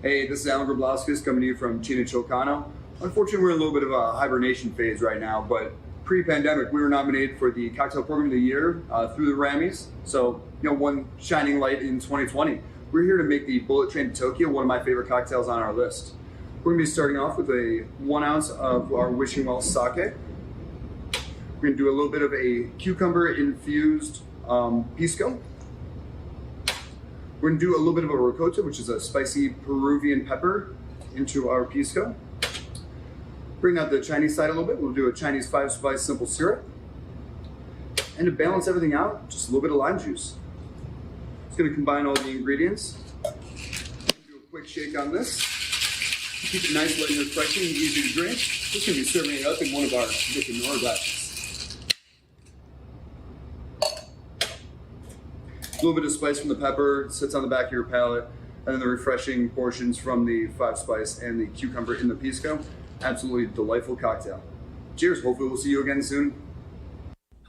Hey, this is Alan Grablauskas coming to you from Tina Chilcano. Unfortunately, we're in a little bit of a hibernation phase right now, but pre-pandemic, we were nominated for the Cocktail Program of the Year through the Rammys. So, one shining light in 2020. We're here to make the Bullet Train to Tokyo one of my favorite cocktails on our list. We're going to be starting off with a 1 ounce of our Wishing Well sake. We're going to do a little bit of a cucumber-infused pisco. We're going to do a little bit of a ricotta, which is a spicy Peruvian pepper, into our pisco. Bring out the Chinese side a little bit. We'll do a Chinese 5-spice simple syrup. And to balance everything out, just a little bit of lime juice. Just going to combine all the ingredients. Do a quick shake on this. Keep it nice, light, and refreshing, and easy to drink. Just going to be serving it up in one of our different noir glasses. A little bit of spice from the pepper sits on the back of your palate, and then the refreshing portions from the 5-spice and the cucumber in the pisco. Absolutely delightful cocktail. Cheers, hopefully we'll see you again soon.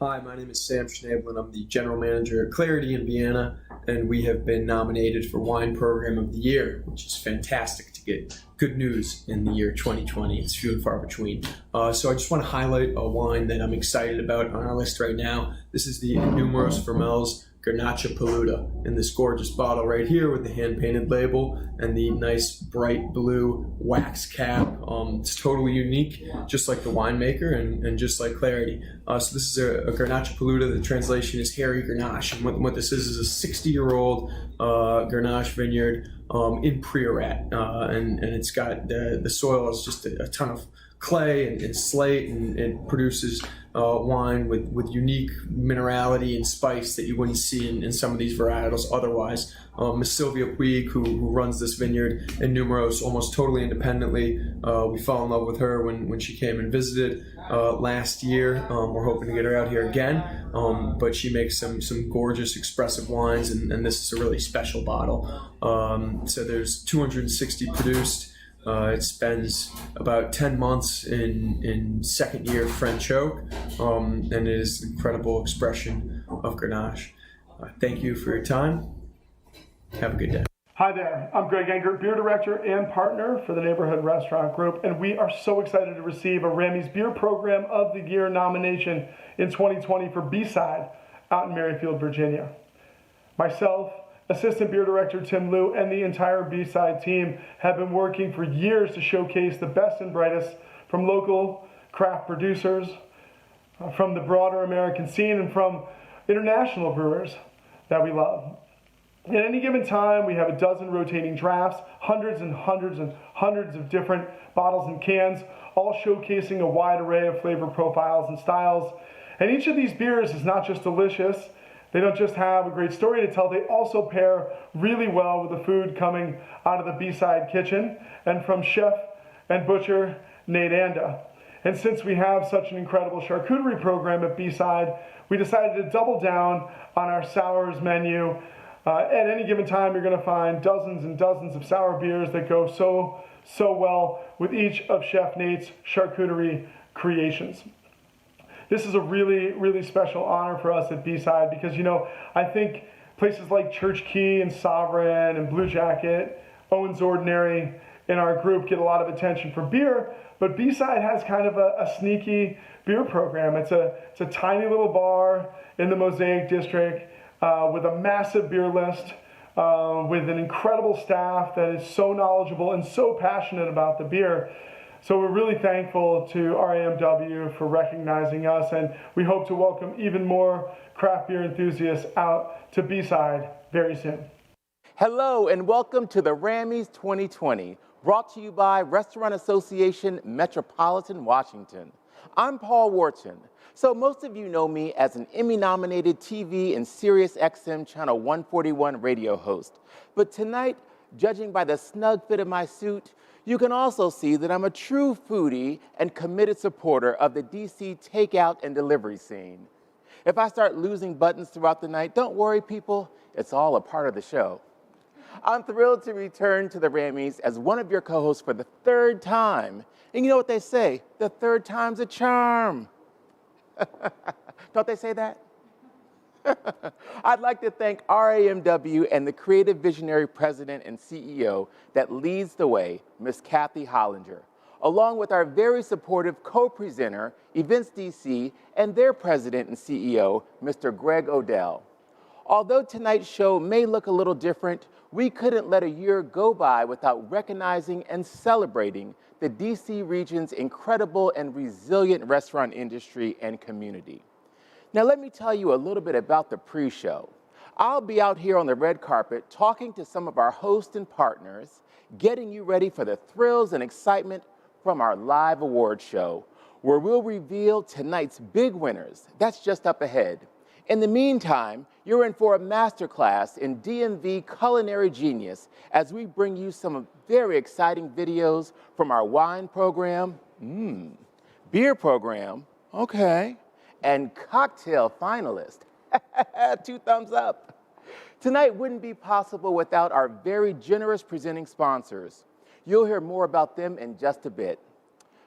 Hi, my name is Sam Schnabel, and I'm the General Manager at Clarity in Vienna, and we have been nominated for Wine Program of the Year, which is fantastic to get good news in the year 2020. It's few and far between. So I just want to highlight a wine that I'm excited about on our list right now. This is the Numeros Vermel's Garnacha Peluda in this gorgeous bottle right here with the hand-painted label and the nice bright blue wax cap. It's totally unique, just like the winemaker and just like Clarity. So this is a Garnacha Peluda. The translation is hairy Grenache, and what this is a 60-year-old Grenache vineyard in Priorat, and it's got the soil is just a ton of clay and slate, and it produces wine with unique minerality and spice that you wouldn't see in some of these varietals otherwise. Miss Sylvia Puig, who runs this vineyard in Numeros almost totally independently, we fell in love with her when she came and visited last year. We're hoping to get her out here again, but she makes some gorgeous expressive wines, and this is a really special bottle. So there's 260 produced. It spends about 10 months in second year French oak, and it is an incredible expression of Grenache. Thank you for your time. Have a good day. Hi there, I'm Greg Enger, beer director and partner for the Neighborhood Restaurant Group, and we are so excited to receive a Rammys Beer Program of the Year nomination in 2020 for B-Side out in Merrifield, Virginia. Myself, Assistant Beer Director Tim Liu, and the entire B-Side team have been working for years to showcase the best and brightest from local craft producers, from the broader American scene, and from international brewers that we love. At any given time, we have a dozen rotating drafts, hundreds and hundreds and hundreds of different bottles and cans, all showcasing a wide array of flavor profiles and styles. And each of these beers is not just delicious. They don't just have a great story to tell, they also pair really well with the food coming out of the B-Side kitchen and from chef and butcher Nate Anda. And since we have such an incredible charcuterie program at B-Side, we decided to double down on our sours menu. At any given time, you're going to find dozens and dozens of sour beers that go so well with each of Chef Nate's charcuterie creations. This is a really, really special honor for us at B-Side because, I think places like Church Key and Sovereign and Blue Jacket, Owens Ordinary in our group get a lot of attention for beer, but B-Side has kind of a sneaky beer program. It's a tiny little bar in the Mosaic District with a massive beer list, with an incredible staff that is so knowledgeable and so passionate about the beer. So we're really thankful to RAMW for recognizing us, and we hope to welcome even more craft beer enthusiasts out to B-Side very soon. Hello and welcome to the Rammys 2020, brought to you by Restaurant Association Metropolitan Washington. I'm Paul Wharton. So most of you know me as an Emmy-nominated TV and Sirius XM Channel 141 radio host. But tonight, judging by the snug fit of my suit, you can also see that I'm a true foodie and committed supporter of the DC takeout and delivery scene. If I start losing buttons throughout the night, don't worry, people, it's all a part of the show. I'm thrilled to return to the Rammys as one of your co-hosts for the third time. And you know what they say, the third time's a charm. Don't they say that? I'd like to thank RAMW and the creative visionary president and CEO that leads the way, Ms. Kathy Hollinger, along with our very supportive co-presenter, Events DC, and their president and CEO, Mr. Greg Odell. Although tonight's show may look a little different, we couldn't let a year go by without recognizing and celebrating the DC region's incredible and resilient restaurant industry and community. Now let me tell you a little bit about the pre-show. I'll be out here on the red carpet talking to some of our hosts and partners, getting you ready for the thrills and excitement from our live award show, where we'll reveal tonight's big winners. That's just up ahead. In the meantime, you're in for a masterclass in DMV culinary genius as we bring you some very exciting videos from our wine program, beer program, okay, and cocktail finalist. 2 thumbs up. Tonight wouldn't be possible without our very generous presenting sponsors. You'll hear more about them in just a bit.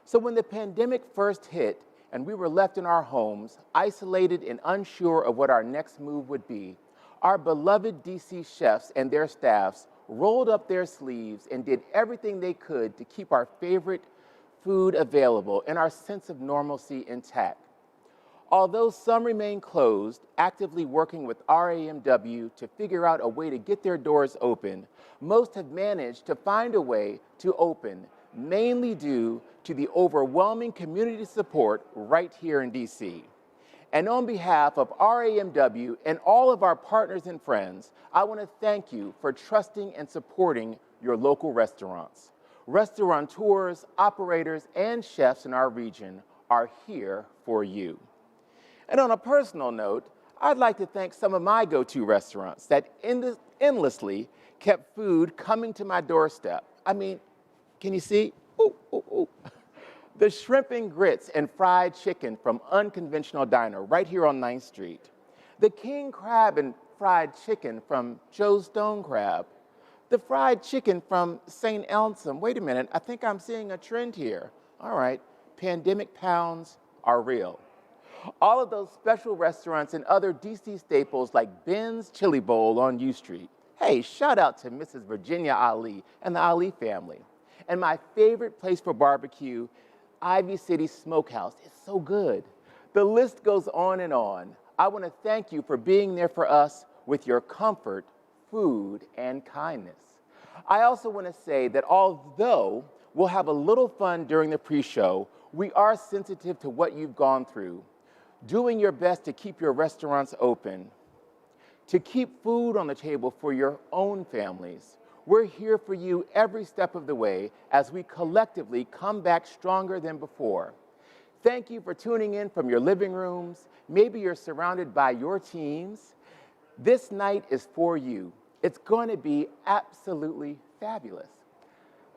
So when the pandemic first hit and we were left in our homes, isolated and unsure of what our next move would be, our beloved DC chefs and their staffs rolled up their sleeves and did everything they could to keep our favorite food available and our sense of normalcy intact. Although some remain closed, actively working with RAMW to figure out a way to get their doors open, most have managed to find a way to open, mainly due to the overwhelming community support right here in DC. And on behalf of RAMW and all of our partners and friends, I want to thank you for trusting and supporting your local restaurants. Restaurateurs, operators, and chefs in our region are here for you. And on a personal note, I'd like to thank some of my go-to restaurants that endlessly kept food coming to my doorstep. I mean, can you see? Ooh, ooh, ooh. The shrimp and grits and fried chicken from Unconventional Diner right here on 9th Street. The king crab and fried chicken from Joe's Stone Crab. The fried chicken from St. Elsem. Wait a minute, I think I'm seeing a trend here. All right, pandemic pounds are real. All of those special restaurants and other DC staples like Ben's Chili Bowl on U Street. Hey, shout out to Mrs. Virginia Ali and the Ali family. And my favorite place for barbecue, Ivy City Smokehouse. It's so good. The list goes on and on. I want to thank you for being there for us with your comfort, food, and kindness. I also want to say that although we'll have a little fun during the pre-show, we are sensitive to what you've gone through, doing your best to keep your restaurants open, to keep food on the table for your own families. We're here for you every step of the way as we collectively come back stronger than before. Thank you for tuning in from your living rooms. Maybe you're surrounded by your teams. This night is for you. It's going to be absolutely fabulous.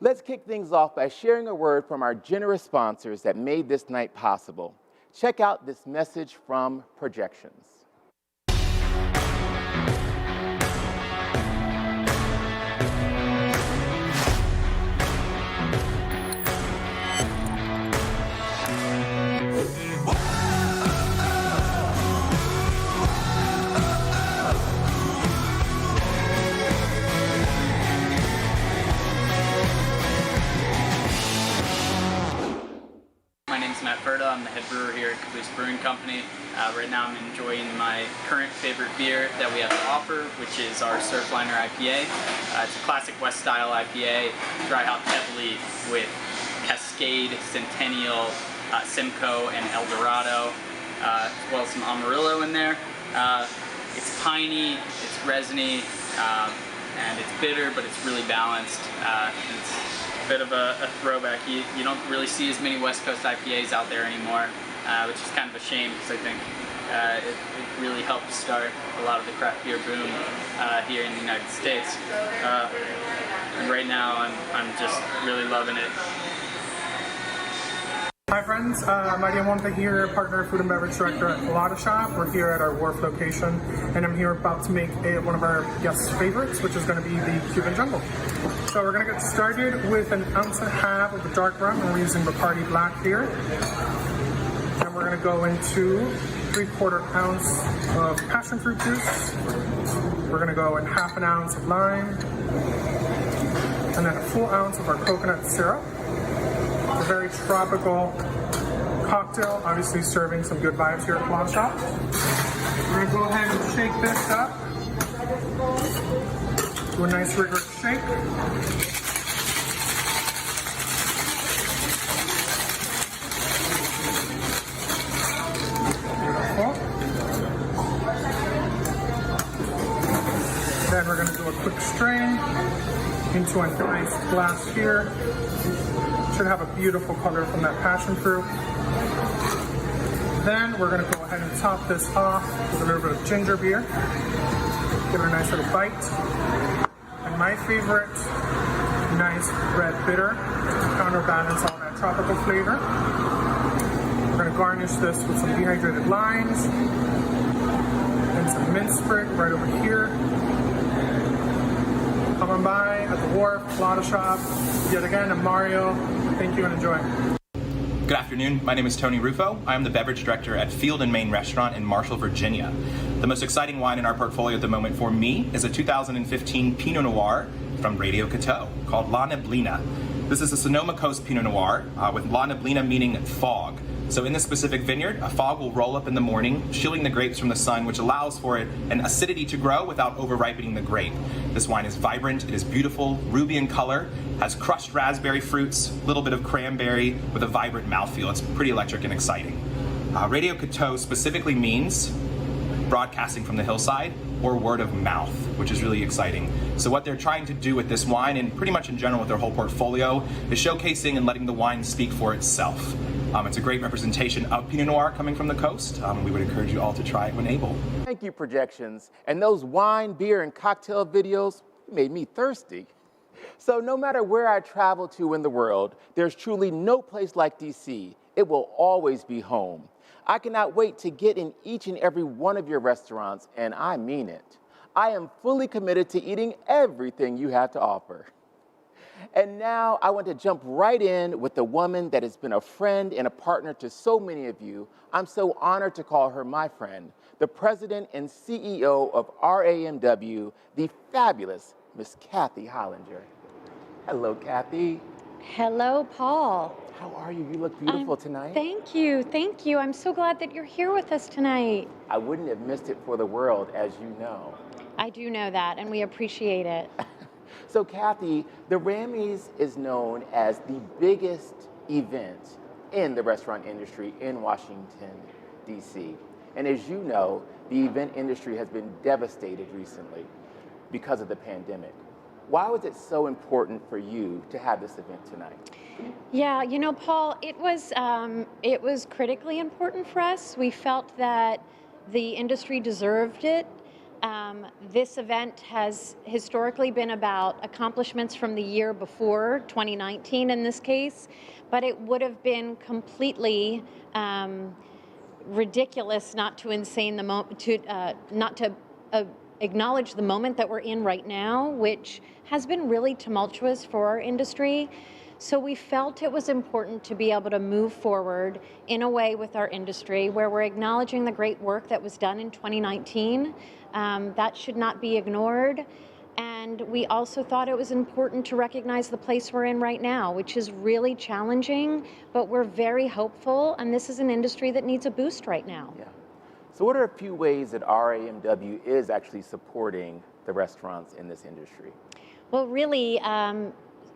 Let's kick things off by sharing a word from our generous sponsors that made this night possible. Check out this message from Projections. I'm the head brewer here at Caboose Brewing Company. Right now I'm enjoying my current favorite beer that we have to offer, which is our Surfliner IPA. It's a classic West style IPA, dry hopped heavily with Cascade, Centennial, Simcoe, and El Dorado, as well as some Amarillo in there. It's piney, it's resiny, and it's bitter, but it's really balanced. It's a bit of a throwback. You don't really see as many West Coast IPAs out there anymore, which is kind of a shame because I think it really helped start a lot of the craft beer boom here in the United States. And right now I'm just really loving it. Hi friends, Maria Monte here, partner food and beverage director at Colada Shop. We're here at our Wharf location, and I'm here about to make one of our guests' favorites, which is going to be the Cuban Jungle. So we're going to get started with 1.5 ounces of the dark rum, and we're using Bacardi Black here. And we're going to go into 3/4 ounce of passion fruit juice. We're gonna go in 1/2 ounce of lime, and then a full ounce of our coconut syrup. It's a very tropical cocktail, obviously serving some good vibes here at Blonde Shop. We're gonna go ahead and shake this up. Do a nice rigorous shake. Beautiful. Then we're going to do a quick strain into a nice glass here. Should have a beautiful color from that passion fruit. Then we're going to go ahead and top this off with a little bit of ginger beer. Give it a nice little bite. And my favorite, nice red bitter to counterbalance all that tropical flavor. We're going to garnish this with some dehydrated limes and some mint sprig right over here. Come on by at the Wharf, Blonde Shop. Yet again, I'm Mario. Thank you and enjoy. Good afternoon, my name is Tony Rufo. I am the beverage director at Field & Main Restaurant in Marshall, Virginia. The most exciting wine in our portfolio at the moment for me is a 2015 Pinot Noir from Radio Coteau called La Neblina. This is a Sonoma Coast Pinot Noir with La Neblina meaning fog. So in this specific vineyard, a fog will roll up in the morning, shielding the grapes from the sun, which allows for an acidity to grow without over-ripening the grape. This wine is vibrant, it is beautiful, ruby in color, has crushed raspberry fruits, a little bit of cranberry with a vibrant mouthfeel. It's pretty electric and exciting. Radio Coteau specifically means broadcasting from the hillside or word of mouth, which is really exciting. So what they're trying to do with this wine, and pretty much in general with their whole portfolio, is showcasing and letting the wine speak for itself. It's a great representation of Pinot Noir coming from the coast. We would encourage you all to try it when able. Thank you, Projections. And those wine, beer, and cocktail videos made me thirsty. So no matter where I travel to in the world, there's truly no place like DC. It will always be home. I cannot wait to get in each and every one of your restaurants, and I mean it. I am fully committed to eating everything you have to offer. And now I want to jump right in with the woman that has been a friend and a partner to so many of you. I'm so honored to call her my friend, the president and CEO of RAMW, the fabulous Miss Kathy Hollinger. Hello, Kathy. Hello, Paul. How are you? You look beautiful tonight. Thank you, thank you. I'm so glad that you're here with us tonight. I wouldn't have missed it for the world, as you know. I do know that, and we appreciate it. So Kathy, the Rammies is known as the biggest event in the restaurant industry in Washington, D.C. And as you know, the event industry has been devastated recently because of the pandemic. Why was it so important for you to have this event tonight? Yeah, you know, Paul, it was critically important for us. We felt that the industry deserved it. This event has historically been about accomplishments from the year before, 2019 in this case, but it would have been completely ridiculous not to acknowledge the moment that we're in right now, which has been really tumultuous for our industry. So we felt it was important to be able to move forward in a way with our industry where we're acknowledging the great work that was done in 2019. That should not be ignored. And we also thought it was important to recognize the place we're in right now, which is really challenging, but we're very hopeful, and this is an industry that needs a boost right now. Yeah. So what are a few ways that RAMW is actually supporting the restaurants in this industry? Well, really,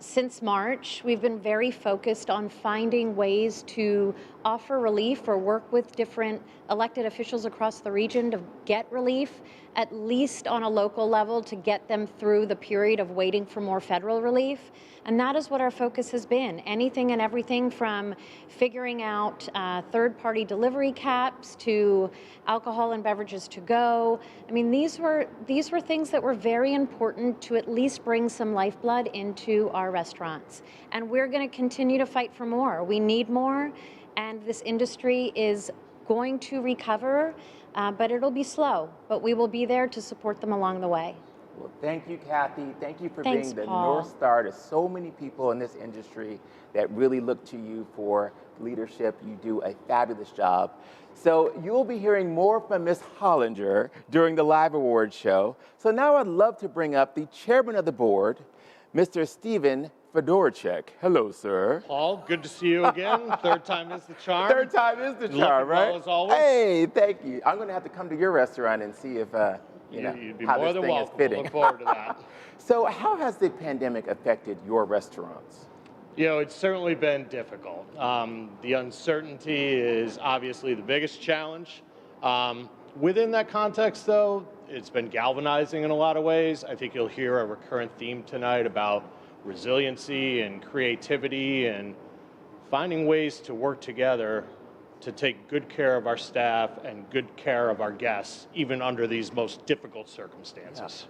since March, we've been very focused on finding ways to offer relief or work with different elected officials across the region to get relief, at least on a local level, to get them through the period of waiting for more federal relief. And that is what our focus has been. Anything and everything from figuring out third-party delivery caps to alcohol and beverages to go. I mean, these were things that were very important to at least bring some lifeblood into our restaurants. And we're going to continue to fight for more. We need more, and this industry is going to recover, but it'll be slow. But we will be there to support them along the way. Well, thank you, Kathy. Thank you for Thanks, being the Paul. North Star to so many people in this industry that really look to you for leadership. You do a fabulous job. So you'll be hearing more from Ms. Hollinger during the live awards show. So now I'd love to bring up the chairman of the board, Mr. Steven Fedorchuk. Hello, sir. Paul, good to see you again. Third time is the charm. Third time is the charm, Looking right? well as always. Hey, thank you. I'm going to have to come to your restaurant and see if, You'd be how more this than thing is welcome. fitting. Look forward to that. So how has the pandemic affected your restaurants? It's certainly been difficult. The uncertainty is obviously the biggest challenge. Within that context, though, it's been galvanizing in a lot of ways. I think you'll hear a recurrent theme tonight about resiliency and creativity and finding ways to work together to take good care of our staff and good care of our guests, even under these most difficult circumstances.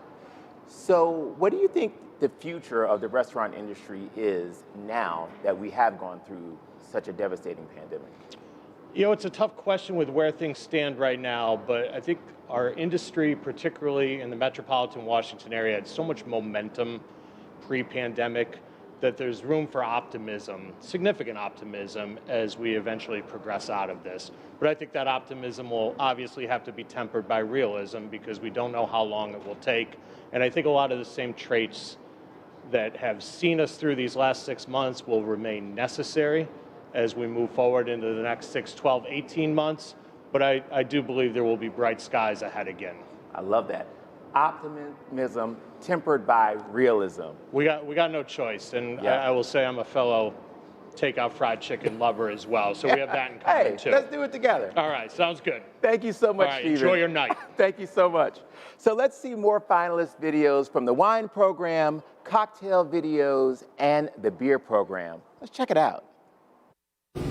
So what do you think the future of the restaurant industry is now that we have gone through such a devastating pandemic? It's a tough question with where things stand right now, but I think our industry, particularly in the metropolitan Washington area, had so much momentum pre-pandemic that there's room for optimism, significant optimism, as we eventually progress out of this. But I think that optimism will obviously have to be tempered by realism because we don't know how long it will take. And I think a lot of the same traits that have seen us through these last 6 months will remain necessary as we move forward into the next 6, 12, 18 months. But I do believe there will be bright skies ahead again. I love that. Optimism tempered by realism. We got no choice, and Yeah. I will say I'm a fellow takeout fried chicken lover as well, so we have that in common Hey, too. let's do it together. All right, sounds good. Thank you so much, All right, Steven. enjoy your night. Thank you so much. So let's see more finalist videos from the wine program, cocktail videos, and the beer program. Let's check it out.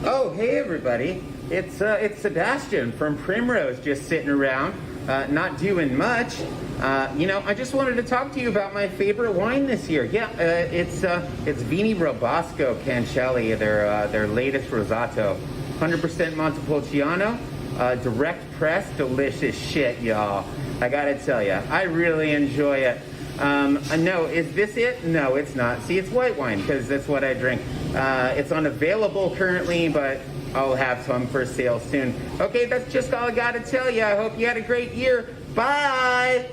Oh, hey everybody. It's Sebastian from Primrose, just sitting around, not doing much. I just wanted to talk to you about my favorite wine this year. Yeah, it's Vini Robasco Cancelli, their latest Rosato. 100% Montepulciano, direct press, delicious shit, y'all. I gotta tell you, I really enjoy it. No, is this it? No, it's not. See, it's white wine, because that's what I drink. It's unavailable currently, but I'll have some for sale soon. Okay, that's just all I gotta tell you. I hope you had a great year. Bye!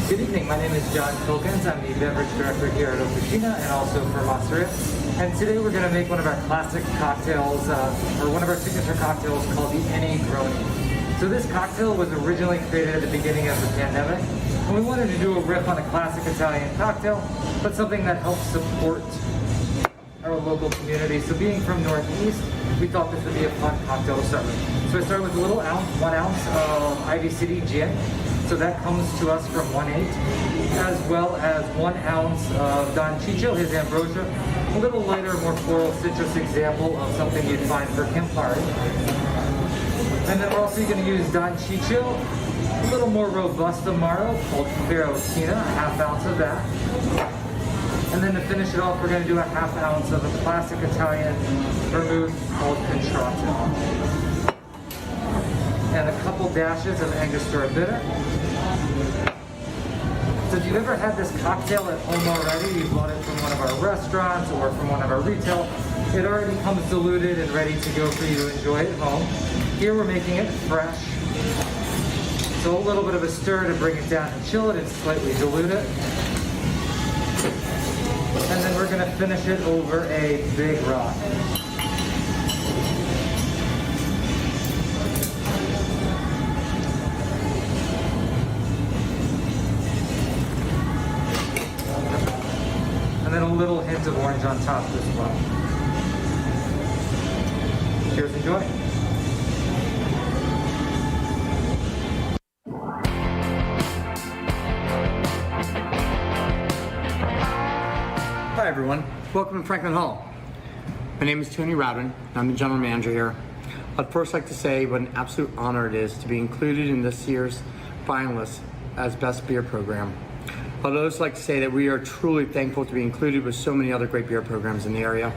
Good evening, my name is John Pilkins. I'm the beverage director here at Officina and also for Masseria. And today we're going to make one of our classic cocktails, or one of our signature cocktails called the negroni. So this cocktail was originally created at the beginning of the pandemic, and we wanted to do a riff on a classic Italian cocktail, but something that helps support our local community. So being from Northeast, we thought this would be a fun cocktail to start with. So I started with a little 1 ounce of Ivy City gin. So that comes to us from 1/8, as well as 1 ounce of Don Ciccio, his Ambrosia, a little lighter, more floral citrus example of something you'd find for Campari. And then we're also going to use Don Ciccio, a little more robust Amaro called Ferrotina, a 1/2 ounce of that. And then to finish it off, we're going to do a 1/2 ounce of a classic Italian vermouth called Contratto. And a couple dashes of Angostura bitter. So if you've ever had this cocktail at home already, you bought it from one of our restaurants or from one of our retail, it already comes diluted and ready to go for you to enjoy at home. Here we're making it fresh. So a little bit of a stir to bring it down and chill it and slightly dilute it. And then we're going to finish it over a big rock. And then a little hint of orange on top as well. Cheers, enjoy. Hi everyone, welcome to Franklin Hall. My name is Tony Rowden, and I'm the general manager here. I'd first like to say what an absolute honor it is to be included in this year's finalists as Best Beer Program. I'd also like to say that we are truly thankful to be included with so many other great beer programs in the area.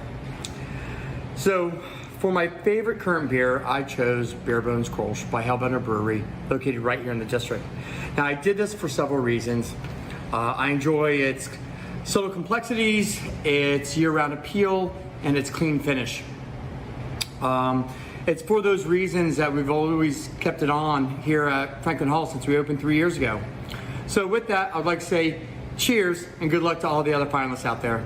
So, for my favorite current beer, I chose Bare Bones Kolsch by Hellbender Brewery, located right here in the district. Now, I did this for several reasons. I enjoy its subtle complexities, its year-round appeal, and its clean finish. It's for those reasons that we've always kept it on here at Franklin Hall since we opened 3 years ago. So with that, I'd like to say cheers and good luck to all the other finalists out there.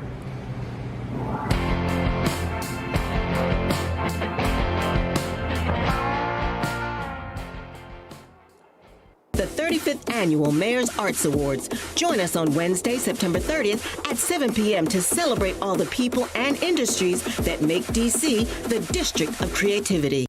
The 35th Annual Mayor's Arts Awards. Join us on Wednesday, September 30th at 7 p.m. to celebrate all the people and industries that make D.C. the District of Creativity.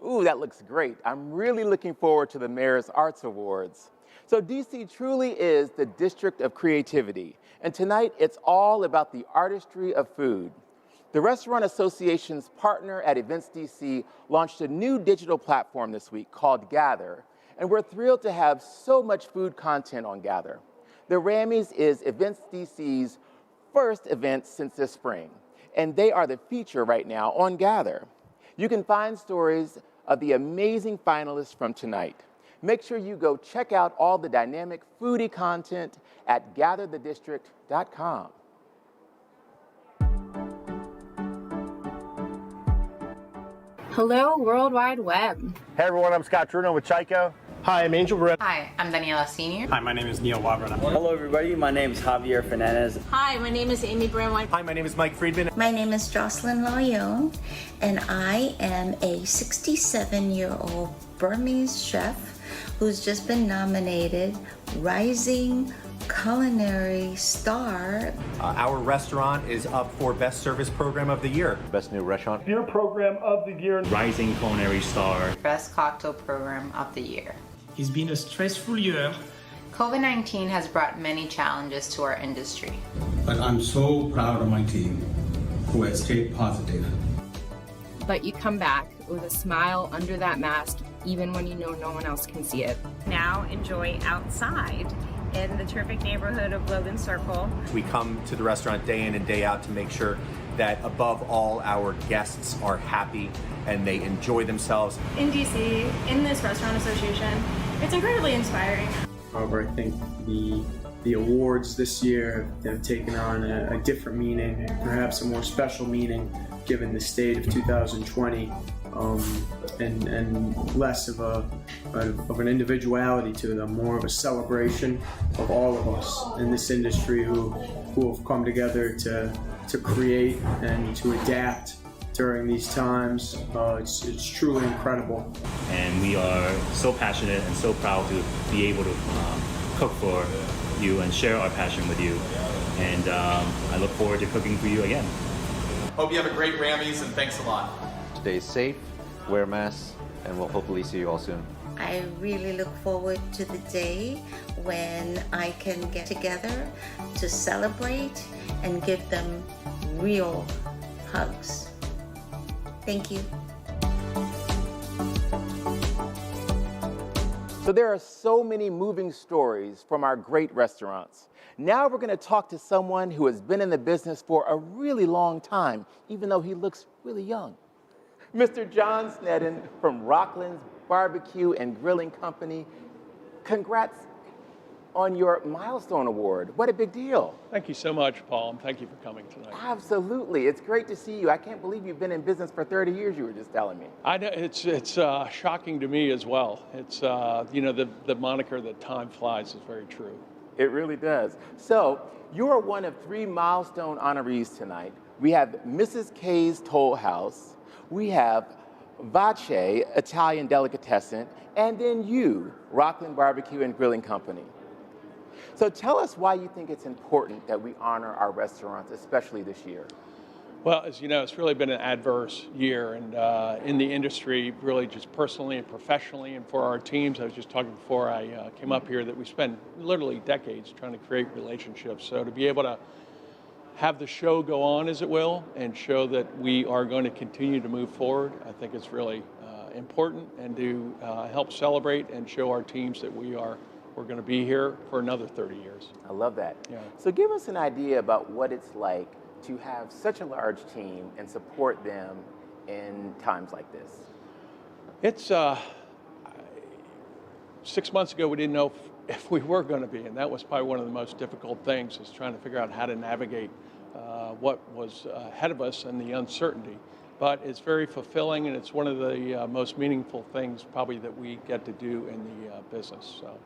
Ooh, that looks great. I'm really looking forward to the Mayor's Arts Awards. So DC truly is the District of Creativity, and tonight it's all about the artistry of food. The Restaurant Association's partner at Events DC launched a new digital platform this week called Gather, and we're thrilled to have so much food content on Gather. The Rammies is Events DC's first event since this spring, and they are the feature right now on Gather. You can find stories of the amazing finalists from tonight. Make sure you go check out all the dynamic foodie content at gatherthedistrict.com. Hello, World Wide Web. Hey everyone, I'm Scott Trudeau with Chico. Hi, I'm Angel Barrett. Hi, I'm Daniela Senior. Hi, my name is Neil Wabra. Hello everybody, my name is Javier Fernandez. Hi, my name is Amy Brandwine. Hi, my name is Mike Friedman. My name is Jocelyn Loyon, and I am a 67-year-old Burmese chef who's just been nominated Rising Culinary Star. Our restaurant is up for Best Service Program of the Year. Best New Restaurant. Beer Program of the Year. Rising Culinary Star. Best Cocktail Program of the Year. It's been a stressful year. COVID-19 has brought many challenges to our industry. But I'm so proud of my team who has stayed positive. But you come back with a smile under that mask, even when you know no one else can see it. Now enjoy outside in the terrific neighborhood of Logan Circle. We come to the restaurant day in and day out to make sure that above all our guests are happy and they enjoy themselves. In DC, in this restaurant association, it's incredibly inspiring. However, I think the awards this year have taken on a different meaning, perhaps a more special meaning given the state of 2020. And less of an individuality to them, more of a celebration of all of us in this industry who have come together to create and to adapt during these times. It's truly incredible. And we are so passionate and so proud to be able to cook for you and share our passion with you. And I look forward to cooking for you again. Hope you have a great Rammies, and thanks a lot. Stay safe, wear masks, and we'll hopefully see you all soon. I really look forward to the day when I can get together to celebrate and give them real hugs. Thank you. So there are so many moving stories from our great restaurants. Now we're going to talk to someone who has been in the business for a really long time, even though he looks really young. Mr. John Sneddon from Rockland's Barbecue and Grilling Company. Congrats on your Milestone Award. What a big deal. Thank you so much, Paul, and thank you for coming tonight. Absolutely. It's great to see you. I can't believe you've been in business for 30 years, you were just telling me. I know it's shocking to me as well. It's, the moniker that time flies is very true. It really does. So you are one of 3 Milestone honorees tonight. We have Mrs. K's Toll House, we have Vace, Italian Delicatessen, and then you, Rockland Barbecue and Grilling Company. So tell us why you think it's important that we honor our restaurants, especially this year. Well, as you know, it's really been an adverse year, and in the industry, really just personally and professionally, and for our teams. I was just talking before I came up here that we spent literally decades trying to create relationships. So to be able to have the show go on as it will and show that we are going to continue to move forward, I think it's really important, and to help celebrate and show our teams that we're going to be here for another 30 years. I love that. Yeah. So give us an idea about what it's like to have such a large team and support them in times like this. It's 6 months ago, we didn't know if we were going to be. And that was probably one of the most difficult things, is trying to figure out how to navigate what was ahead of us and the uncertainty. But it's very fulfilling, and it's one of the most meaningful things probably that we get to do in the business. So.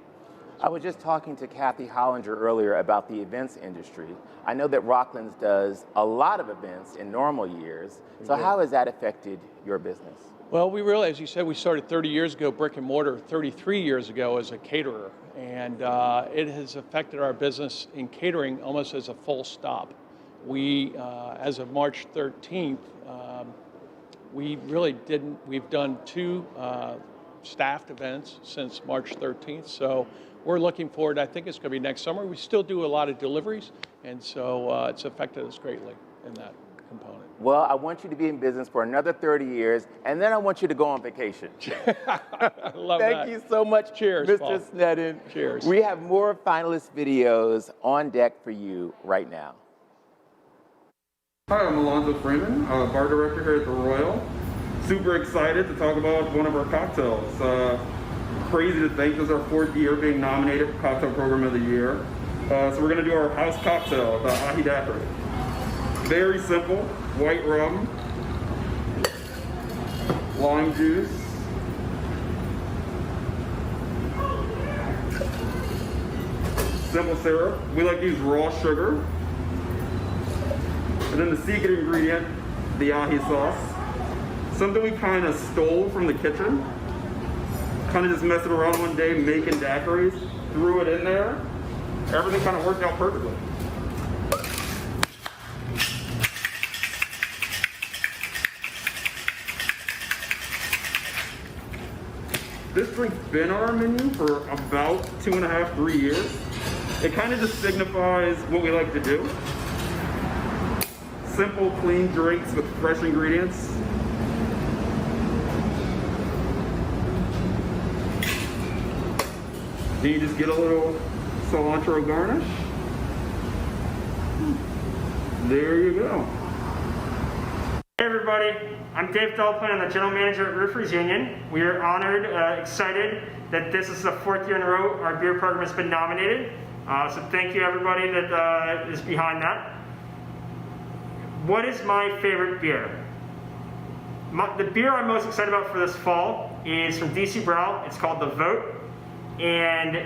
I was just talking to Kathy Hollinger earlier about the events industry. I know that Rocklands does a lot of events in normal years. So how has that affected your business? Well, we really, as you said, we started 30 years ago, brick and mortar, 33 years ago as a caterer. And it has affected our business in catering almost as a full stop. We, as of March 13th, we really didn't, we've done 2 staffed events since March 13th. So we're looking forward, I think it's going to be next summer. We still do a lot of deliveries, and so it's affected us greatly in that component. Well, I want you to be in business for another 30 years, and then I want you to go on vacation. I love that. Thank you so much, Cheers, Mr. Paul. Sneddon. Cheers. We have more finalist videos on deck for you right now. Hi, I'm Alonzo Freeman, bar director here at the Royal. Super excited to talk about one of our cocktails. Crazy to think this is our 4th year being nominated for Cocktail Program of the Year. So we're going to do our house cocktail, the ahi daiquiri. Very simple, white rum, lime juice, simple syrup. We like to use raw sugar. And then the secret ingredient, the ahi sauce. Something we kind of stole from the kitchen. Kind of just messing around one day making daiquiris, threw it in there. Everything kind of worked out perfectly. This drink's been on our menu for about 2.5, 3 years. It kind of just signifies what we like to do. Simple, clean drinks with fresh ingredients. Then you just get a little cilantro garnish. There you go. Hey everybody, I'm Dave Delpin, I'm the General Manager at Roofers Union. We are honored, excited that this is the 4th year in a row our beer program has been nominated. So thank you everybody that is behind that. What is my favorite beer? The beer I'm most excited about for this fall is from DC Brau. It's called The Vote, and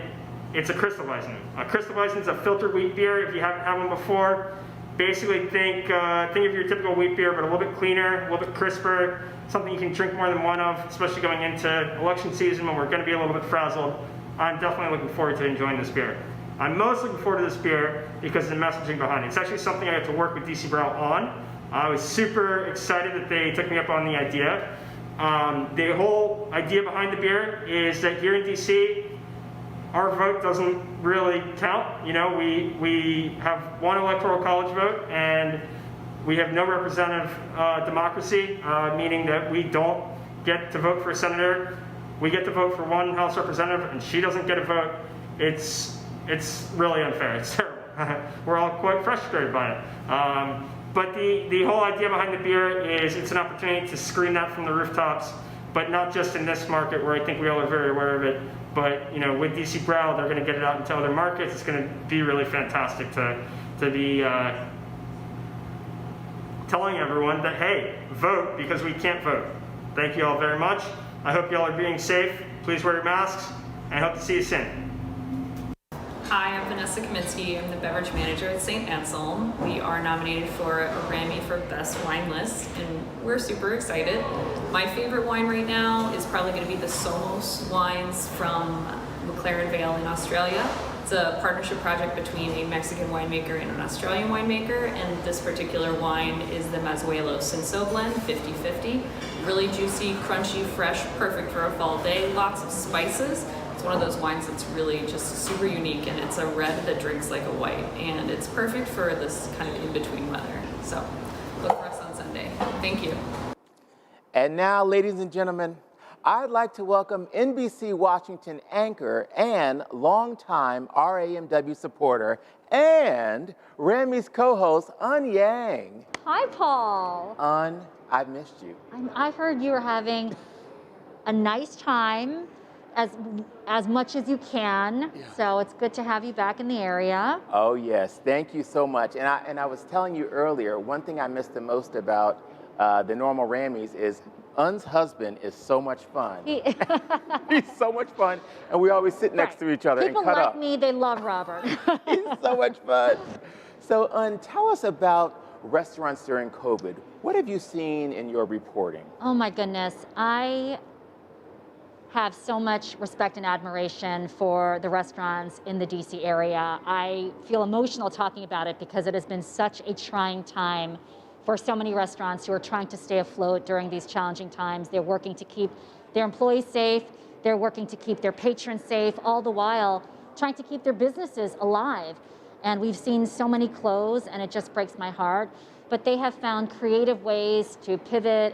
it's a Crystalweizen. A Crystalweizen is a filtered wheat beer. If you haven't had one before, basically think of your typical wheat beer, but a little bit cleaner, a little bit crisper, something you can drink more than one of, especially going into election season when we're going to be a little bit frazzled. I'm definitely looking forward to enjoying this beer. I'm most looking forward to this beer because of the messaging behind it. It's actually something I got to work with DC Brau on. I was super excited that they took me up on the idea. The whole idea behind the beer is that here in DC, our vote doesn't really count. You know, we have one electoral college vote, and we have no representative democracy, meaning that we don't get to vote for a senator. We get to vote for one House representative, and she doesn't get a vote. It's really unfair. It's terrible. We're all quite frustrated by it. But the whole idea behind the beer is it's an opportunity to scream that from the rooftops, but not just in this market where I think we all are very aware of it, but you know, with DC Brau, they're going to get it out into other markets. It's going to be really fantastic to be telling everyone that, hey, vote because we can't vote. Thank you all very much. I hope you all are being safe. Please wear your masks, and I hope to see you soon. Hi, I'm Vanessa Kaminsky. I'm the beverage manager at St. Anselm. We are nominated for a Rammy for Best Wine List, and we're super excited. My favorite wine right now is probably going to be the Somos wines from McLaren Vale in Australia. It's a partnership project between a Mexican winemaker and an Australian winemaker, and this particular wine is the Mazuelo Cinso blend, 50-50. Really juicy, crunchy, fresh, perfect for a fall day. Lots of spices. It's one of those wines that's really just super unique, and it's a red that drinks like a white, and it's perfect for this kind of in-between weather. So look for us on Sunday. Thank you. And now, ladies and gentlemen, I'd like to welcome NBC Washington anchor and longtime RAMW supporter and Rammys co-host, Un Yang. Hi, Paul. Un, I've missed you. I heard you were having a nice time as much as you can. Yeah. So it's good to have you back in the area. Oh yes, thank you so much. And I was telling you earlier, one thing I miss the most about the normal Rammies is Un's husband is so much fun. He's so much fun, and we always sit next to each other People and cut like up. me, they love Robert. He's so much fun. So Un, tell us about restaurants during COVID. What have you seen in your reporting? Oh my goodness, I have so much respect and admiration for the restaurants in the DC area. I feel emotional talking about it because it has been such a trying time for so many restaurants who are trying to stay afloat during these challenging times. They're working to keep their employees safe, they're working to keep their patrons safe, all the while trying to keep their businesses alive. And we've seen so many close, and it just breaks my heart. But they have found creative ways to pivot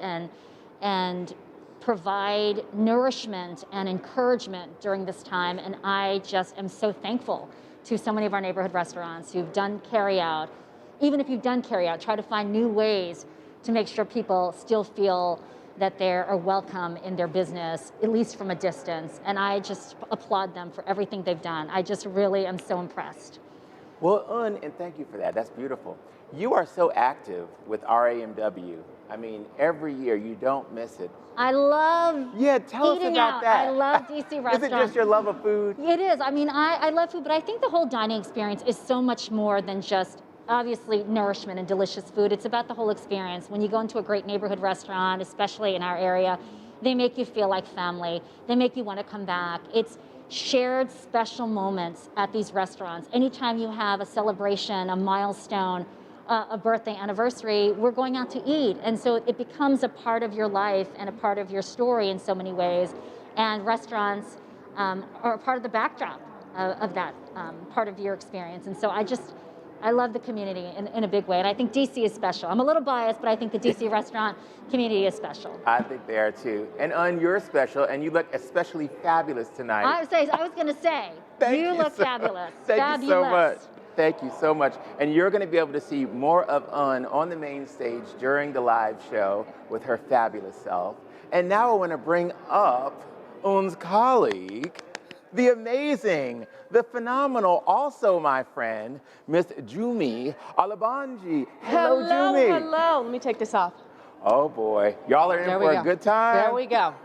and provide nourishment and encouragement during this time. And I just am so thankful to so many of our neighborhood restaurants who've done carry out. Even if you've done carry out, try to find new ways to make sure people still feel that they are welcome in their business, at least from a distance. And I just applaud them for everything they've done. I just really am so impressed. Well, Un, and thank you for that. That's beautiful. You are so active with RAMW. I mean, every year you don't miss it. I love tell us eating about out. that. I love DC restaurants. Is it just your love of food? It is. I mean, I love food, but I think the whole dining experience is so much more than just obviously nourishment and delicious food. It's about the whole experience. When you go into a great neighborhood restaurant, especially in our area, they make you feel like family. They make you want to come back. It's shared special moments at these restaurants. Anytime you have a celebration, a milestone, a birthday anniversary, we're going out to eat. And so it becomes a part of your life and a part of your story in so many ways. And restaurants are a part of the backdrop of that part of your experience. And so I love the community in a big way. And I think DC is special. I'm a little biased, but I think the DC restaurant community is special. I think they are too. And Un, you're special, and you look especially fabulous tonight. I was going to say, you look fabulous. Thank you so much. Thank you so much. And you're going to be able to see more of Un on the main stage during the live show with her fabulous self. And now I want to bring up Un's colleague, the amazing, the phenomenal, also my friend, Miss Jumi Alabanji. Hello, Jumi. Hello. Let me take this off. Oh boy, y'all are in for a good time. There we go.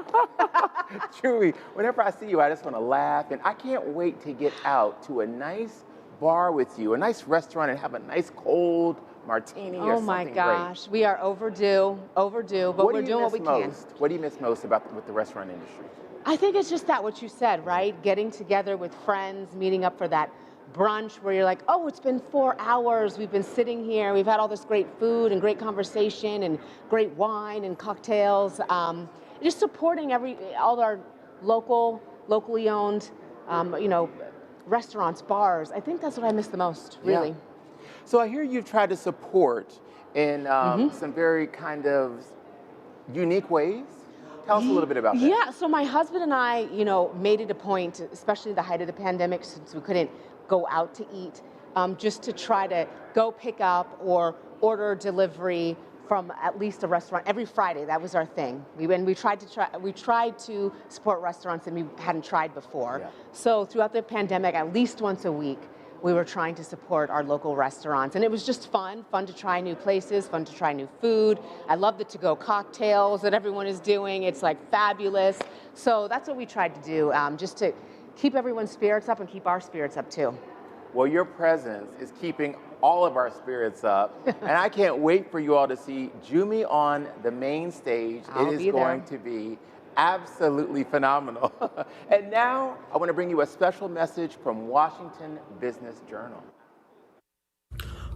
Jumi, whenever I see you, I just want to laugh, and I can't wait to get out to a nice bar with you, a nice restaurant, and have a nice cold martini or something. Oh my gosh, we are overdue, but we're doing what we can. What do you miss most with the restaurant industry? I think it's just that what you said, right? Getting together with friends, meeting up for that brunch where you're like, oh, it's been 4 hours. We've been sitting here. We've had all this great food and great conversation and great wine and cocktails. Just supporting all our locally owned, restaurants, bars. I think that's what I miss the most, really. Yeah. So I hear you've tried to support in some very kind of unique ways. Tell us a little bit about that. Yeah, so my husband and I, made it a point, especially the height of the pandemic, since we couldn't go out to eat, just to try to go pick up or order delivery from at least a restaurant every Friday. That was our thing. We tried to support restaurants that we hadn't tried before. Yeah. So throughout the pandemic, at least once a week, we were trying to support our local restaurants. And it was just fun to try new places, fun to try new food. I love the to-go cocktails that everyone is doing. It's like fabulous. So that's what we tried to do, just to keep everyone's spirits up and keep our spirits up too. Well, your presence is keeping all of our spirits up. And I can't wait for you all to see Jumi on the main stage. It is going to be absolutely phenomenal. And now I want to bring you a special message from Washington Business Journal.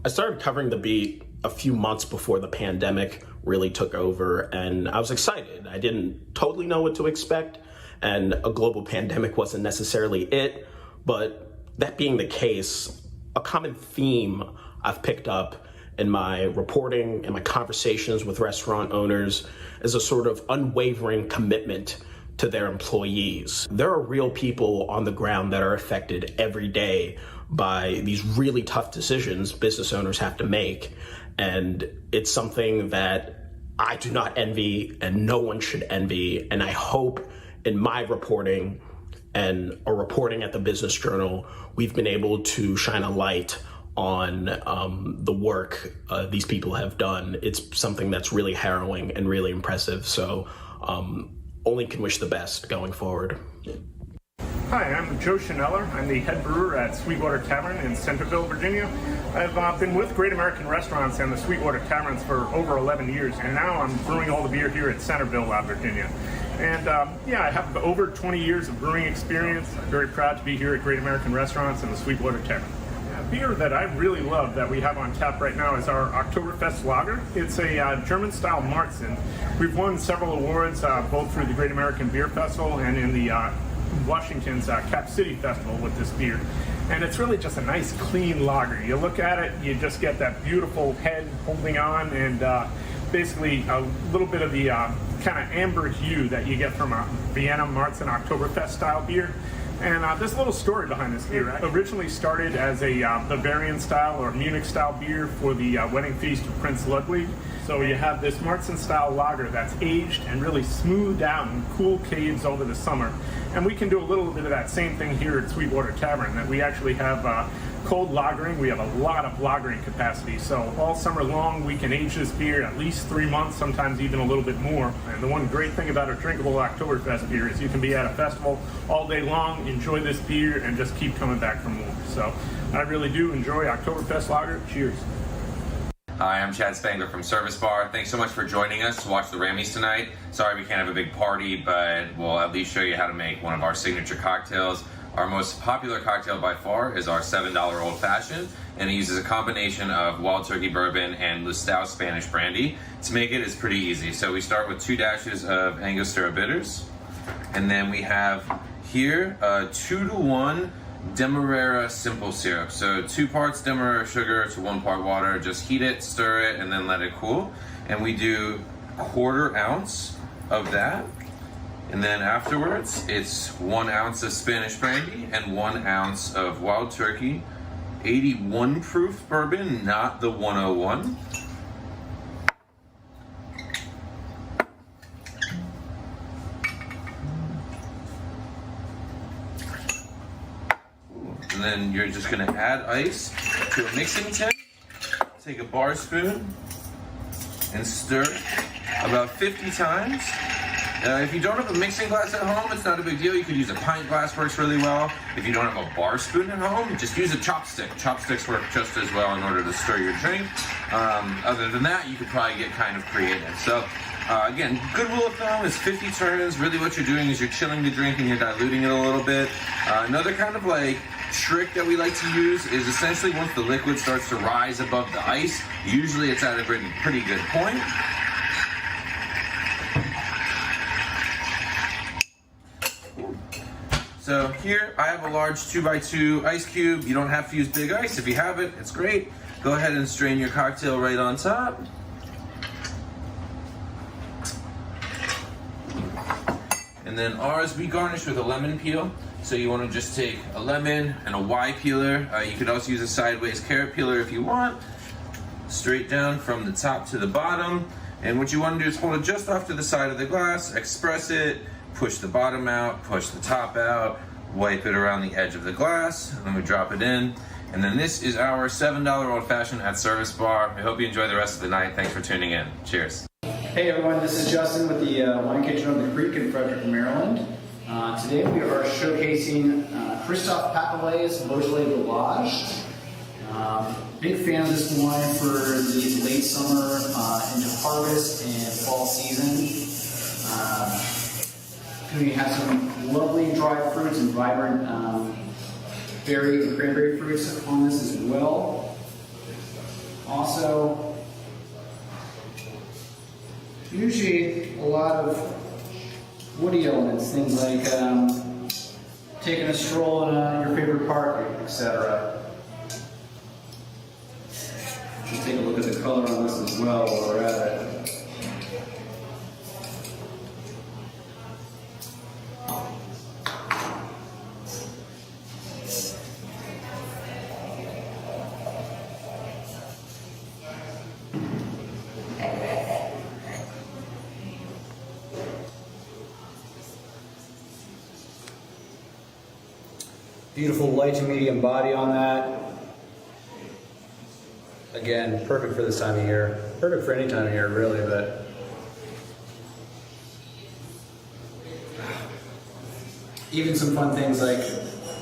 I started covering the beat a few months before the pandemic really took over, and I was excited. I didn't totally know what to expect, and a global pandemic wasn't necessarily it, but that being the case, a common theme I've picked up in my reporting and my conversations with restaurant owners is a sort of unwavering commitment to their employees. There are real people on the ground that are affected every day by these really tough decisions business owners have to make. And it's something that I do not envy and no one should envy. And I hope in my reporting and are reporting at the Business Journal, we've been able to shine a light on the work these people have done. It's something that's really harrowing and really impressive. So only can wish the best going forward. Hi, I'm Joe Chaneller. I'm the head brewer at Sweetwater Tavern in Centerville, Virginia. I've been with Great American Restaurants and the Sweetwater Taverns for over 11 years, and now I'm brewing all the beer here at Centerville, Virginia. And I have over 20 years of brewing experience. I'm very proud to be here at Great American Restaurants and the Sweetwater Tavern. A beer that I really love that we have on tap right now is our Oktoberfest lager. It's a German-style Marzen. We've won several awards, both through the Great American Beer Festival and in the Washington's Cap City Festival with this beer. And it's really just a nice, clean lager. You look at it, you just get that beautiful head holding on, and basically a little bit of the kind of amber hue that you get from a Vienna Marzen Oktoberfest style beer. And there's a little story behind this beer. It originally started as a Bavarian style or Munich style beer for the wedding feast of Prince Ludwig. So you have this Marzen style lager that's aged and really smoothed out in cool caves over the summer. And we can do a little bit of that same thing here at Sweetwater Tavern, that we actually have cold lagering. We have a lot of lagering capacity. So all summer long, we can age this beer at least 3 months, sometimes even a little bit more. And the one great thing about a drinkable Oktoberfest beer is you can be at a festival all day long, enjoy this beer, and just keep coming back for more. So I really do enjoy Oktoberfest lager. Cheers. Hi, I'm Chad Spangler from Service Bar. Thanks so much for joining us to watch the Rammies tonight. Sorry we can't have a big party, but we'll at least show you how to make one of our signature cocktails. Our most popular cocktail by far is our $7 Old Fashioned, and it uses a combination of wild turkey bourbon and Lustau Spanish brandy. To make it is pretty easy. So we start with 2 dashes of Angostura bitters, and then we have here 2-to-1 Demerara simple syrup. So 2 parts Demerara sugar to 1 part water. Just heat it, stir it, and then let it cool. And we do 1/4 ounce of that. And then afterwards, it's 1 ounce of Spanish brandy and 1 ounce of wild turkey, 81 proof bourbon, not the 101. And then you're just gonna add ice to a mixing tin. Take a bar spoon and stir about 50 times. If you don't have a mixing glass at home, it's not a big deal. You could use a pint glass, works really well. If you don't have a bar spoon at home, just use a chopstick. Chopsticks work just as well in order to stir your drink. Other than that, you could probably get kind of creative. So again, good rule of thumb is 50 turns. Really what you're doing is you're chilling the drink and you're diluting it a little bit. Another kind of like trick that we like to use is essentially once the liquid starts to rise above the ice, usually it's at a pretty good point. So here I have a large 2x2 ice cube. You don't have to use big ice. If you have it, it's great. Go ahead and strain your cocktail right on top. And then ours, we garnish with a lemon peel. So you want to just take a lemon and a Y peeler. You could also use a sideways carrot peeler if you want. Straight down from the top to the bottom. And what you want to do is hold it just off to the side of the glass, express it, push the bottom out, push the top out, wipe it around the edge of the glass, and then we drop it in. And then this is our $7 Old Fashioned at Service Bar. I hope you enjoy the rest of the night. Thanks for tuning in. Cheers. Hey everyone, this is Justin with the Wine Kitchen on the Creek in Frederick, Maryland. Today we are showcasing Christophe Papelet's Beaujolais Village. Big fan of this wine for the late summer into harvest and fall season. We have some lovely dry fruits and vibrant berry and cranberry fruits on this as well. Also, usually a lot of woody elements, things like taking a stroll in your favorite park, etc. Just take a look at the color on this as well while we're at it. Beautiful light to medium body on that. Again, perfect for this time of year. Perfect for any time of year, really, but even some fun things like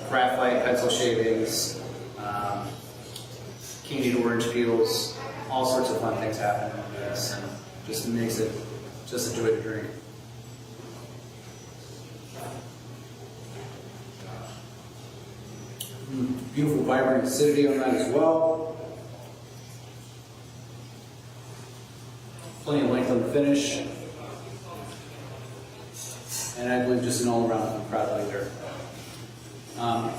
graphite pencil shavings, candied orange peels, all sorts of fun things happen with this, and just makes it just a joy to drink. Beautiful vibrant acidity on that as well. Plenty of length on the finish. And I believe just an all-around crowd leader.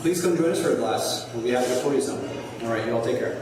Please come join us for a glass. We'll be happy to pour you some. All right, you all take care.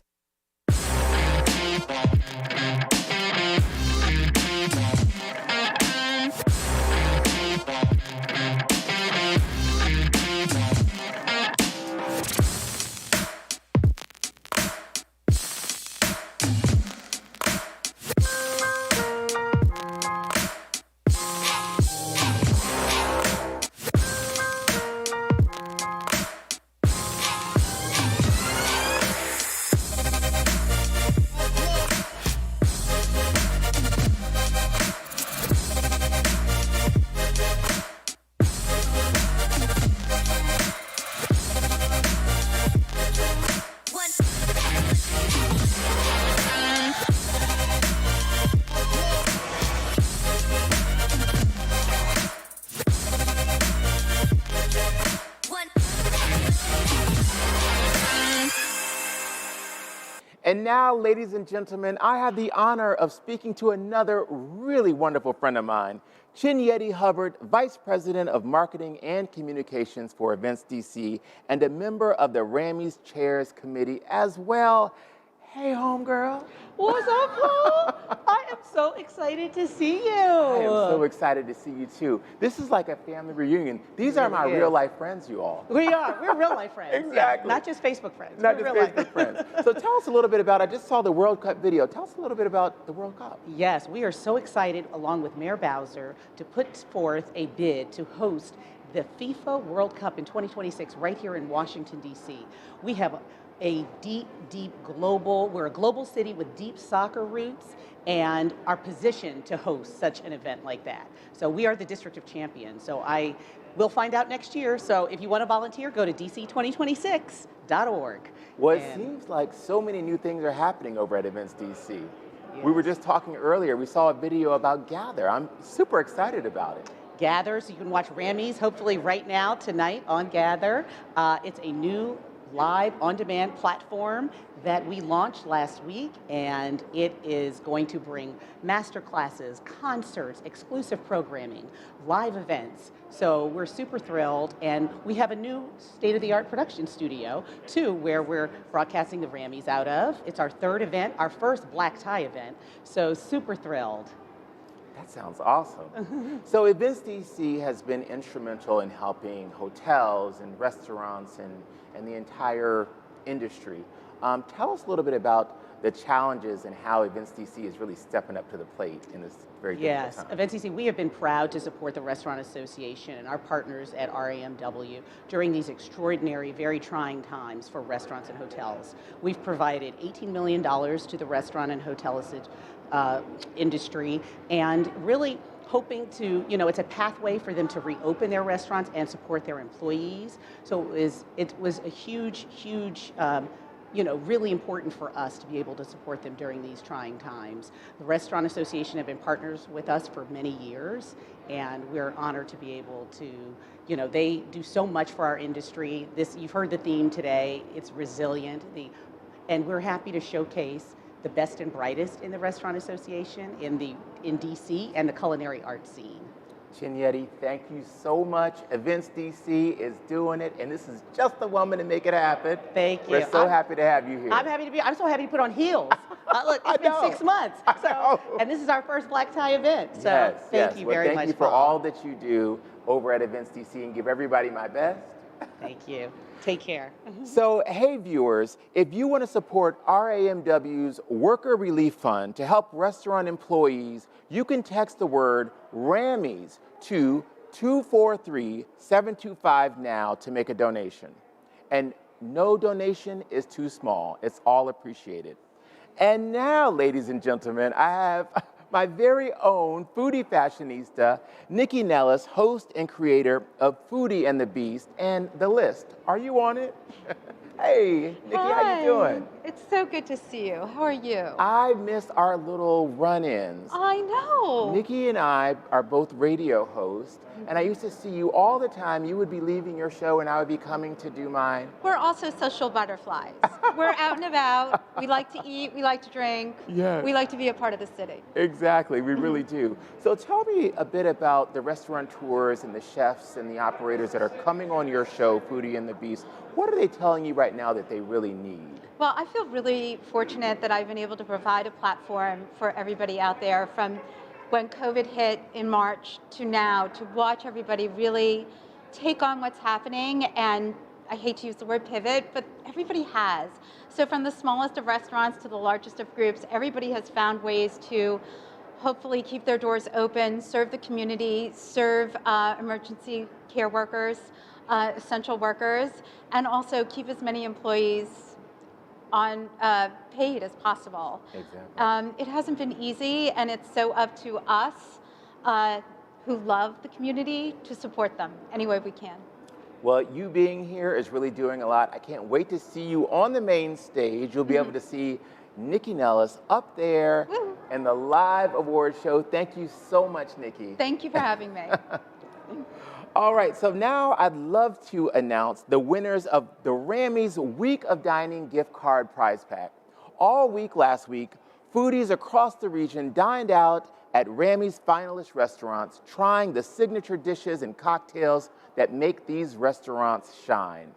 And now, ladies and gentlemen, I have the honor of speaking to another really wonderful friend of mine, Chinyeti Hubbard, Vice President of Marketing and Communications for Events DC and a member of the Rammys Chairs Committee as well. Hey, homegirl. What's up, Paul? I am so excited to see you. I am so excited to see you, too. This is like a family reunion. These are my real-life friends, you all. We are. We're real-life friends. Exactly. Yeah, not just Facebook friends. Not just Facebook friends. So tell us a little bit about, I just saw the World Cup video. Tell us a little bit about the World Cup. Yes, we are so excited, along with Mayor Bowser, to put forth a bid to host the FIFA World Cup in 2026 right here in Washington, D.C. We have a deep, deep global, we're a global city with deep soccer roots and are positioned to host such an event like that. So we are the District of Champions. So we'll find out next year. So if you want to volunteer, go to dc2026.org. Well, it seems like so many new things are happening over at Events DC. Yes. We were just talking earlier, we saw a video about Gather. I'm super excited about it. Gather, so you can watch Rammies hopefully right now, tonight on Gather. It's a new live on-demand platform that we launched last week, and it is going to bring master classes, concerts, exclusive programming, live events. So we're super thrilled, and we have a new state-of-the-art production studio too, where we're broadcasting the Rammies out of. It's our third event, our first black tie event, so super thrilled. That sounds awesome. So Events DC has been instrumental in helping hotels and restaurants and the entire industry. Tell us a little bit about the challenges and how Events DC is really stepping up to the plate in this very difficult time. Yes, Events DC, we have been proud to support the Restaurant Association and our partners at RAMW during these extraordinary, very trying times for restaurants and hotels. We've provided $18 million to the restaurant and hotel industry, and really hoping to, it's a pathway for them to reopen their restaurants and support their employees. So it was a huge, really important for us to be able to support them during these trying times. The Restaurant Association have been partners with us for many years, and we're honored to be able to, they do so much for our industry. You've heard the theme today, it's resilient, and we're happy to showcase the best and brightest in the Restaurant Association in DC and the culinary arts scene. Chinyeti, thank you so much. Events DC is doing it, and this is just the woman to make it happen. Thank you. We're so happy to have you here. I'm so happy to put on heels. Look, it's been 6 months. And this is our first black tie event. So thank you very much. Thank you for all that you do over at Events DC, and give everybody my best. Thank you. Take care. So, hey viewers, if you want to support RAMW's Worker Relief Fund to help restaurant employees, you can text the word Rammies to 243-725 now to make a donation. And no donation is too small. It's all appreciated. And now, ladies and gentlemen, I have my very own foodie fashionista, Nikki Nellis, host and creator of Foodie and the Beast and The List. Are you on it? Hey, Nikki, how you doing? It's so good to see you. How are you? I missed our little run-ins. I know. Nikki and I are both radio hosts, and I used to see you all the time. You would be leaving your show, and I would be coming to do mine. We're also social butterflies. We're out and about. We like to eat. We like to drink. Yes. We like to be a part of the city. Exactly, we really do. So tell me a bit about the restaurateurs and the chefs and the operators that are coming on your show, Foodie and the Beast. What are they telling you right now that they really need? Well, I feel really fortunate that I've been able to provide a platform for everybody out there from when COVID hit in March to now, to watch everybody really take on what's happening. And I hate to use the word pivot, but everybody has. So from the smallest of restaurants to the largest of groups, everybody has found ways to hopefully keep their doors open, serve the community, serve emergency care workers, essential workers, and also keep as many employees on paid as possible. Exactly. It hasn't been easy, and it's so up to us who love the community to support them any way we can. Well, you being here is really doing a lot. I can't wait to see you on the main stage. You'll be able to see Nikki Nellis up there in the live award show. Thank you so much, Nikki. Thank you for having me. All right, so now I'd love to announce the winners of the Rammys Week of Dining gift card prize pack. All week last week, foodies across the region dined out at Rammys finalist restaurants, trying the signature dishes and cocktails that make these restaurants shine.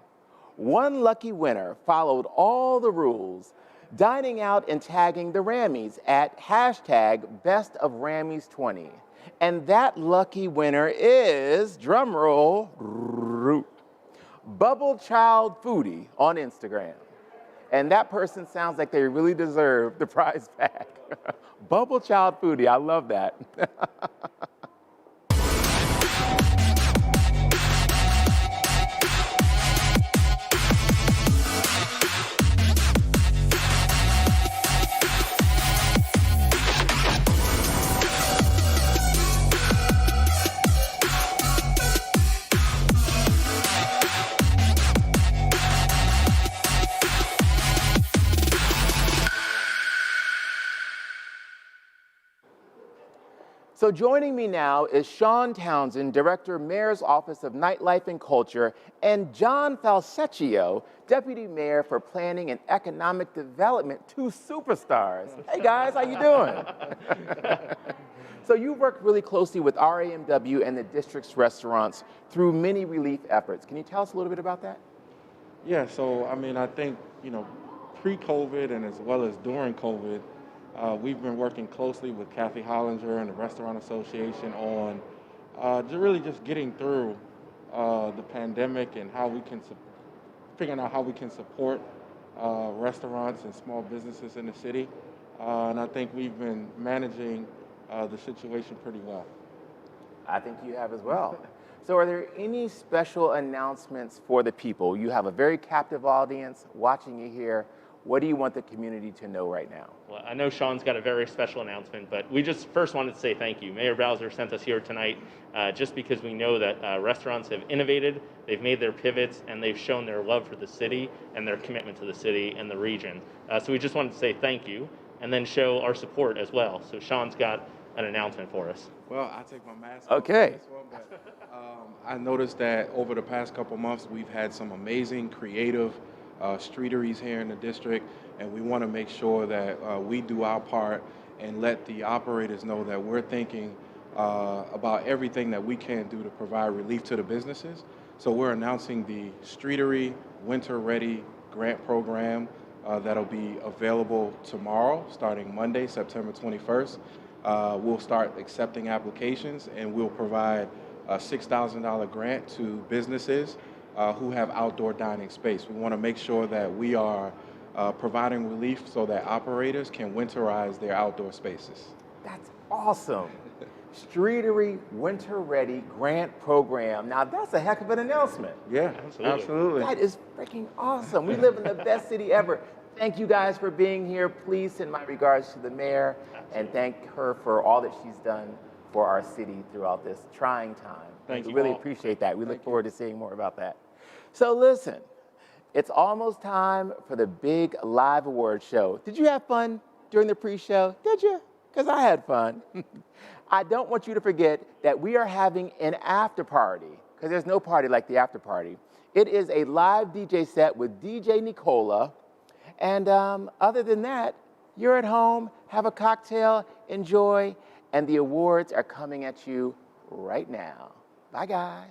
One lucky winner followed all the rules, dining out and tagging the Rammys at #BestOfRammys20. And that lucky winner is, drumroll, Bubble Child Foodie on Instagram. And that person sounds like they really deserve the prize pack. Bubble Child Foodie, I love that. So joining me now is Sean Townsend, Director, Mayor's Office of Nightlife and Culture, and John Falsecchio, Deputy Mayor for Planning and Economic Development, two superstars. Hey guys, how you doing? So you worked really closely with RAMW and the district's restaurants through many relief efforts. Can you tell us a little bit about that? Yeah, so I mean, I think, pre-COVID and as well as during COVID, we've been working closely with Kathy Hollinger and the Restaurant Association on really just getting through the pandemic and how we can figuring out how we can support restaurants and small businesses in the city. And I think we've been managing the situation pretty well. I think you have as well. So are there any special announcements for the people? You have a very captive audience watching you here. What do you want the community to know right now? Well, I know Sean's got a very special announcement, but we just first wanted to say thank you. Mayor Bowser sent us here tonight just because we know that restaurants have innovated, they've made their pivots, and they've shown their love for the city and their commitment to the city and the region. So we just wanted to say thank you and then show our support as well. So Sean's got an announcement for us. Well, I'll take my mask off for this one, but I noticed that over the past couple months, we've had some amazing, creative streeteries here in the district, and we want to make sure that we do our part and let the operators know that we're thinking about everything that we can do to provide relief to the businesses. So we're announcing the Streetery Winter Ready Grant Program that'll be available tomorrow, starting Monday, September 21st. We'll start accepting applications, and we'll provide a $6,000 grant to businesses who have outdoor dining space. We want to make sure that we are providing relief so that operators can winterize their outdoor spaces. That's awesome. Streetery Winter Ready Grant Program. Now that's a heck of an announcement. Yeah, absolutely. That is freaking awesome. We live in the best city ever. Thank you guys for being here. Please send my regards to the mayor and thank her for all that she's done for our city throughout this trying time. Thank we you really all. appreciate that. We look forward to seeing more about that. So listen, it's almost time for the big live award show. Did you have fun during the pre-show? Did you? Because I had fun. I don't want you to forget that we are having an after party, because there's no party like the after party. It is a live DJ set with DJ Nicola. And other than that, you're at home, have a cocktail, enjoy, and the awards are coming at you right now. Bye, guys.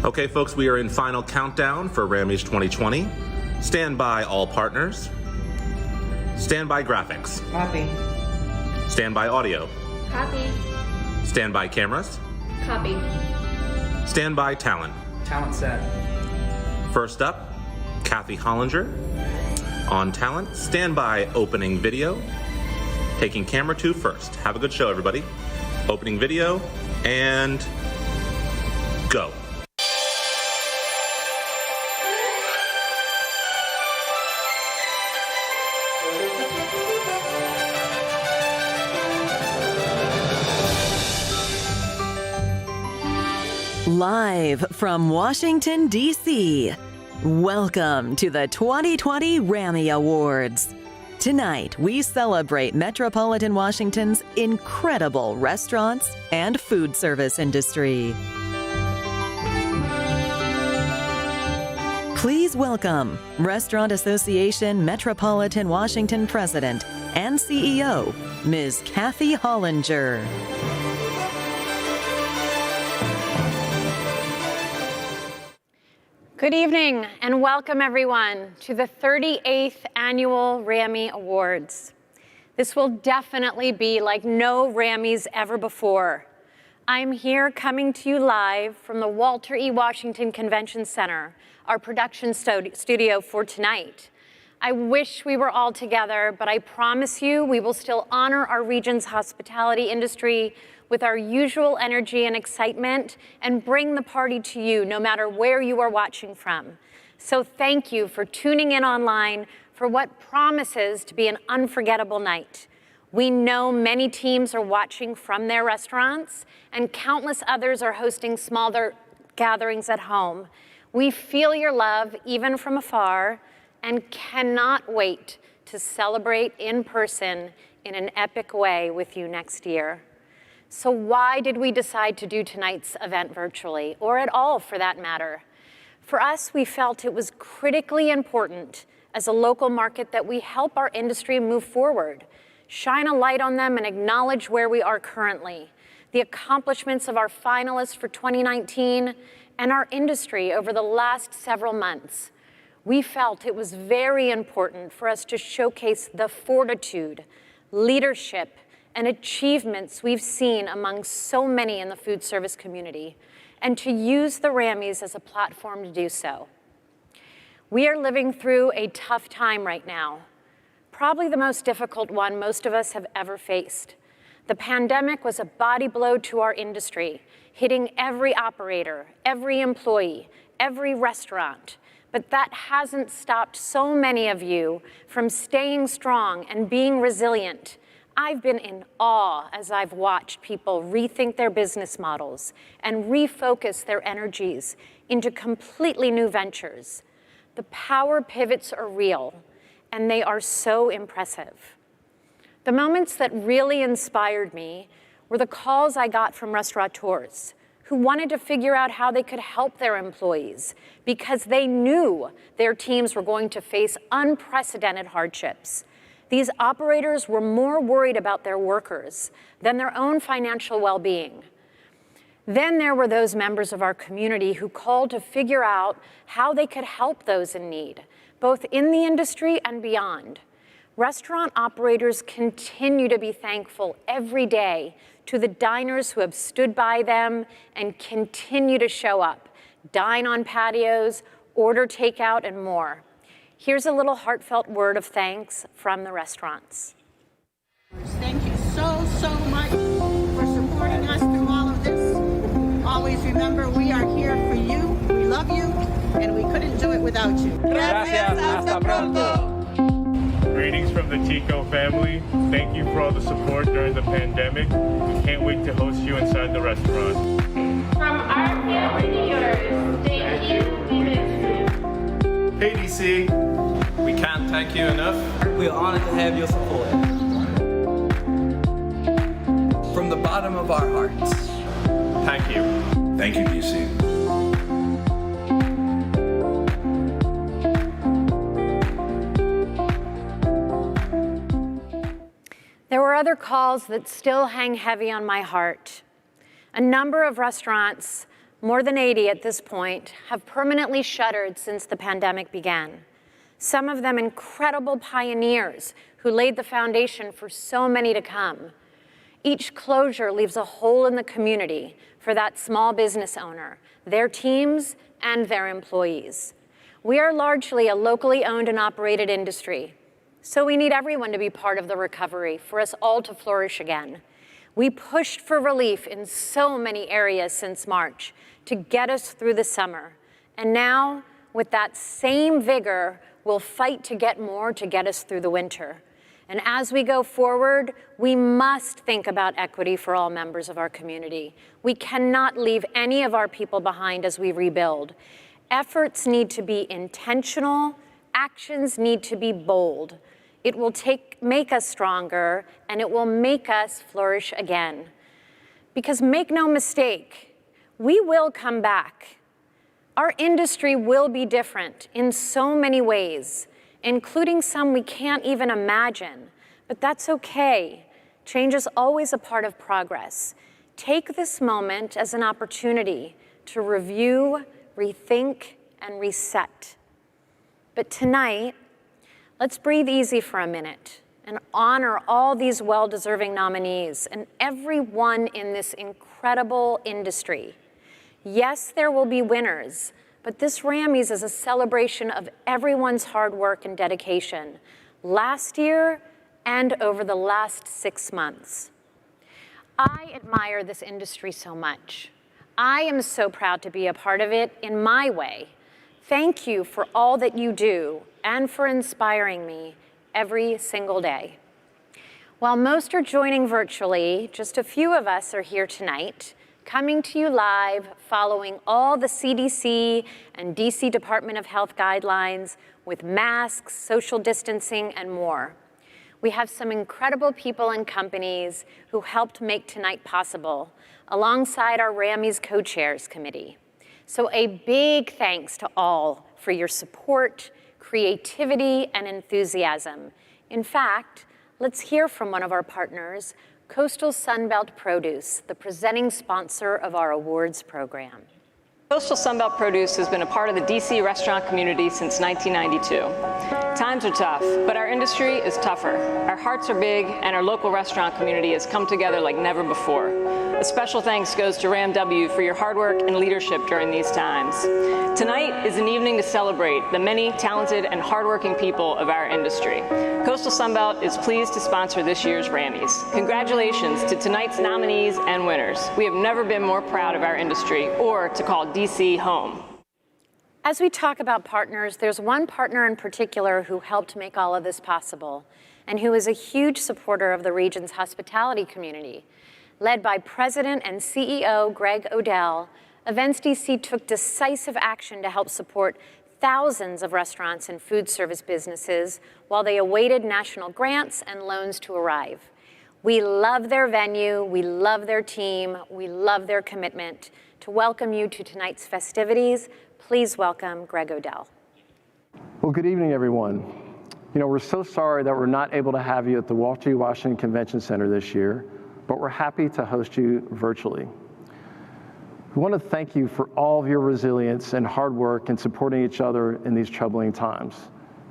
Okay, folks, we are in final countdown for Rammys 2020. Stand by, all partners. Stand by graphics. Copy. Stand by audio. Copy. Stand by cameras. Copy. Stand by talent. Talent set. First up, Kathy Hollinger. On talent, stand by opening video. Taking camera 2 first. Have a good show, everybody. Opening video, and go. Live from Washington, D.C., welcome to the 2020 Rammy Awards. Tonight, we celebrate Metropolitan Washington's incredible restaurants and food service industry. Please welcome Restaurant Association Metropolitan Washington President and CEO, Ms. Kathy Hollinger. Good evening and welcome everyone to the 38th Annual Rammy Awards. This will definitely be like no Rammys ever before. I'm here coming to you live from the Walter E. Washington Convention Center, our production studio for tonight. I wish we were all together, but I promise you we will still honor our region's hospitality industry with our usual energy and excitement and bring the party to you no matter where you are watching from. So thank you for tuning in online for what promises to be an unforgettable night. We know many teams are watching from their restaurants and countless others are hosting smaller gatherings at home. We feel your love even from afar and cannot wait to celebrate in person in an epic way with you next year. So why did we decide to do tonight's event virtually, or at all for that matter? For us, we felt it was critically important as a local market that we help our industry move forward, shine a light on them and acknowledge where we are currently, the accomplishments of our finalists for 2019, and our industry over the last several months. We felt it was very important for us to showcase the fortitude, leadership, and achievements we've seen among so many in the food service community, and to use the Rammys as a platform to do so. We are living through a tough time right now, probably the most difficult one most of us have ever faced. The pandemic was a body blow to our industry, hitting every operator, every employee, every restaurant. But that hasn't stopped so many of you from staying strong and being resilient. I've been in awe as I've watched people rethink their business models and refocus their energies into completely new ventures. The power pivots are real, and they are so impressive. The moments that really inspired me were the calls I got from restaurateurs who wanted to figure out how they could help their employees because they knew their teams were going to face unprecedented hardships. These operators were more worried about their workers than their own financial well-being. Then there were those members of our community who called to figure out how they could help those in need, both in the industry and beyond. Restaurant operators continue to be thankful every day to the diners who have stood by them and continue to show up, dine on patios, order takeout, and more. Here's a little heartfelt word of thanks from the restaurants. Thank you so much for supporting us through all of this. Always remember, we are here for you, we love you, and we couldn't do it without you. Gracias, hasta pronto. Greetings from the Tico family. Thank you for all the support during the pandemic. We can't wait to host you inside the restaurant. From our family to yours, thank you, we miss you. Hey DC, we can't thank you enough. We are honored to have your support. From the bottom of our hearts. Thank you. Thank you, DC. There were other calls that still hang heavy on my heart. A number of restaurants, more than 80 at this point, have permanently shuttered since the pandemic began. Some of them incredible pioneers who laid the foundation for so many to come. Each closure leaves a hole in the community for that small business owner, their teams, and their employees. We are largely a locally owned and operated industry, so we need everyone to be part of the recovery for us all to flourish again. We pushed for relief in so many areas since March to get us through the summer. And now, with that same vigor, we'll fight to get more to get us through the winter. And as we go forward, we must think about equity for all members of our community. We cannot leave any of our people behind as we rebuild. Efforts need to be intentional, actions need to be bold. It will make us stronger, and it will make us flourish again. Because make no mistake, we will come back. Our industry will be different in so many ways, including some we can't even imagine, but that's okay. Change is always a part of progress. Take this moment as an opportunity to review, rethink, and reset. But tonight, let's breathe easy for a minute and honor all these well-deserving nominees and everyone in this incredible industry. Yes, there will be winners, but this Rammies is a celebration of everyone's hard work and dedication last year and over the last 6 months. I admire this industry so much. I am so proud to be a part of it in my way. Thank you for all that you do and for inspiring me every single day. While most are joining virtually, just a few of us are here tonight, coming to you live, following all the CDC and DC Department of Health guidelines with masks, social distancing, and more. We have some incredible people and companies who helped make tonight possible, alongside our Rammies Co-Chairs Committee. So a big thanks to all for your support, creativity, and enthusiasm. In fact, let's hear from one of our partners, Coastal Sunbelt Produce, the presenting sponsor of our awards program. Coastal Sunbelt Produce has been a part of the DC restaurant community since 1992. Times are tough, but our industry is tougher. Our hearts are big, and our local restaurant community has come together like never before. A special thanks goes to Ram W for your hard work and leadership during these times. Tonight is an evening to celebrate the many talented and hardworking people of our industry. Coastal Sunbelt is pleased to sponsor this year's Rammies. Congratulations to tonight's nominees and winners. We have never been more proud of our industry or to call DC home. As we talk about partners, there's one partner in particular who helped make all of this possible and who is a huge supporter of the region's hospitality community. Led by President and CEO Greg Odell, Events DC took decisive action to help support thousands of restaurants and food service businesses while they awaited national grants and loans to arrive. We love their venue, we love their team, we love their commitment. To welcome you to tonight's festivities, please welcome Greg Odell. Well, good evening, everyone. You know, we're so sorry that we're not able to have you at the Walter T. Washington Convention Center this year, but we're happy to host you virtually. We want to thank you for all of your resilience and hard work in supporting each other in these troubling times.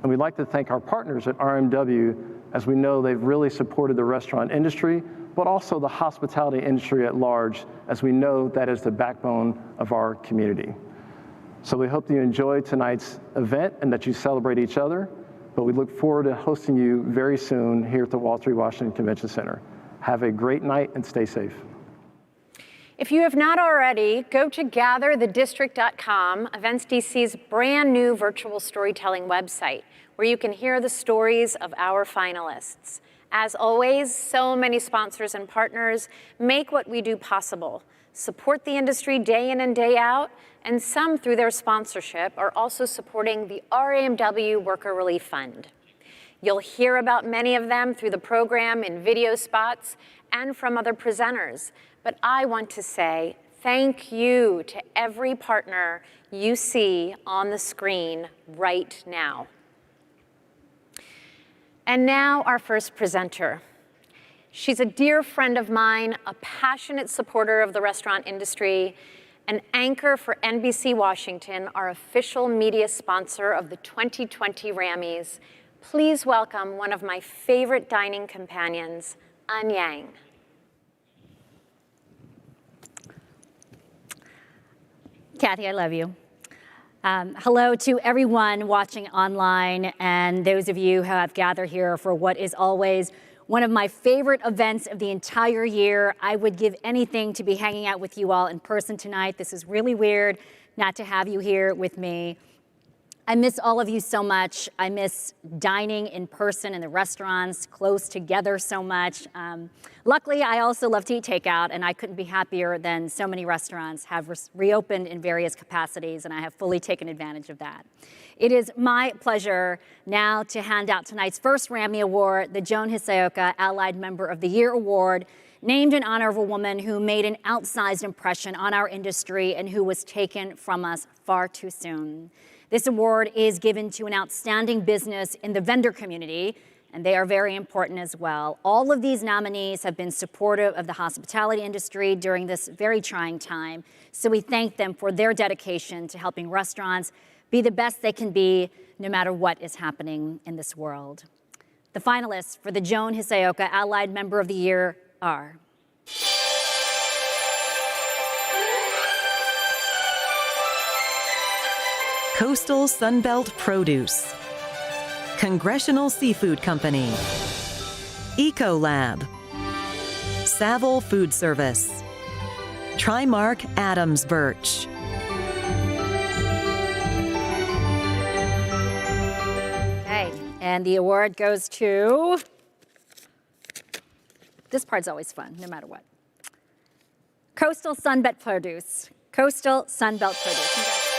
And we'd like to thank our partners at RMW, as we know they've really supported the restaurant industry, but also the hospitality industry at large, as we know that is the backbone of our community. So we hope that you enjoy tonight's event and that you celebrate each other, but we look forward to hosting you very soon here at the Walter T. Washington Convention Center. Have a great night and stay safe. If you have not already, go to gatherthedistrict.com, Events DC's brand new virtual storytelling website, where you can hear the stories of our finalists. As always, so many sponsors and partners make what we do possible, support the industry day in and day out, and some through their sponsorship are also supporting the RAMW Worker Relief Fund. You'll hear about many of them through the program in video spots and from other presenters. But I want to say thank you to every partner you see on the screen right now. And now our first presenter. She's a dear friend of mine, a passionate supporter of the restaurant industry, an anchor for NBC Washington, our official media sponsor of the 2020 Rammys. Please welcome one of my favorite dining companions, An Yang. Kathy, I love you. Hello to everyone watching online and those of you who have gathered here for what is always one of my favorite events of the entire year. I would give anything to be hanging out with you all in person tonight. This is really weird not to have you here with me. I miss all of you so much. I miss dining in person in the restaurants close together so much. Luckily, I also love to eat takeout, and I couldn't be happier than so many restaurants have reopened in various capacities, and I have fully taken advantage of that. It is my pleasure now to hand out tonight's first Rammy Award, the Joan Hisaoka Allied Member of the Year Award, named in honor of a woman who made an outsized impression on our industry and who was taken from us far too soon. This award is given to an outstanding business in the vendor community, and they are very important as well. All of these nominees have been supportive of the hospitality industry during this very trying time, so we thank them for their dedication to helping restaurants be the best they can be, no matter what is happening in this world. The finalists for the Joan Hisaoka Allied Member of the Year are Coastal Sunbelt Produce, Congressional Seafood Company, Ecolab, Savile Food Service, Trimark Adams Birch. Okay, and the award goes to, this part's always fun, no matter what. Coastal Sunbelt Produce. Coastal Sunbelt Produce.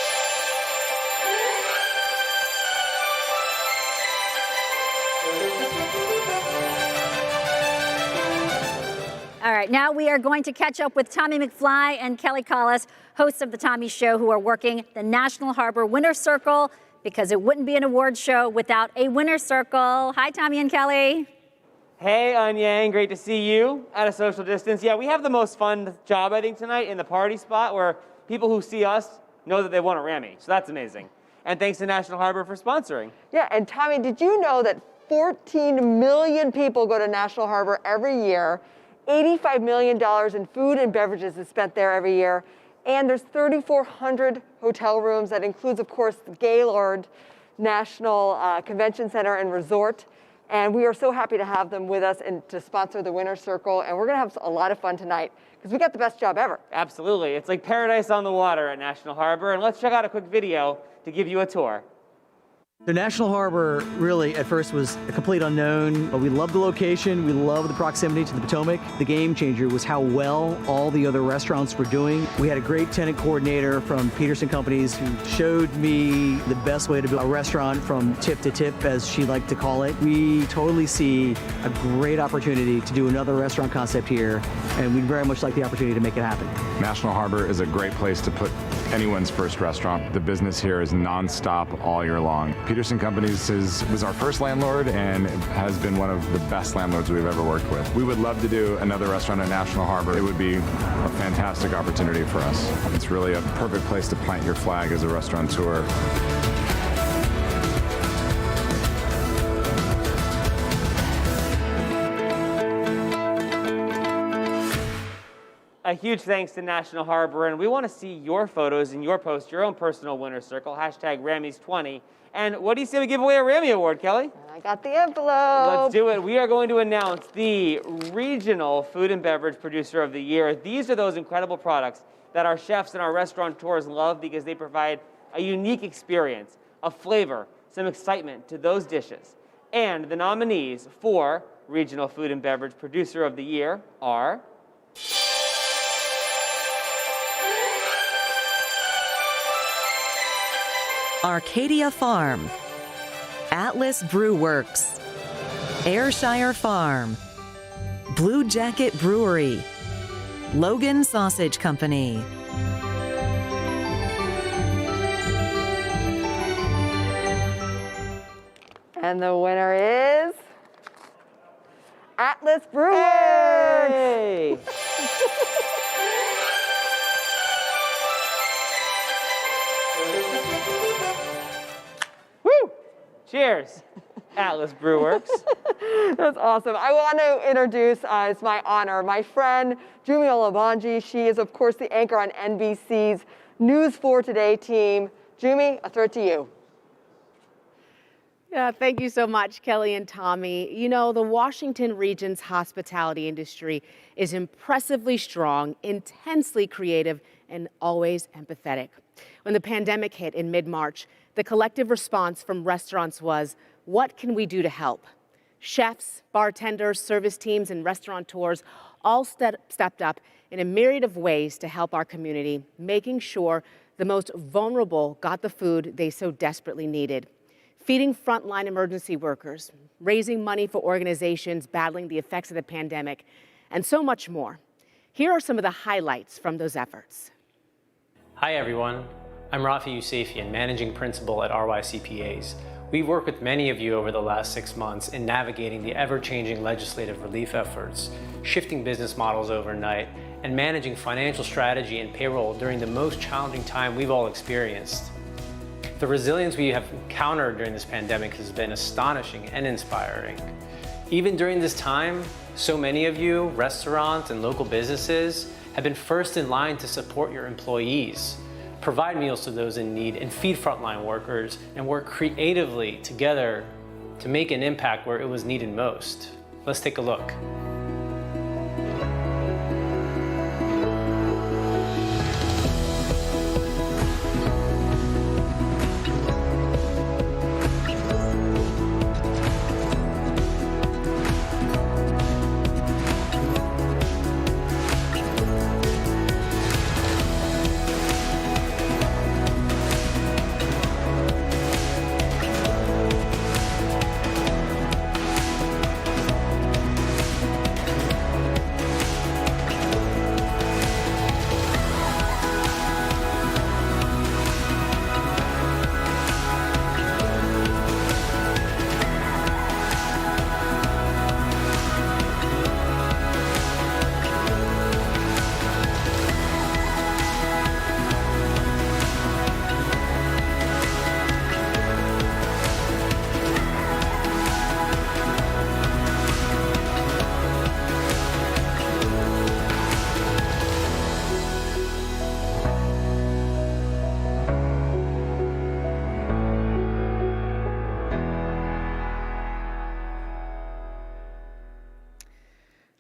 All right, now we are going to catch up with Tommy McFly and Kelly Collis, hosts of The Tommy Show, who are working the National Harbor Winner's Circle, because it wouldn't be an award show without a winner's circle. Hi, Tommy and Kelly. Hey, An Yang, great to see you at a social distance. Yeah, we have the most fun job, I think, tonight in the party spot where people who see us know that they won a Rammy, so that's amazing. And thanks to National Harbor for sponsoring. Yeah, and Tommy, did you know that 14 million people go to National Harbor every year? $85 million in food and beverages is spent there every year. And there's 3,400 hotel rooms. That includes, of course, the Gaylord National Convention Center and Resort. And we are so happy to have them with us and to sponsor the Winner's Circle. And we're going to have a lot of fun tonight because we got the best job ever. Absolutely. It's like paradise on the water at National Harbor. And let's check out a quick video to give you a tour. The National Harbor really at first was a complete unknown, but we loved the location, we loved the proximity to the Potomac. The game changer was how well all the other restaurants were doing. We had a great tenant coordinator from Peterson Companies who showed me the best way to build a restaurant from tip to tip, as she liked to call it. We totally see a great opportunity to do another restaurant concept here, and we'd very much like the opportunity to make it happen. National Harbor is a great place to put anyone's first restaurant. The business here is nonstop all year long. Peterson Companies was our first landlord and has been one of the best landlords we've ever worked with. We would love to do another restaurant at National Harbor. It would be a fantastic opportunity for us. It's really a perfect place to plant your flag as a restaurateur. A huge thanks to National Harbor, and we want to see your photos and your post, your own personal winner's circle, hashtag Rammys20. And what do you say we give away a Rammy Award, Kelly? I got the envelope. Let's do it. We are going to announce the Regional Food and Beverage Producer of the Year. These are those incredible products that our chefs and our restaurateurs love because they provide a unique experience, a flavor, some excitement to those dishes. And the nominees for Regional Food and Beverage Producer of the Year are Arcadia Farm, Atlas Brew Works, Ayrshire Farm, Blue Jacket Brewery, Logan Sausage Company. And the winner is Atlas Brew Works. Hey! Cheers, Atlas Brew Works. That's awesome. I want to introduce, it's my honor, my friend, Jumi Olabanji. She is, of course, the anchor on NBC's News 4 Today team. Jumi, I throw it to you. Yeah, thank you so much, Kelly and Tommy. You know, the Washington region's hospitality industry is impressively strong, intensely creative, and always empathetic. When the pandemic hit in mid-March, the collective response from restaurants was, what can we do to help? Chefs, bartenders, service teams, and restaurateurs all stepped up in a myriad of ways to help our community, making sure the most vulnerable got the food they so desperately needed. Feeding frontline emergency workers, raising money for organizations battling the effects of the pandemic, and so much more. Here are some of the highlights from those efforts. Hi everyone, I'm Rafi Yousefian, Managing Principal at RYCPAs. We've worked with many of you over the last 6 months in navigating the ever-changing legislative relief efforts, shifting business models overnight, and managing financial strategy and payroll during the most challenging time we've all experienced. The resilience we have encountered during this pandemic has been astonishing and inspiring. Even during this time, so many of you, restaurants and local businesses, have been first in line to support your employees, provide meals to those in need, and feed frontline workers, and work creatively together to make an impact where it was needed most. Let's take a look.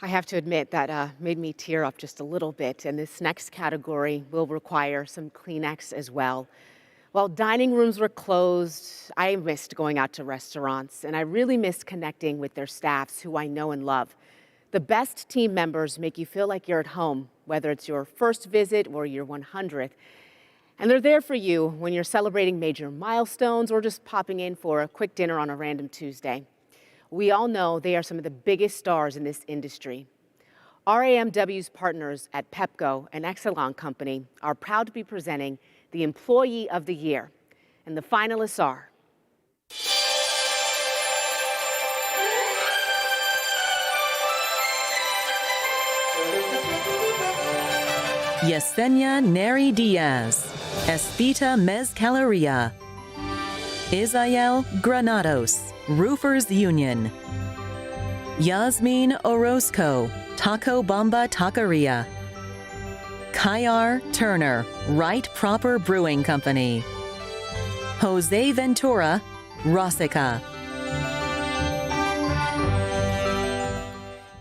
I have to admit that made me tear up just a little bit, and this next category will require some Kleenex as well. While dining rooms were closed, I missed going out to restaurants, and I really missed connecting with their staffs who I know and love. The best team members make you feel like you're at home, whether it's your first visit or your 100th. And they're there for you when you're celebrating major milestones or just popping in for a quick dinner on a random Tuesday. We all know they are some of the biggest stars in this industry. RAMW's partners at Pepco and Exelon Company are proud to be presenting the Employee of the Year, and the finalists are Yesenia Neri Diaz, Espita Mezcaleria, Isael Granados, Roofers Union, Yasmin Orozco, Taco Bamba Taqueria, Kayar Turner, Right Proper Brewing Company, Jose Ventura, Rosica.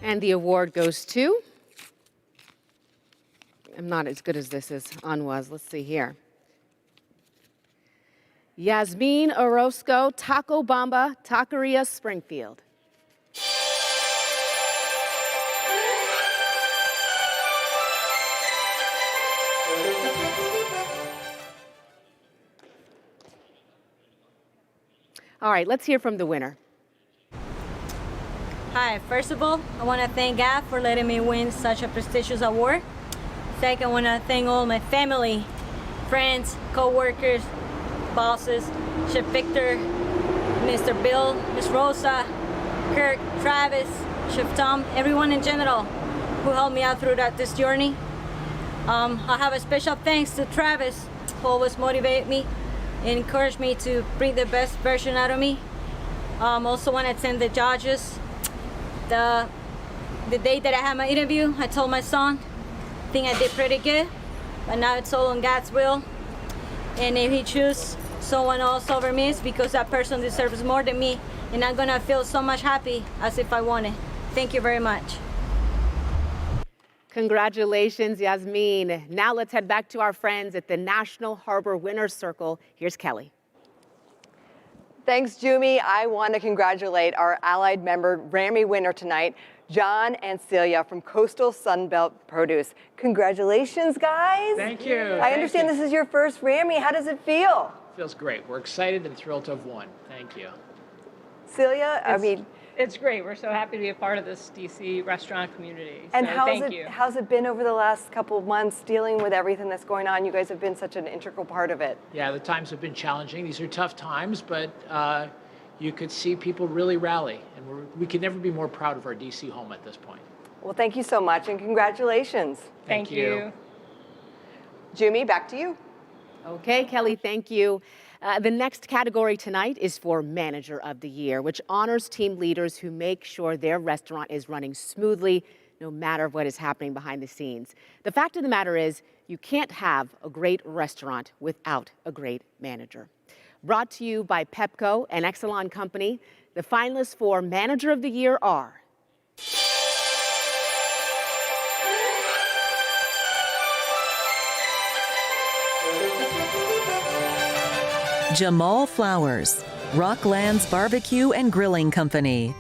And the award goes to, I'm not as good as this as An was. Let's see here. Yasmin Orozco, Taco Bamba, Taqueria, Springfield. All right, let's hear from the winner. Hi, first of all, I want to thank God for letting me win such a prestigious award. Second, I want to thank all my family, friends, co-workers, bosses, Chef Victor, Mr. Bill, Miss Rosa, Kirk, Travis, Chef Tom, everyone in general who helped me out through this journey. I have a special thanks to Travis, who always motivated me and encouraged me to bring the best version out of me. Also want to thank the judges. The day that I had my interview, I told my son, I think I did pretty good, but now it's all on God's will. And if he chooses someone else over me, it's because that person deserves more than me, and I'm gonna feel so much happy as if I won it. Thank you very much. Congratulations, Yasmin. Now let's head back to our friends at the National Harbor Winners Circle. Here's Kelly. Thanks, Jumi. I want to congratulate our allied member Rammy winner tonight, John and Celia from Coastal Sunbelt Produce. Congratulations, guys. Thank you. I understand this is your first Rammy. How does it feel? Feels great. We're excited and thrilled to have won. Thank you. Celia, It's great. We're so happy to be a part of this DC restaurant community. And so how's you. how's it been over the last couple of months dealing with everything that's going on? You guys have been such an integral part of it. Yeah, the times have been challenging. These are tough times, but you could see people really rally, and we could never be more proud of our DC home at this point. Well, thank you so much, and congratulations. Thank you. Jumi, back to you. Okay, Kelly, thank you. The next category tonight is for Manager of the Year, which honors team leaders who make sure their restaurant is running smoothly no matter what is happening behind the scenes. The fact of the matter is, you can't have a great restaurant without a great manager. Brought to you by Pepco and Exelon Company, the finalists for Manager of the Year are Jamal Flowers, Rocklands Barbecue and Grilling Company.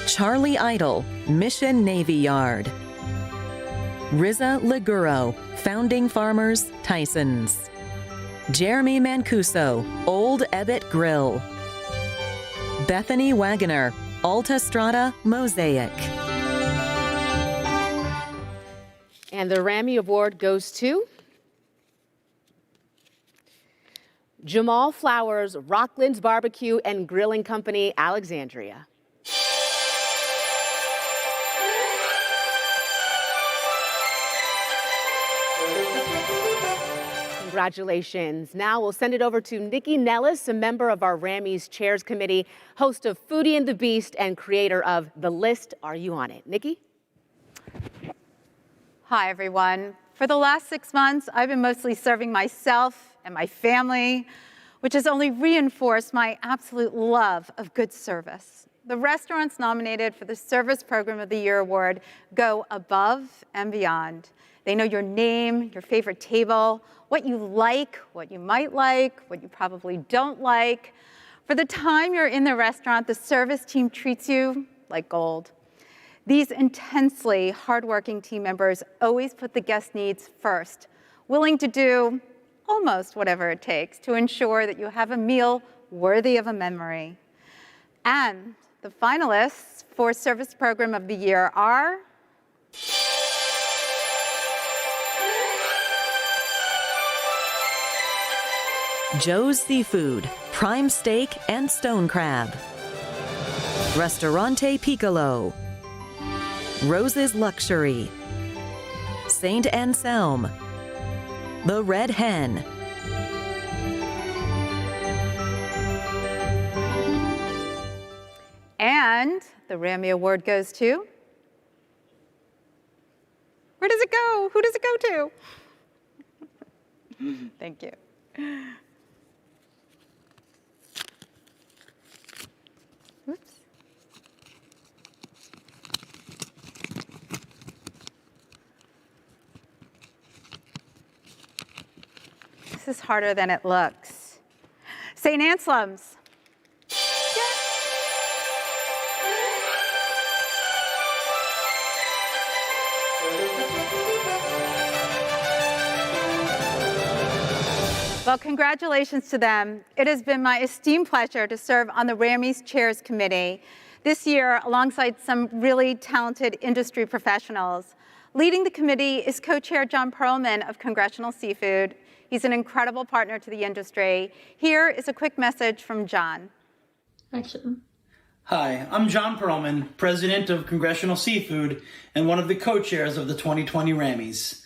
Charlie Idle, Mission Navy Yard. Riza Liguro, Founding Farmers, Tyson's. Jeremy Mancuso, Old Ebbett Grill. Bethany Wagoner, Alta Strata Mosaic. And the Rammy Award goes to Jamal Flowers, Rocklands Barbecue and Grilling Company, Alexandria. Congratulations. Now we'll send it over to Nikki Nellis, a member of our Rammies Chairs Committee, host of Foodie and the Beast, and creator of The List. Are you on it? Nikki? Hi, everyone. For the last 6 months, I've been mostly serving myself and my family, which has only reinforced my absolute love of good service. The restaurants nominated for the Service Program of the Year award go above and beyond. They know your name, your favorite table, what you like, what you might like, what you probably don't like. For the time you're in the restaurant, the service team treats you like gold. These intensely hardworking team members always put the guest needs first, willing to do almost whatever it takes to ensure that you have a meal worthy of a memory. And the finalists for Service Program of the Year are Joe's Seafood, Prime Steak and Stone Crab. Restaurante Piccolo. Rose's Luxury. Saint Anselm. The Red Hen. And the Rammy Award goes to? Where does it go? Who does it go to? Thank you. Oops. This is harder than it looks. St. Anselm's. Well, congratulations to them. It has been my esteemed pleasure to serve on the Rammies Chairs Committee this year alongside some really talented industry professionals. Leading the committee is co-chair John Perlman of Congressional Seafood. He's an incredible partner to the industry. Here is a quick message from John. Hi, I'm John Perlman, president of Congressional Seafood and one of the co-chairs of the 2020 Rammies.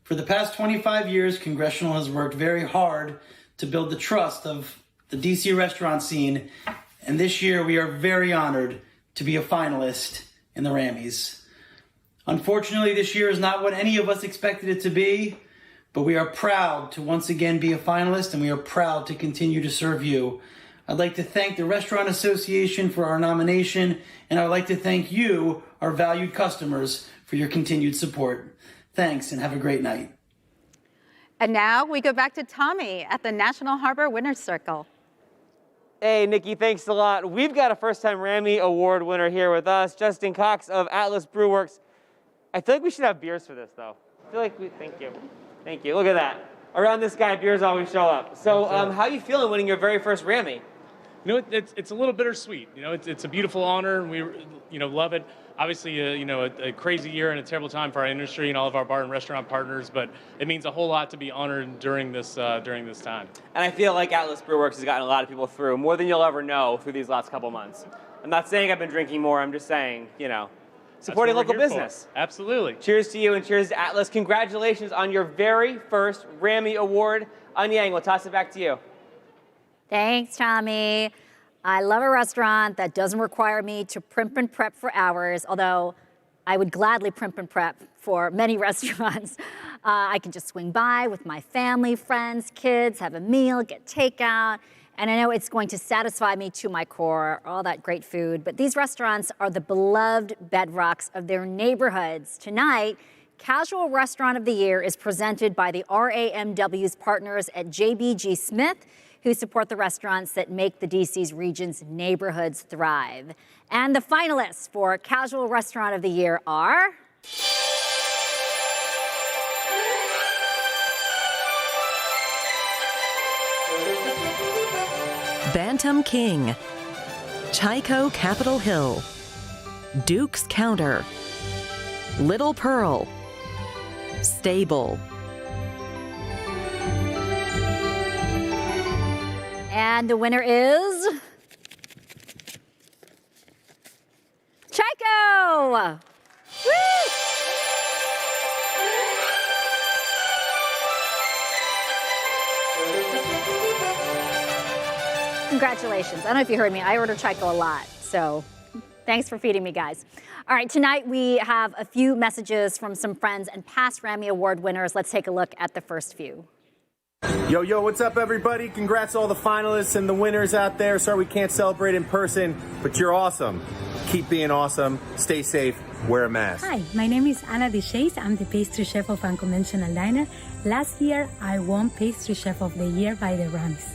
For the past 25 years, Congressional has worked very hard to build the trust of the DC restaurant scene And this year we are very honored to be a finalist in the Rammies. Unfortunately, this year is not what any of us expected it to be, but we are proud to once again be a finalist, and we are proud to continue to serve you. I'd like to thank the Restaurant Association for our nomination, and I'd like to thank you, our valued customers, for your continued support. Thanks, and have a great night. And now we go back to Tommy at the National Harbor Winners Circle. Hey, Nikki, thanks a lot. We've got a first-time Rammy Award winner here with us, Justin Cox of Atlas Brewworks. I feel like we should have beers for this, though. I feel like thank you. Thank you. Look at that. Around this guy, beers always show up. So how are you feeling winning your very first Rammy? You know, it's a little bittersweet. You know, it's a beautiful honor, and we love it. Obviously, a crazy year and a terrible time for our industry and all of our bar and restaurant partners, but it means a whole lot to be honored during this time. And I feel like Atlas Brewworks has gotten a lot of people through, more than you'll ever know through these last couple months. I'm not saying I've been drinking more, I'm just saying, supporting local business. Absolutely. Cheers to you and cheers to Atlas. Congratulations on your very first Rammy Award. Anyang, we'll toss it back to you. Thanks, Tommy. I love a restaurant that doesn't require me to primp and prep for hours, although I would gladly primp and prep for many restaurants. I can just swing by with my family, friends, kids, have a meal, get takeout, and I know it's going to satisfy me to my core, all that great food. But these restaurants are the beloved bedrocks of their neighborhoods. Tonight, Casual Restaurant of the Year is presented by the RAMW's partners at JBG Smith, who support the restaurants that make the DC's region's neighborhoods thrive. And the finalists for Casual Restaurant of the Year are... Bantam King, Chico Capitol Hill, Duke's Counter, Little Pearl, Stable. And the winner is... Chico! Woo! Congratulations. I don't know if you heard me. I order Chico a lot, so thanks for feeding me, guys. All right, tonight we have a few messages from some friends and past Rammy Award winners. Let's take a look at the first few. Yo, what's up, everybody? Congrats to all the finalists and the winners out there. Sorry we can't celebrate in person, but you're awesome. Keep being awesome. Stay safe. Wear a mask. Hi, my name is Anna Deshays. I'm the pastry chef of Unconventional Diner. Last year, I won Pastry Chef of the Year by the Rammies.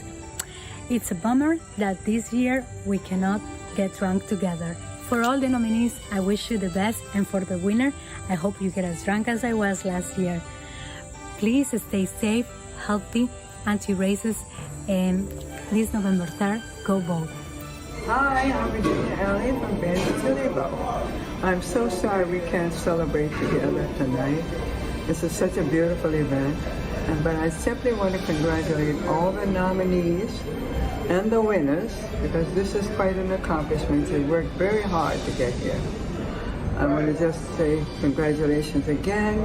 It's a bummer that this year we cannot get drunk together. For all the nominees, I wish you the best, and for the winner, I hope you get as drunk as I was last year. Please stay safe, healthy, anti-racist, and this November 3rd, go vote. Hi, I'm Virginia Ellie from Bentonville. I'm so sorry we can't celebrate together tonight. This is such a beautiful event, but I simply want to congratulate all the nominees and the winners, because this is quite an accomplishment. They worked very hard to get here. I want to just say congratulations again,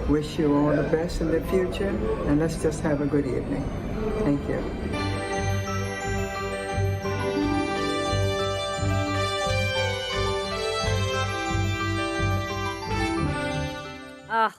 wish you all the best in the future, and let's just have a good evening. Thank you.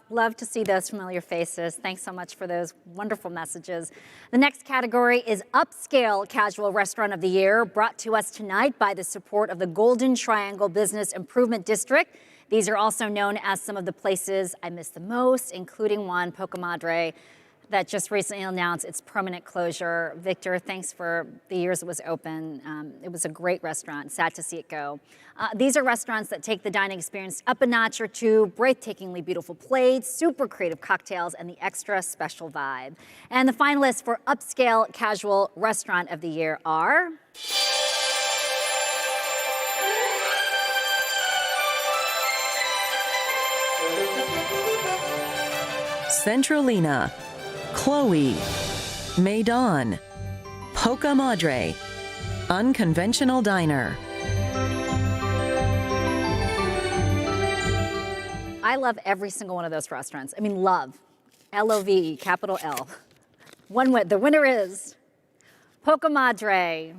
Love to see those familiar faces. Thanks so much for those wonderful messages. The next category is Upscale Casual Restaurant of the Year, brought to us tonight by the support of the Golden Triangle Business Improvement District. These are also known as some of the places I miss the most, including one, Poca Madre, that just recently announced its permanent closure. Victor, thanks for the years it was open. It was a great restaurant. Sad to see it go. These are restaurants that take the dining experience up a notch or two, breathtakingly beautiful plates, super creative cocktails, and the extra special vibe. And the finalists for Upscale Casual Restaurant of the Year are... Centralina, Chloe, Maydon, Poca Madre, Unconventional Diner. I love every single one of those restaurants. I mean, love. L-O-V-E, capital L. The winner is Poca Madre.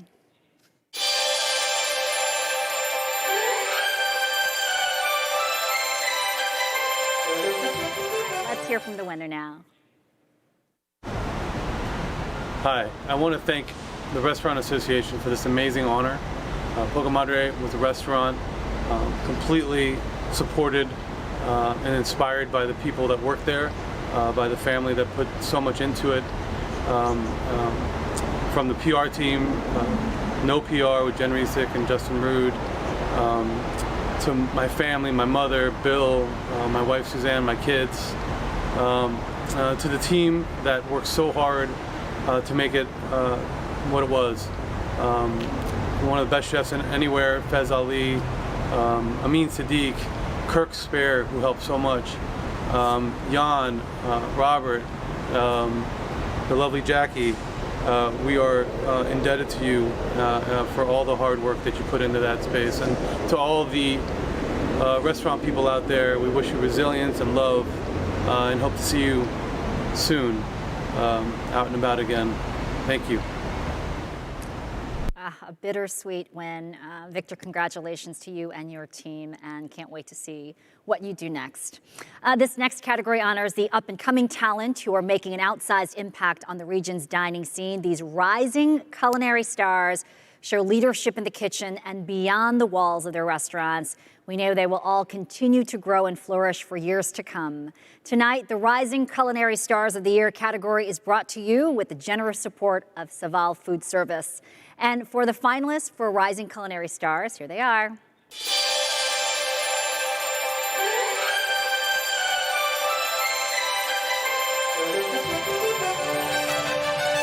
Let's hear from the winner now. Hi, I want to thank the Restaurant Association for this amazing honor. Poca Madre was a restaurant completely supported and inspired by the people that work there, by the family that put so much into it. From the PR team, No PR with Jen Resick and Justin Rood, to my family, my mother, Bill, my wife Suzanne, my kids, to the team that worked so hard to make it what it was. One of the best chefs anywhere, Fez Ali, Amin Sadiq, Kirk Spare, who helped so much, Jan, Robert, the lovely Jackie. We are indebted to you for all the hard work that you put into that space. And to all of the restaurant people out there, we wish you resilience and love and hope to see you soon out and about again. Thank you. A bittersweet win. Victor, congratulations to you and your team, and can't wait to see what you do next. This next category honors the up-and-coming talent who are making an outsized impact on the region's dining scene. These rising culinary stars show leadership in the kitchen and beyond the walls of their restaurants. We know they will all continue to grow and flourish for years to come. Tonight, the Rising Culinary Stars of the Year category is brought to you with the generous support of Saval Food Service. And for the finalists for Rising Culinary Stars, here they are.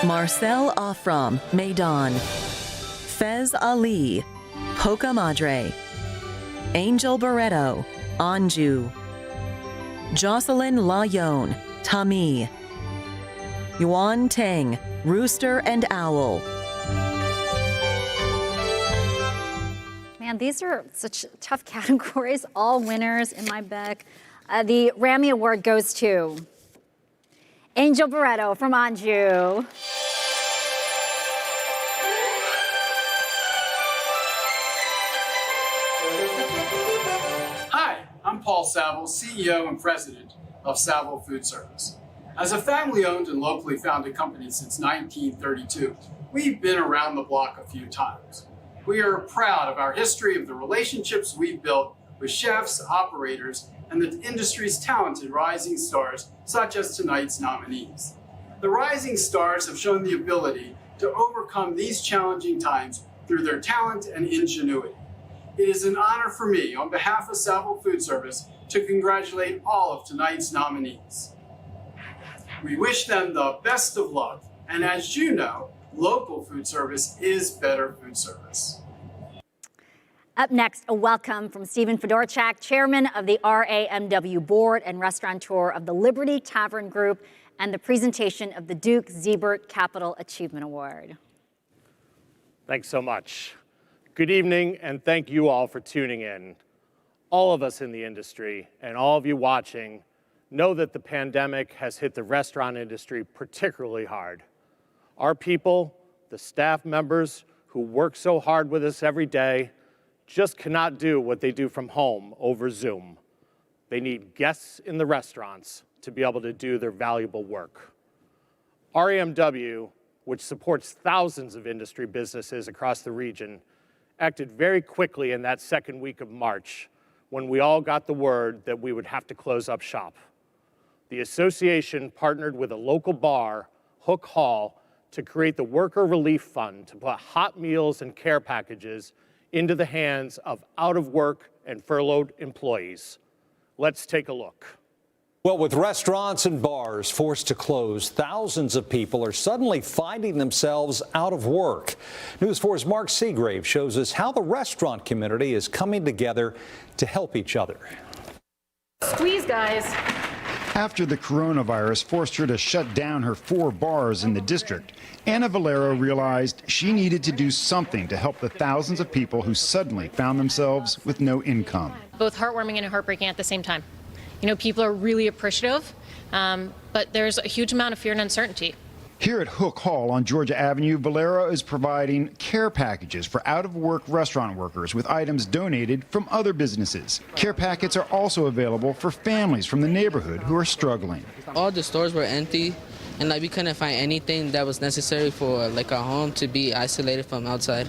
Marcel Afram, Maidan. Fez Ali, Poca Madre. Angel Barreto, Anjou. Jocelyn Layon, Tami. Yuan Teng, Rooster and Owl. Man, these are such tough categories, all winners in my book. The Rammy Award goes to Angel Barreto from Anjou. Hi, I'm Paul Saville, CEO and President of Saville Food Service. As a family-owned and locally founded company since 1932, we've been around the block a few times. We are proud of our history of the relationships we've built with chefs, operators, and the industry's talented rising stars, such as tonight's nominees. The rising stars have shown the ability to overcome these challenging times through their talent and ingenuity. It is an honor for me, on behalf of Saville Food Service, to congratulate all of tonight's nominees. We wish them the best of luck, and as you know, local food service is better food service. Up next, a welcome from Stephen Fedorchak, chairman of the RAMW board and restaurateur of the Liberty Tavern Group, and the presentation of the Duke Ziebert Capital Achievement Award. Thanks so much. Good evening, and thank you all for tuning in. All of us in the industry and all of you watching know that the pandemic has hit the restaurant industry particularly hard. Our people, the staff members who work so hard with us every day, just cannot do what they do from home over Zoom. They need guests in the restaurants to be able to do their valuable work. RAMW, which supports thousands of industry businesses across the region, acted very quickly in that second week of March when we all got the word that we would have to close up shop. The association partnered with a local bar, Hook Hall, to create the Worker Relief Fund to put hot meals and care packages into the hands of out-of-work and furloughed employees. Let's take a look. Well, with restaurants and bars forced to close, thousands of people are suddenly finding themselves out of work. News 4's Mark Seagrave shows us how the restaurant community is coming together to help each other. Squeeze, guys. After the coronavirus forced her to shut down her 4 bars in the district, Anna Valero realized she needed to do something to help the thousands of people who suddenly found themselves with no income. Both heartwarming and heartbreaking at the same time. You know, people are really appreciative, but there's a huge amount of fear and uncertainty. Here at Hook Hall on Georgia Avenue, Valero is providing care packages for out-of-work restaurant workers with items donated from other businesses. Care packets are also available for families from the neighborhood who are struggling. All the stores were empty, and we couldn't find anything that was necessary for our home to be isolated from outside.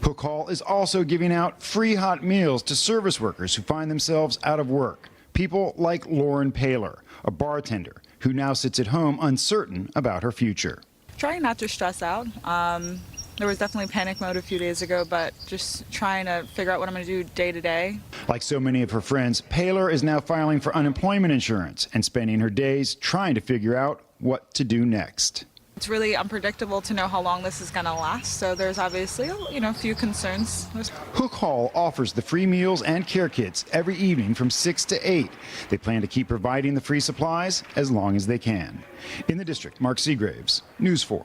Hook Hall is also giving out free hot meals to service workers who find themselves out of work. People like Lauren Paler, a bartender who now sits at home uncertain about her future. Trying not to stress out. There was definitely panic mode a few days ago, but just trying to figure out what I'm going to do day to day. Like so many of her friends, Paler is now filing for unemployment insurance and spending her days trying to figure out what to do next. It's really unpredictable to know how long this is going to last, so there's obviously, a few concerns. Hook Hall offers the free meals and care kits every evening from 6 to 8. They plan to keep providing the free supplies as long as they can. In the district, Mark Seagraves, News 4.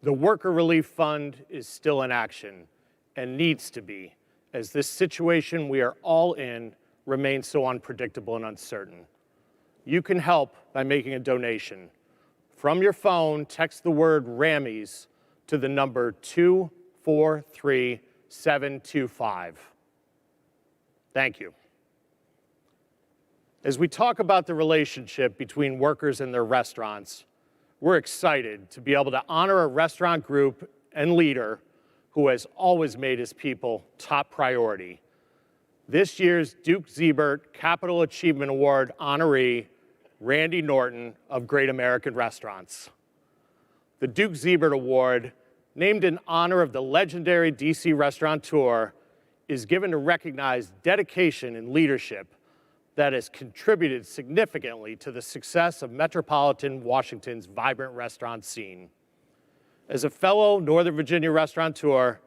The Worker Relief Fund is still in action and needs to be, as this situation we are all in remains so unpredictable and uncertain. You can help by making a donation. From your phone, text the word Rammies to the number 243725. Thank you. As we talk about the relationship between workers and their restaurants, we're excited to be able to honor a restaurant group and leader who has always made his people top priority. This year's Duke Siebert Capital Achievement Award honoree, Randy Norton of Great American Restaurants. The Duke Siebert Award, named in honor of the legendary DC restaurateur, is given to recognize dedication and leadership that has contributed significantly to the success of metropolitan Washington's vibrant restaurant scene. As a fellow Northern Virginia restaurateur,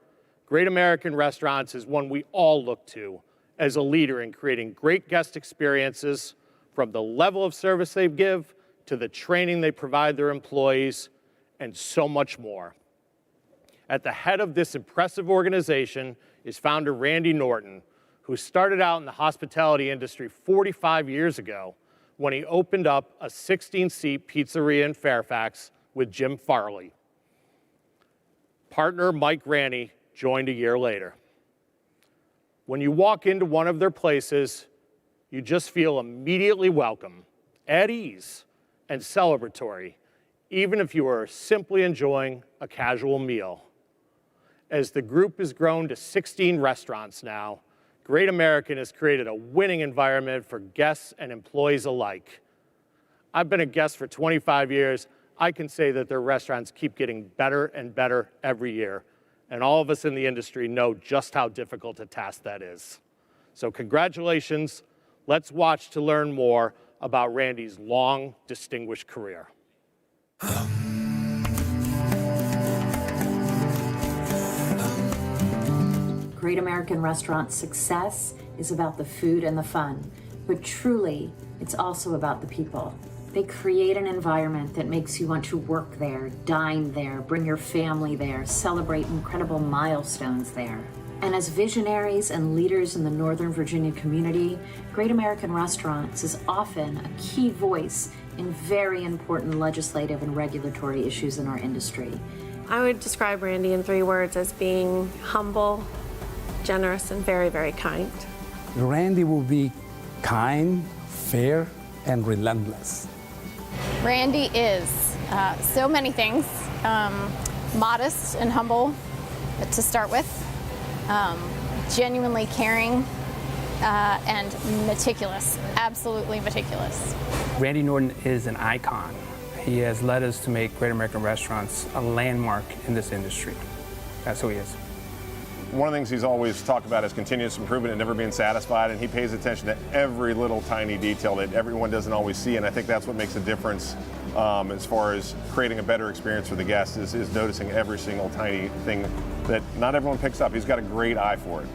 Great American Restaurants is one we all look to as a leader in creating great guest experiences, from the level of service they give to the training they provide their employees, and so much more. At the head of this impressive organization is founder Randy Norton, who started out in the hospitality industry 45 years ago when he opened up a 16-seat pizzeria in Fairfax with Jim Farley. Partner Mike Ranny joined a year later. When you walk into one of their places, you just feel immediately welcome, at ease, and celebratory, even if you are simply enjoying a casual meal. As the group has grown to 16 restaurants now, Great American has created a winning environment for guests and employees alike. I've been a guest for 25 years. I can say that their restaurants keep getting better and better every year, and all of us in the industry know just how difficult a task that is. So congratulations. Let's watch to learn more about Randy's long, distinguished career. Great American Restaurant's success is about the food and the fun, but truly, it's also about the people. They create an environment that makes you want to work there, dine there, bring your family there, celebrate incredible milestones there. And as visionaries and leaders in the Northern Virginia community, Great American Restaurants is often a key voice in very important legislative and regulatory issues in our industry. I would describe Randy in 3 words as being humble, generous, and very, very kind. Randy will be kind, fair, and relentless. Randy is so many things. Modest and humble to start with. Genuinely caring and meticulous, absolutely meticulous. Randy Norton is an icon. He has led us to make Great American Restaurants a landmark in this industry. That's who he is. One of the things he's always talked about is continuous improvement and never being satisfied, and he pays attention to every little tiny detail that everyone doesn't always see, and I think that's what makes a difference as far as creating a better experience for the guests is noticing every single tiny thing that not everyone picks up. He's got a great eye for it.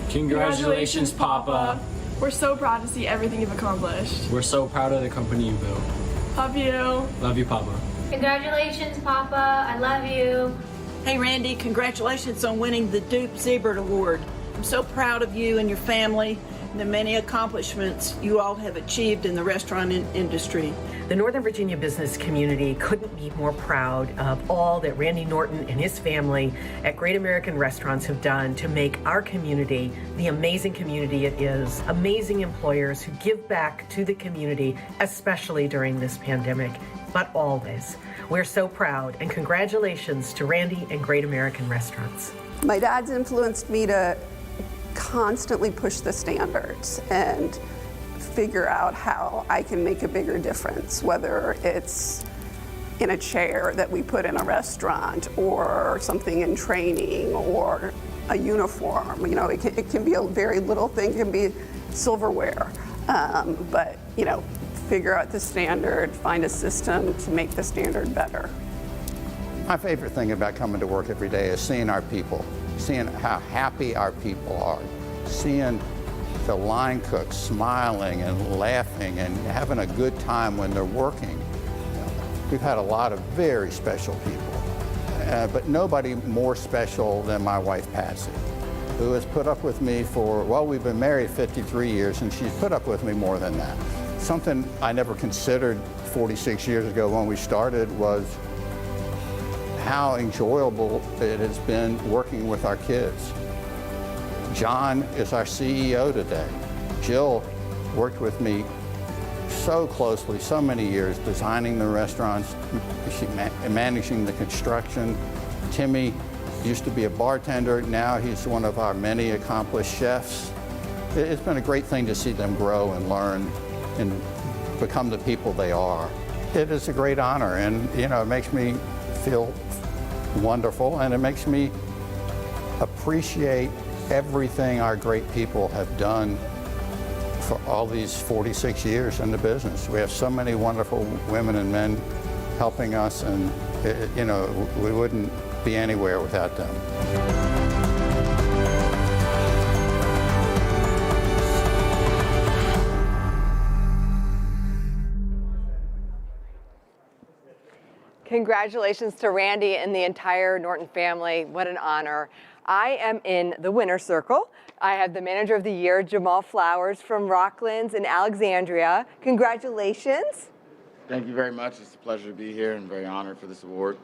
Congratulations, Papa. We're so proud to see everything you've accomplished. We're so proud of the company you built. Love you. Love you, Papa. Congratulations, Papa. I love you. Hey, Randy, congratulations on winning the Duke Siebert Award. I'm so proud of you and your family and the many accomplishments you all have achieved in the restaurant industry. The Northern Virginia business community couldn't be more proud of all that Randy Norton and his family at Great American Restaurants have done to make our community the amazing community it is. Amazing employers who give back to the community, especially during this pandemic, but always. We're so proud, and congratulations to Randy and Great American Restaurants. My dad's influenced me to constantly push the standards and figure out how I can make a bigger difference, whether it's in a chair that we put in a restaurant or something in training or a uniform. You know, it can be a very little thing, it can be silverware, but you know, figure out the standard, find a system to make the standard better. My favorite thing about coming to work every day is seeing our people, seeing how happy our people are, seeing the line cooks smiling and laughing and having a good time when they're working. We've had a lot of very special people, but nobody more special than my wife, Patsy, who has put up with me for, well, we've been married 53 years, and she's put up with me more than that. Something I never considered 46 years ago when we started was how enjoyable it has been working with our kids. John is our CEO today. Jill worked with me so closely, so many years, designing the restaurants, managing the construction. Timmy used to be a bartender. Now he's one of our many accomplished chefs. It's been a great thing to see them grow and learn and become the people they are. It is a great honor, and you know, it makes me feel wonderful, and it makes me appreciate everything our great people have done for all these 46 years in the business. We have so many wonderful women and men helping us, and you know, we wouldn't be anywhere without them. Congratulations to Randy and the entire Norton family. What an honor. I am in the winner's circle. I have the manager of the year, Jamal Flowers from Rocklands in Alexandria. Congratulations. Thank you very much. It's a pleasure to be here and very honored for this award.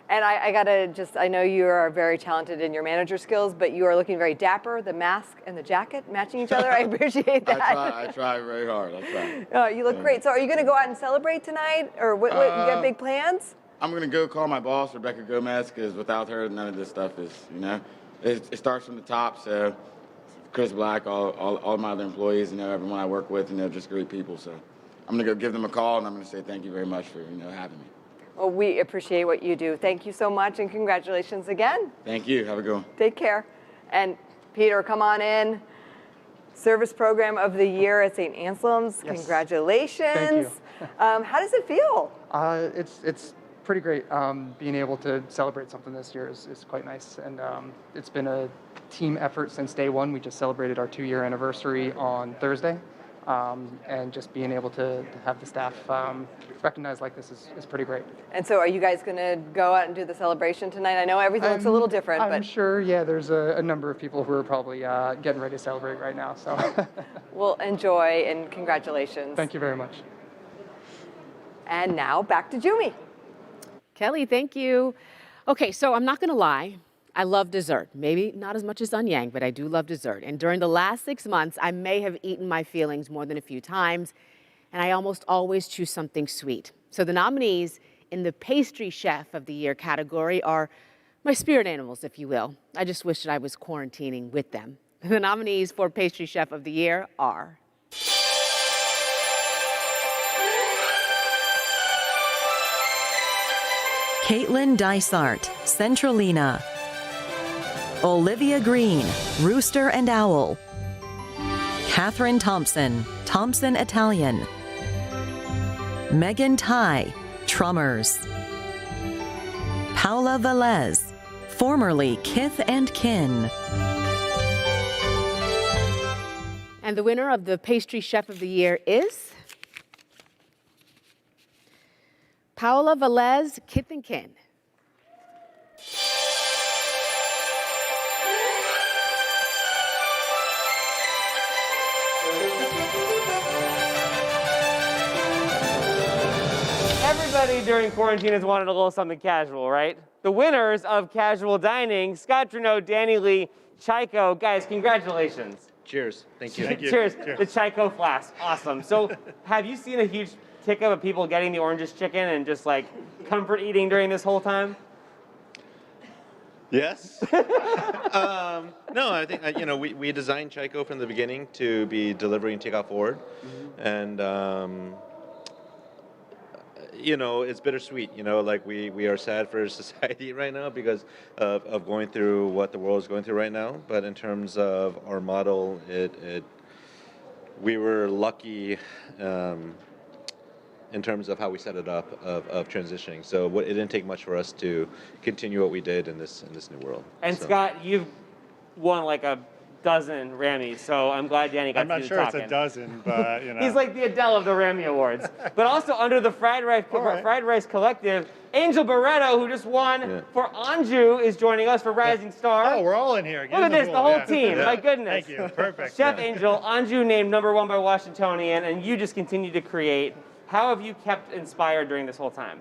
And I know you are very talented in your manager skills, but you are looking very dapper. The mask and the jacket matching each other. I appreciate that. I try very hard. I try. You look great. So are you going to go out and celebrate tonight? Or what you got big plans? I'm going to go call my boss, Rebecca Gomez, because without her, none of this stuff is, you know. It starts from the top, so Chris Black, all my other employees, you know, everyone I work with, and they're just great people. So I'm going to go give them a call, and I'm going to say thank you very much for, you know, having me. Well, we appreciate what you do. Thank you so much, and congratulations again. Thank you. Have a good one. Take care. And Peter, come on in. Service Program of the Year at St. Anselm's. Yes. Congratulations. Thank you. How does it feel? It's pretty great. Being able to celebrate something this year is quite nice, and it's been a team effort since day one. We just celebrated our 2-year anniversary on Thursday, and just being able to have the staff recognized like this is pretty great. And so are you guys going to go out and do the celebration tonight? I know everything looks a little different. I'm sure, yeah, there's a number of people who are probably getting ready to celebrate right now. So Well, enjoy, and congratulations. Thank you very much. And now back to Jumi. Kelly, thank you. Okay, so I'm not going to lie. I love dessert. Maybe not as much as Sun Yang, but I do love dessert. And during the last 6 months, I may have eaten my feelings more than a few times, and I almost always choose something sweet. So the nominees in the Pastry Chef of the Year category are my spirit animals, if you will. I just wish that I was quarantining with them. The nominees for Pastry Chef of the Year are Caitlin Dysart, Centralina. Olivia Green, Rooster and Owl. Catherine Thompson, Thompson Italian. Megan Ty, Trummers. Paula Velez, formerly Kith and Kin. And the winner of the Pastry Chef of the Year is Paula Velez, Kith and Kin. Everybody during quarantine has wanted a little something casual, right? The winners of casual dining, Scott Trudeau, Danny Lee, Chico. Guys, congratulations. Cheers. Thank you. Cheers. The Chico flask. Awesome. So have you seen a huge tick up of people getting the oranges chicken and just like comfort eating during this whole time? Yes. No, I think, we designed Chico from the beginning to be delivery and takeout forward. And, it's bittersweet, like we are sad for society right now because of going through what the world is going through right now. But in terms of our model, we were lucky in terms of how we set it up of transitioning. So it didn't take much for us to continue what we did in this new world. And so. Scott, you've won like a dozen Rammys, so I'm glad Danny got to do the talking. I'm not sure it's a dozen, but He's like the Adele of the Rammy Awards. But also under the Fried Rice Collective, Angel Barreto, who just won for Anjou, is joining us for Rising Star. Oh, we're all in here. Look at this, the whole team. My goodness. Thank you. Perfect. Chef Angel, Anjou named #1 by Washingtonian, and you just continue to create. How have you kept inspired during this whole time?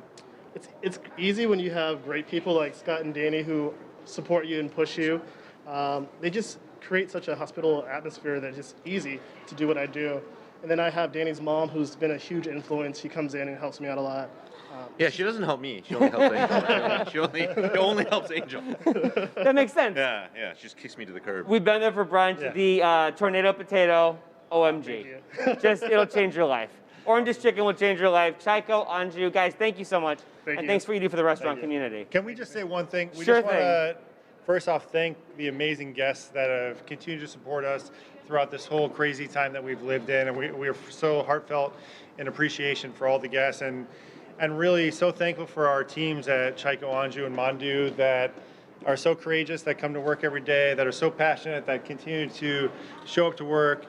It's easy when you have great people like Scott and Danny who support you and push you. They just create such a hospitable atmosphere that it's just easy to do what I do. And then I have Danny's mom, who's been a huge influence. She comes in and helps me out a lot. Yeah, she doesn't help me. She only helps Angel. She only helps Angel. That makes sense. Yeah, she just kicks me to the curb. We've been there for brunch. Yeah. The tornado potato, OMG. It'll change your life. Oranges chicken will change your life. Chico, Anjou, guys, thank you so much. Thanks for what you do for the restaurant community. Can we just say one thing? We Sure just want to, first off, thank the amazing guests that have continued to support us throughout this whole crazy time that we've lived in. And we're so heartfelt in appreciation for all the guests and really so thankful for our teams at Chico, Anjou, and Mandu that are so courageous, that come to work every day, that are so passionate, that continue to show up to work,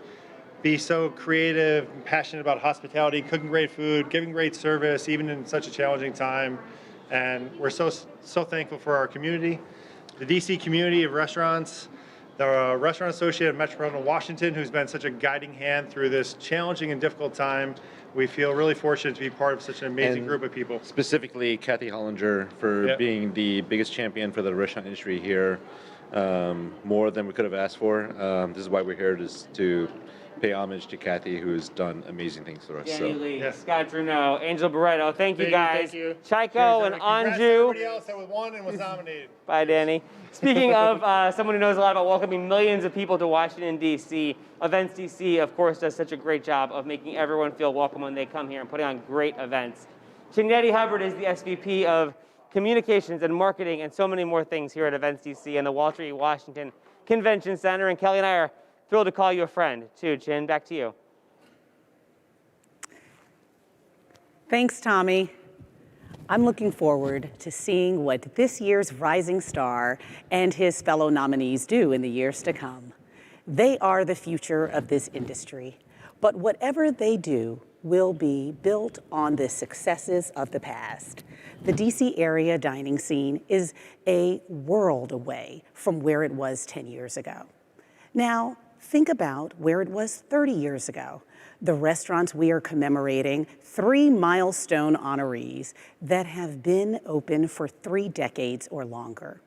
be so creative and passionate about hospitality, cooking great food, giving great service, even in such a challenging time. And we're so thankful for our community, the DC community of restaurants, the Restaurant Associate of Metropolitan Washington, who's been such a guiding hand through this challenging and difficult time. We feel really fortunate to be part of such an amazing group of people. Specifically, Kathy Hollinger for being the biggest champion for the restaurant industry here, more than we could have asked for. This is why we're here, to pay homage to Kathy, who's done amazing things for us. Danny Lee, Scott Bruno, Angel Barreto, thank you guys. Thank you. Chico and Anjou. Everybody else that won and was nominated. Bye, Danny. Speaking of someone who knows a lot about welcoming millions of people to Washington, D.C., Events D.C., of course, does such a great job of making everyone feel welcome when they come here and putting on great events. Chinetti Hubbard is the SVP of Communications and Marketing and so many more things here at Events D.C. and the Walter E. Washington Convention Center. And Kelly and I are thrilled to call you a friend, too. Chin, back to you. Thanks, Tommy. I'm looking forward to seeing what this year's Rising Star and his fellow nominees do in the years to come. They are the future of this industry, but whatever they do will be built on the successes of the past. The DC area dining scene is a world away from where it was 10 years ago. Now, think about where it was 30 years ago. The restaurants we are commemorating, 3 Milestone honorees that have been open for 3 decades or longer.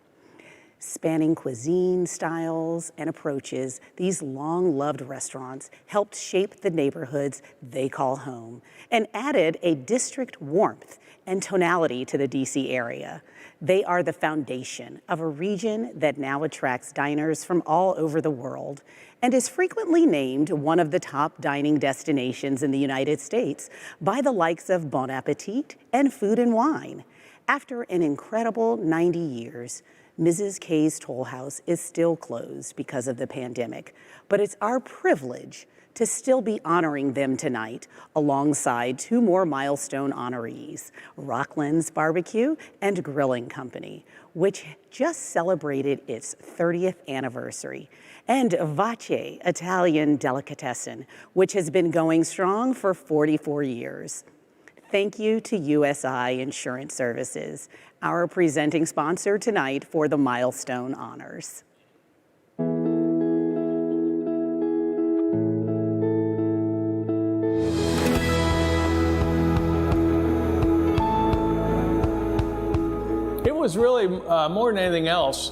Spanning cuisine styles and approaches, these long-loved restaurants helped shape the neighborhoods they call home and added a district warmth and tonality to the DC area. They are the foundation of a region that now attracts diners from all over the world and is frequently named one of the top dining destinations in the United States by the likes of Bon Appetit and Food and Wine. After an incredible 90 years, Mrs. K's Toll House is still closed because of the pandemic, but it's our privilege to still be honoring them tonight alongside 2 more Milestone honorees, Rockland's Barbecue and Grilling Company, which just celebrated its 30th anniversary, and Vace Italian Delicatessen, which has been going strong for 44 years. Thank you to USI Insurance Services, our presenting sponsor tonight for the Milestone Honors. it was really, more than anything else,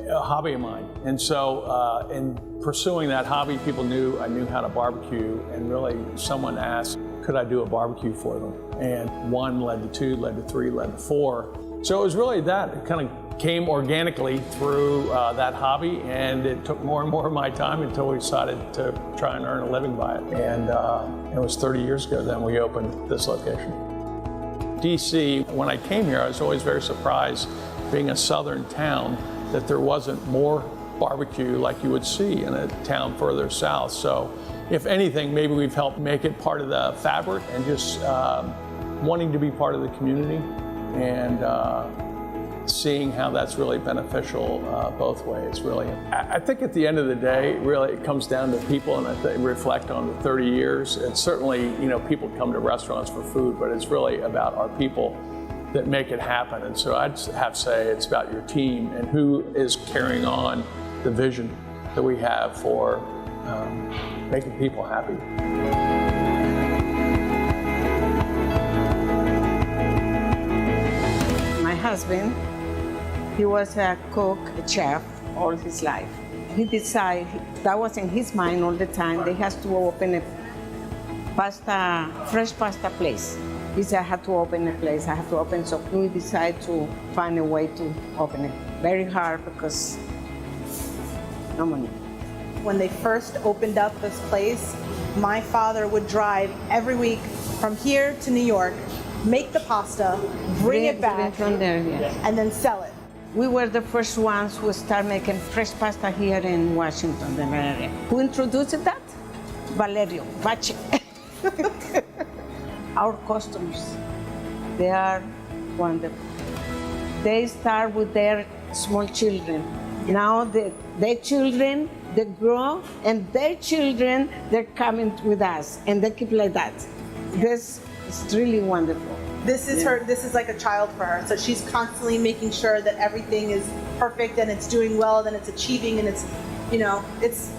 a hobby of mine. And so in pursuing that hobby, people knew I knew how to barbecue, and really someone asked, could I do a barbecue for them? And 1 led to 2, led to 3, led to 4. So it was really that. It kind of came organically through that hobby, and it took more and more of my time until we decided to try and earn a living by it. And it was 30 years ago then we opened this location. DC, when I came here, I was always very surprised, being a southern town, that there wasn't more barbecue like you would see in a town further south. So if anything, maybe we've helped make it part of the fabric, and just wanting to be part of the community, and seeing how that's really beneficial both ways, really. I think at the end of the day, really, it comes down to people, and I think reflect on the 30 years. And certainly, you know, people come to restaurants for food, but it's really about our people that make it happen. And so I'd have to say it's about your team and who is carrying on the vision that we have for making people happy. My husband, he was a cook, a chef all his life. He decided, that was in his mind all the time, that he has to open a fresh pasta place. He said, I have to open a place, I have to open, so we decided to find a way to open it. Very hard because no money. When they first opened up this place, my father would drive every week from here to New York, make the pasta, bring it back, from there, yes. and then sell it. We were the first ones who started making fresh pasta here in Washington, the area. Who introduced that? Valerio Vache. Our customers, they are wonderful. They start with their small children. Now their children, they grow, and their children, they're coming with us, and they keep like that. This is really wonderful. This is her. This is like a child for her. So she's constantly making sure that everything is perfect and it's doing well, and it's achieving, and it's, you know, it's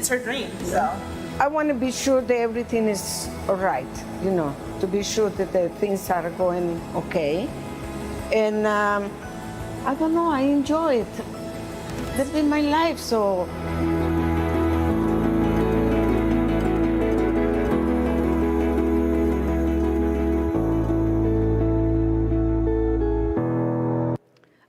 her dream. So I want to be sure that everything is all right. You know, to be sure that the things are going okay. And I don't know. I enjoy it. That's been my life. So.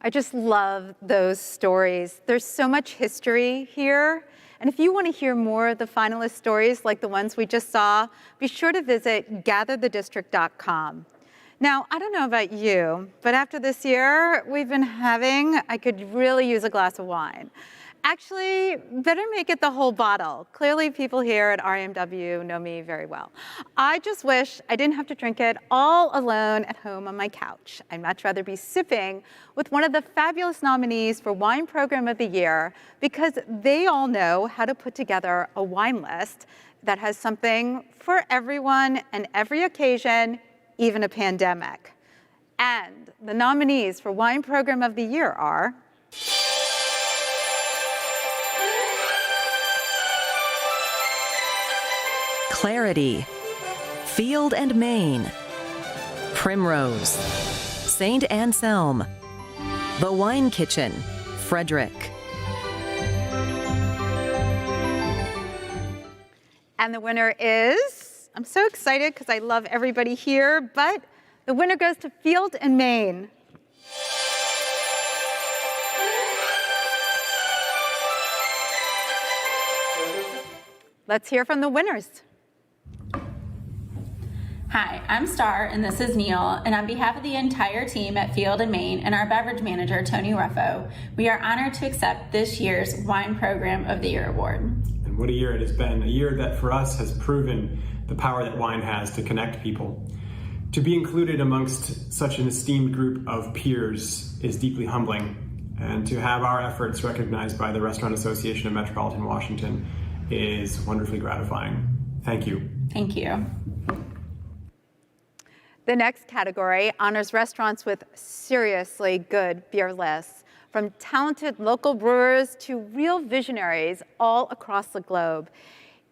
I just love those stories. There's so much history here. And if you want to hear more of the finalist stories like the ones we just saw, be sure to visit gatherthedistrict.com. Now, I don't know about you, but after this year we've been having, I could really use a glass of wine. Actually, better make it the whole bottle. Clearly, people here at RMW know me very well. I just wish I didn't have to drink it all alone at home on my couch. I'd much rather be sipping with one of the fabulous nominees for Wine Program of the Year, because they all know how to put together a wine list that has something for everyone and every occasion, even a pandemic. And the nominees for Wine Program of the Year are Clarity, Field and Main, Primrose, St. Anselm, The Wine Kitchen, Frederick. And the winner is, I'm so excited because I love everybody here, but the winner goes to Field and Main. Let's hear from the winners. Hi, I'm Star, and this is Neil, and on behalf of the entire team at Field and Main and our beverage manager, Tony Ruffo, we are honored to accept this year's Wine Program of the Year award. And what a year it has been, a year that for us has proven the power that wine has to connect people. To be included amongst such an esteemed group of peers is deeply humbling, and to have our efforts recognized by the Restaurant Association of Metropolitan Washington is wonderfully gratifying. Thank you. Thank you. The next category honors restaurants with seriously good beer lists, from talented local brewers to real visionaries all across the globe.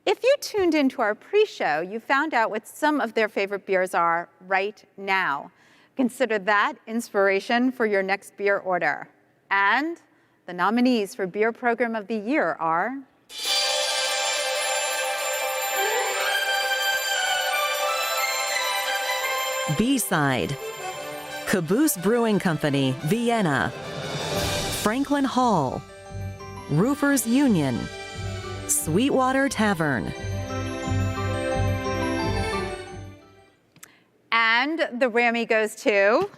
If you tuned into our pre-show, you found out what some of their favorite beers are right now. Consider that inspiration for your next beer order. And the nominees for Beer Program of the Year are B-Side, Caboose Brewing Company, Vienna, Franklin Hall, Roofers Union, Sweetwater Tavern. And the Rammy goes to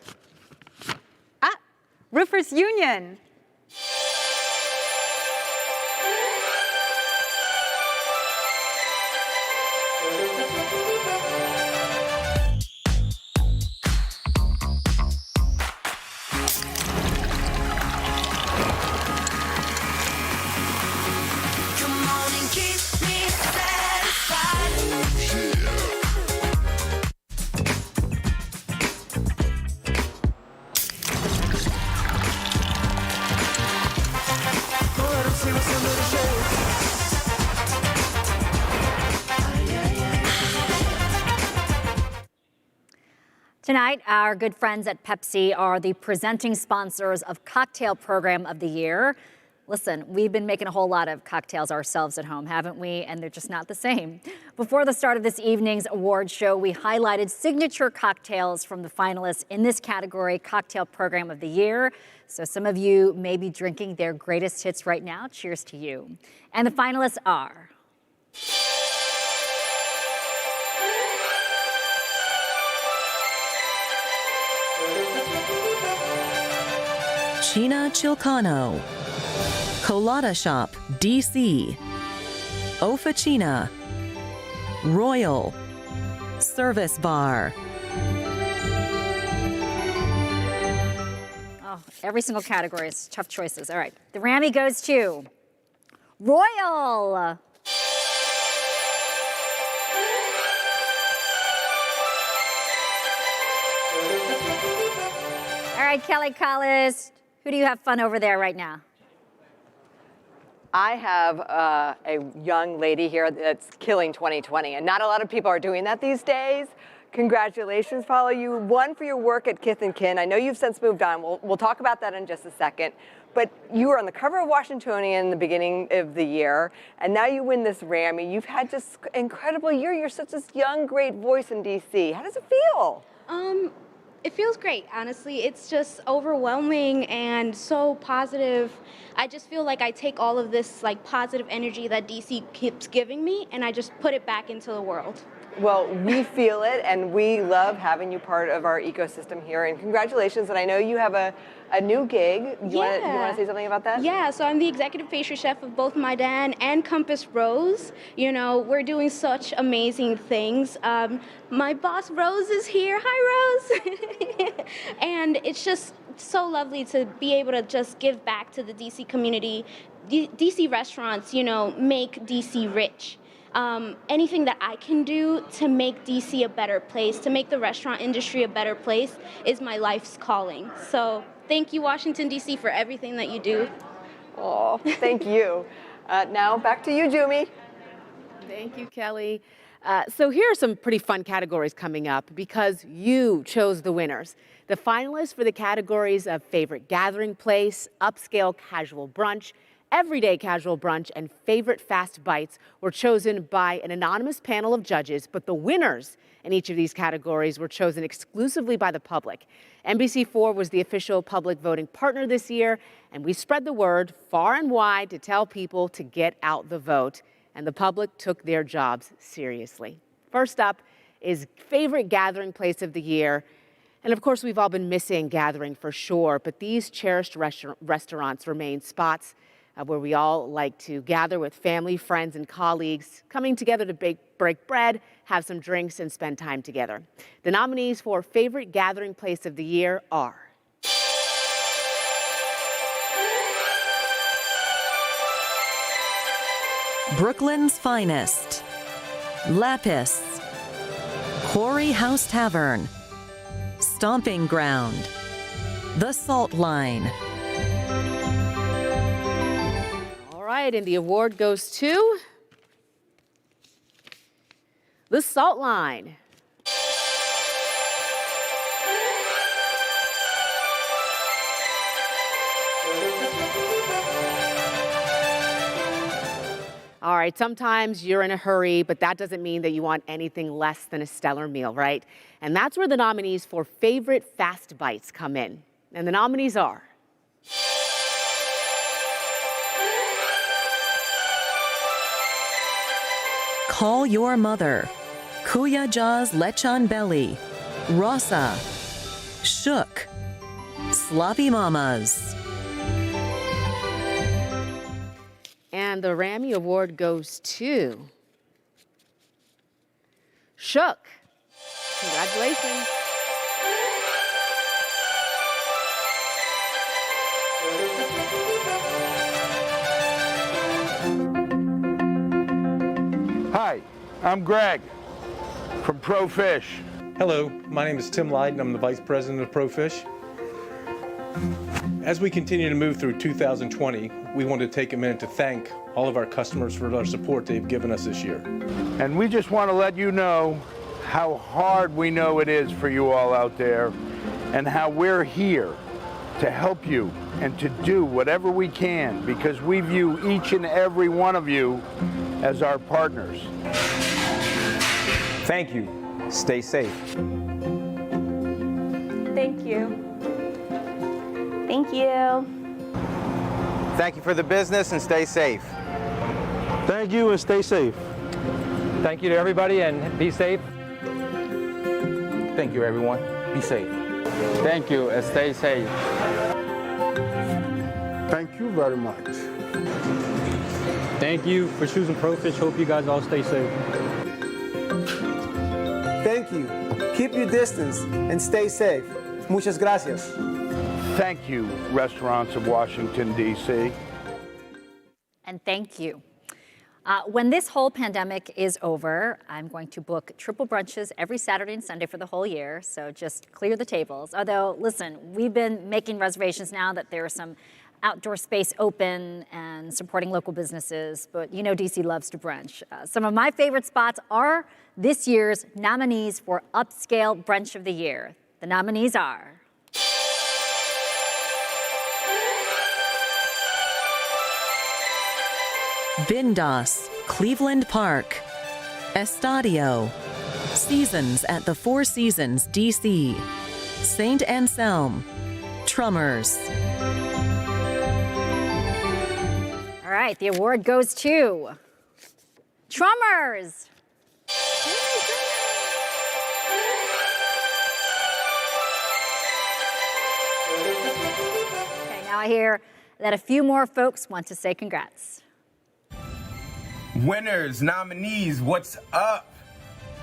Roofers Union. Tonight, our good friends at Pepsi are the presenting sponsors of Cocktail Program of the Year. Listen, we've been making a whole lot of cocktails ourselves at home, haven't we? And they're just not the same. Before the start of this evening's award show, we highlighted signature cocktails from the finalists in this category, Cocktail Program of the Year. So some of you may be drinking their greatest hits right now. Cheers to you. And the finalists are China Chilcano, Colada Shop, DC, Officina, Royal, Service Bar. Oh, every single category is tough choices. All right, the Rammy goes to Royal. All right, Kelly Collis, who do you have fun over there right now? I have a young lady here that's killing 2020, and not a lot of people are doing that these days. Congratulations, Paula. You won for your work at Kith & Kin. I know you've since moved on. We'll talk about that in just a second. But you were on the cover of Washingtonian in the beginning of the year, and now you win this Rammy. You've had just an incredible year. You're such a young, great voice in DC. How does it feel? It feels great, honestly. It's just overwhelming and so positive. I just feel like I take all of this like positive energy that DC keeps giving me and I just put it back into the world. Well, we feel it, and we love having you part of our ecosystem here. And congratulations, and I know you have a new gig. Do you want to say something about that? Yeah, so I'm the executive pastry chef of both My Dan and Compass Rose. You know, we're doing such amazing things. My boss, Rose, is here. Hi, Rose. And it's just so lovely to be able to just give back to the DC community. DC restaurants, you know, make DC rich. Anything that I can do to make DC a better place, to make the restaurant industry a better place, is my life's calling. So thank you, Washington, DC, for everything that you do. Oh, thank you. Now back to you, Jumi. Thank you, Kelly. So here are some pretty fun categories coming up because you chose the winners. The finalists for the categories of Favorite Gathering Place, Upscale Casual Brunch, Everyday Casual Brunch, and Favorite Fast Bites were chosen by an anonymous panel of judges, but the winners in each of these categories were chosen exclusively by the public. NBC4 was the official public voting partner this year, and we spread the word far and wide to tell people to get out the vote, and the public took their jobs seriously. First up is Favorite Gathering Place of the Year. And of course, we've all been missing gathering for sure, but these cherished restaurants remain spots where we all like to gather with family, friends, and colleagues, coming together to break bread, have some drinks, and spend time together. The nominees for Favorite Gathering Place of the Year are Brooklyn's Finest, Lapis, Quarry House Tavern, Stomping Ground, The Salt Line. All right, and the award goes to The Salt Line. All right, sometimes you're in a hurry, but that doesn't mean that you want anything less than a stellar meal, right? And that's where the nominees for favorite fast bites come in. And the nominees are Call Your Mother, Kuya Jaws Lechon Belly, Rasa, Shook, Sloppy Mamas. And the Rammy Award goes to Shook. Congratulations. Hi, I'm Greg from Pro Fish. Hello, my name is Tim Lydon. I'm the Vice President of Pro Fish. As we continue to move through 2020, we want to take a minute to thank all of our customers for their support they've given us this year. And we just want to let you know how hard we know it is for you all out there and how we're here to help you and to do whatever we can because we view each and every one of you as our partners. Thank you. Stay safe. Thank you. Thank you. Thank you for the business and stay safe. Thank you and stay safe. Thank you to everybody and be safe. Thank you, everyone. Be safe. Thank you and stay safe. Thank you very much. Thank you for choosing Pro Fish. Hope you guys all stay safe. Thank you. Keep your distance and stay safe. Muchas gracias. Thank you, restaurants of Washington, D.C. And thank you. When this whole pandemic is over, I'm going to book triple brunches every Saturday and Sunday for the whole year, so just clear the tables. Although, listen, we've been making reservations now that there is some outdoor space open and supporting local businesses, but you know DC loves to brunch. Some of my favorite spots are this year's nominees for Upscale Brunch of the Year. The nominees are Bindas, Cleveland Park, Estadio, Seasons at the Four Seasons, DC, St. Anselm, Trummers. All right, the award goes to Trummers. Okay, now I hear that a few more folks want to say congrats. Winners, nominees, what's up?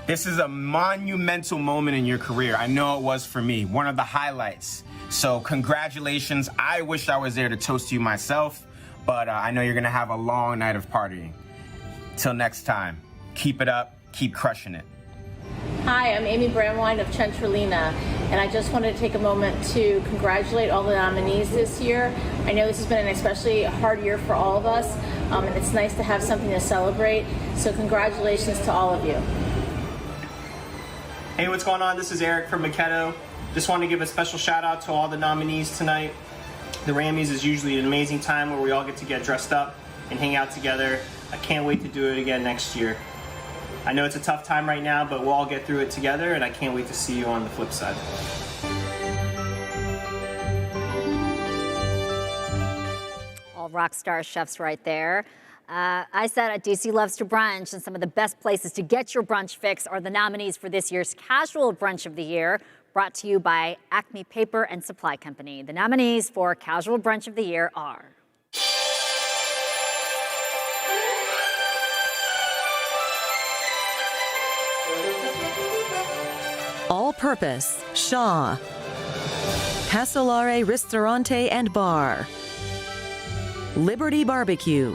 This is a monumental moment in your career. I know it was for me, one of the highlights. So congratulations. I wish I was there to toast you myself, but I know you're gonna have a long night of partying. Till next time, keep it up, keep crushing it. Hi, I'm Amy Bramwine of Centralina, and I just wanted to take a moment to congratulate all the nominees this year. I know this has been an especially hard year for all of us, and it's nice to have something to celebrate, so congratulations to all of you. Hey, what's going on? This is Eric from Maquetto. Just want to give a special shout out to all the nominees tonight. The Rammies is usually an amazing time where we all get to get dressed up and hang out together. I can't wait to do it again next year. I know it's a tough time right now, but we'll all get through it together, and I can't wait to see you on the flip side. All rock star chefs right there. I said DC loves to brunch, and some of the best places to get your brunch fix are the nominees for this year's Casual Brunch of the Year, brought to you by Acme Paper and Supply Company. The nominees for Casual Brunch of the Year are All Purpose, Shaw, Casolare Ristorante and Bar, Liberty Barbecue,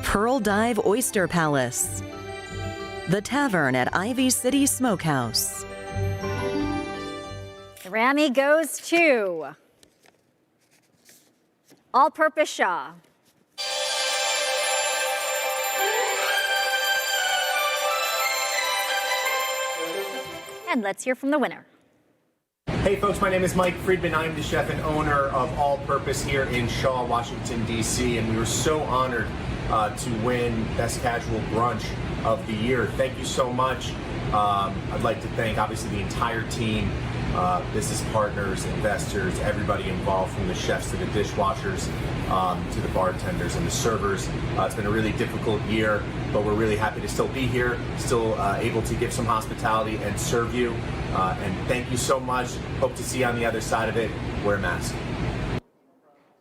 Pearl Dive Oyster Palace, The Tavern at Ivy City Smokehouse. the Rammy goes to All Purpose Shaw. And let's hear from the winner. Hey folks, my name is Mike Friedman. I'm the chef and owner of All Purpose here in Shaw, Washington, D.C. And we were so honored to win Best Casual Brunch of the Year. Thank you so much. I'd like to thank obviously the entire team, business partners, investors, everybody involved, from the chefs to the dishwashers, to the bartenders and the servers. It's been a really difficult year, but we're really happy to still be here, still able to give some hospitality and serve you. And thank you so much. Hope to see you on the other side of it. Wear a mask.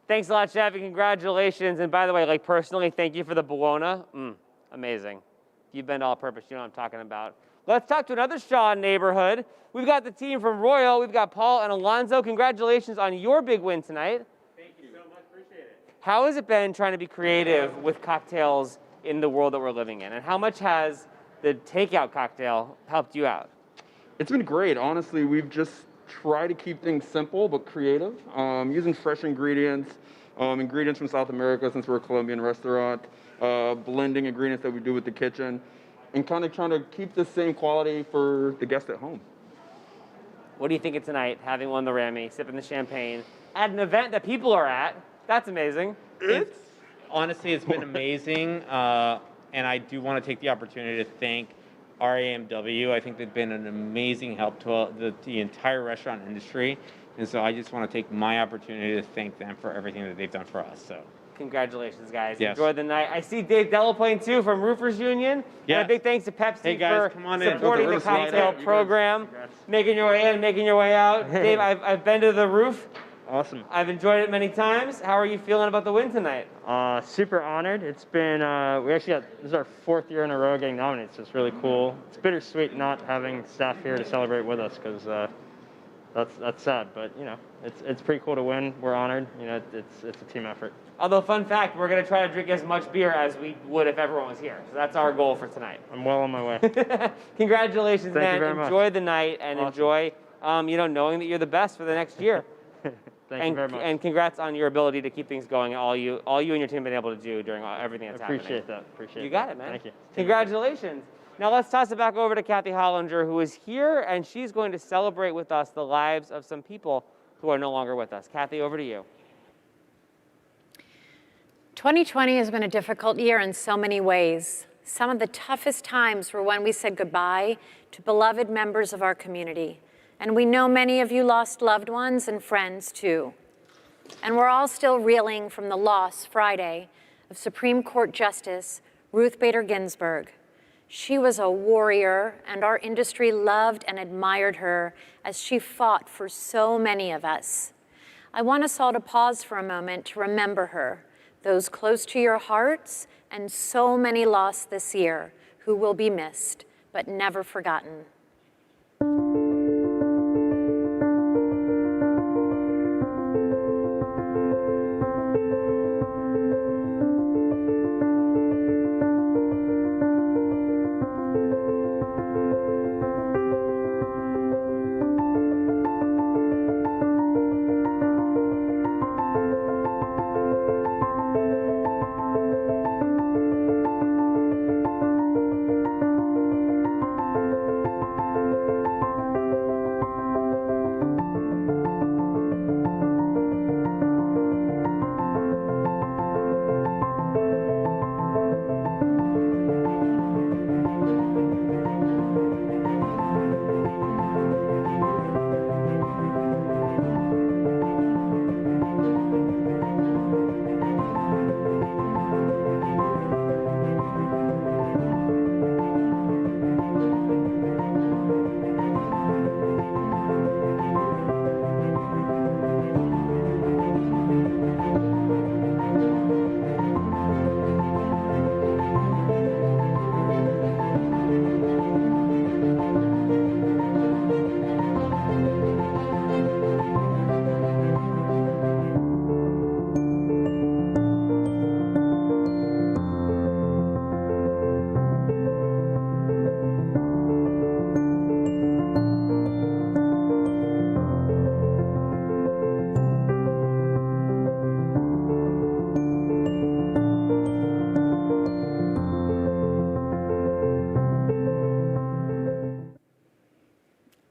Thanks a lot, Chef, and congratulations. And by the way, like personally, thank you for the bologna. Amazing. You've been to All Purpose, you know what I'm talking about. Let's talk to another Shaw neighborhood. We've got the team from Royal. We've got Paul and Alonzo. Congratulations on your big win tonight. Thank you so much, appreciate it. How has it been trying to be creative with cocktails in the world that we're living in? And how much has the takeout cocktail helped you out? It's been great. Honestly, we've just tried to keep things simple but creative, using fresh ingredients, ingredients from South America since we're a Colombian restaurant, blending ingredients that we do with the kitchen, and kind of trying to keep the same quality for the guest at home. What do you think of tonight, having won the Rammys, sipping the champagne, at an event that people are at? That's amazing. Honestly, it's been amazing, and I do want to take the opportunity to thank RAMW. I think they've been an amazing help to the entire restaurant industry, and so I just want to take my opportunity to thank them for everything that they've done for us. So, congratulations, guys. Yes. Enjoy the night. I see Dave Delaplane, too, from Roofers Union. Yeah. And a big thanks to Pepsi Hey, guys, for come on in. supporting the cocktail program, making your way in, making your way out. Dave, I've been to the roof. Awesome. I've enjoyed it many times. How are you feeling about the win tonight? Super honored. It's been, this is our 4th year in a row getting nominated, so it's really cool. It's bittersweet not having staff here to celebrate with us, because that's sad, but it's pretty cool to win. We're honored. It's a team effort. Although, fun fact, we're going to try to drink as much beer as we would if everyone was here. So that's our goal for tonight. I'm well on my way. Congratulations, Thank man. you very much. Enjoy the night and Awesome. enjoy, knowing that you're the best for the next year. Thank you very much. And congrats on your ability to keep things going, all you and your team have been able to do during everything that's happening. Appreciate that. Appreciate You that. got it, man. Thank you. Congratulations. Now let's toss it back over to Kathy Hollinger, who is here, and she's going to celebrate with us the lives of some people who are no longer with us. Kathy, over to you. 2020 has been a difficult year in so many ways. Some of the toughest times were when we said goodbye to beloved members of our community. And we know many of you lost loved ones and friends too. And we're all still reeling from the loss Friday of Supreme Court Justice Ruth Bader Ginsburg. She was a warrior, and our industry loved and admired her as she fought for so many of us. I want us all to pause for a moment to remember her, those close to your hearts, and so many lost this year who will be missed, but never forgotten.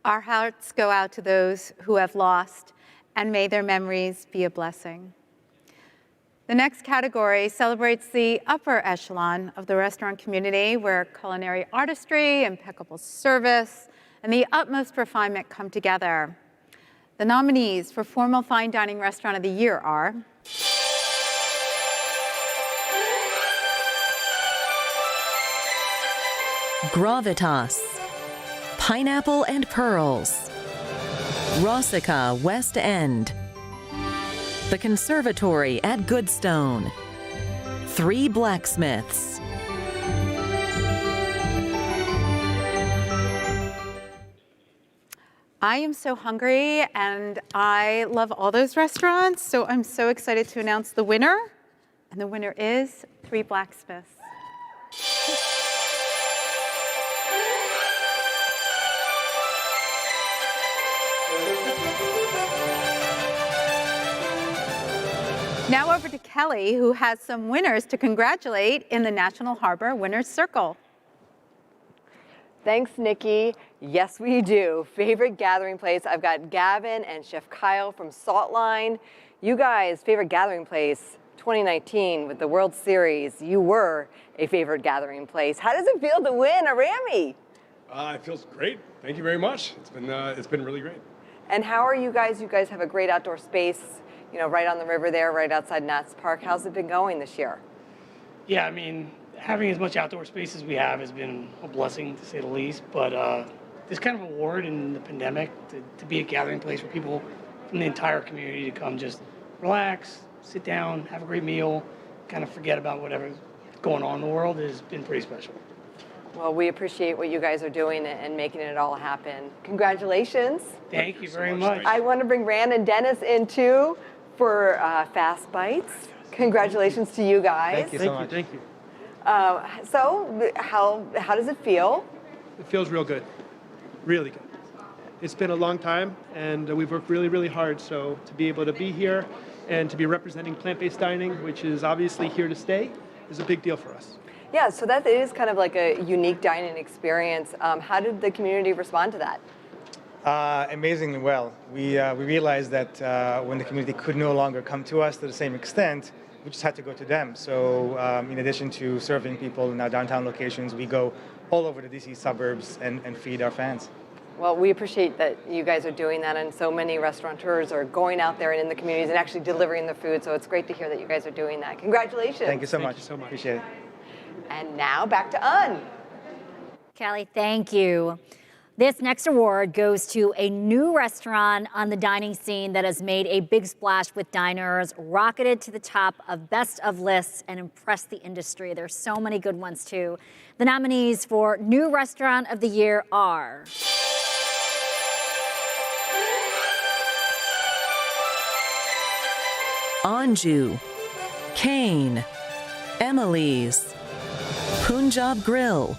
Our hearts go out to those who have lost, and may their memories be a blessing. The next category celebrates the upper echelon of the restaurant community, where culinary artistry, impeccable service, and the utmost refinement come together. The nominees for Formal Fine Dining Restaurant of the Year are Gravitas, Pineapple and Pearls, Rossica West End, The Conservatory at Goodstone, Three Blacksmiths. I am so hungry, and I love all those restaurants, so I'm so excited to announce the winner. And the winner is Three Blacksmiths. Now over to Kelly, who has some winners to congratulate in the National Harbor Winners Circle. Thanks, Nikki. Yes, we do. Favorite gathering place. I've got Gavin and Chef Kyle from Saltline. You guys, favorite gathering place 2019 with the World Series. You were a favorite gathering place. How does it feel to win a Rammy? It feels great. Thank you very much. It's been really great. And how are you guys? You guys have a great outdoor space, you know, right on the river there, right outside Nats Park. How's it been going this year? Yeah, I mean, having as much outdoor space as we have has been a blessing, to say the least. But this kind of award in the pandemic, to be a gathering place for people from the entire community to come just relax, sit down, have a great meal, kind of forget about whatever's going on in the world has been pretty special. Well, we appreciate what you guys are doing and making it all happen. Congratulations. Thank you very much. I want to bring Rand and Dennis in too for Fast Bites. Congratulations to you guys. Thank you so much. Thank you. So how does it feel? It feels real good, really good. It's been a long time, and we've worked really, really hard. So to be able to be here and to be representing plant-based dining, which is obviously here to stay, is a big deal for us. Yeah, so that is kind of like a unique dining experience. How did the community respond to that? Amazingly well. We realized that when the community could no longer come to us to the same extent, we just had to go to them. So in addition to serving people in our downtown locations, we go all over the DC suburbs and feed our fans. Well, we appreciate that you guys are doing that, and so many restaurateurs are going out there and in the communities and actually delivering the food, so it's great to hear that you guys are doing that. Congratulations. Thank you so much. Appreciate it. And now back to Un. Callie, thank you. This next award goes to a new restaurant on the dining scene that has made a big splash with diners, rocketed to the top of best of lists, and impressed the industry. There's so many good ones, too. The nominees for New Restaurant of the Year are Anju, Kane, Emily's, Punjab Grill,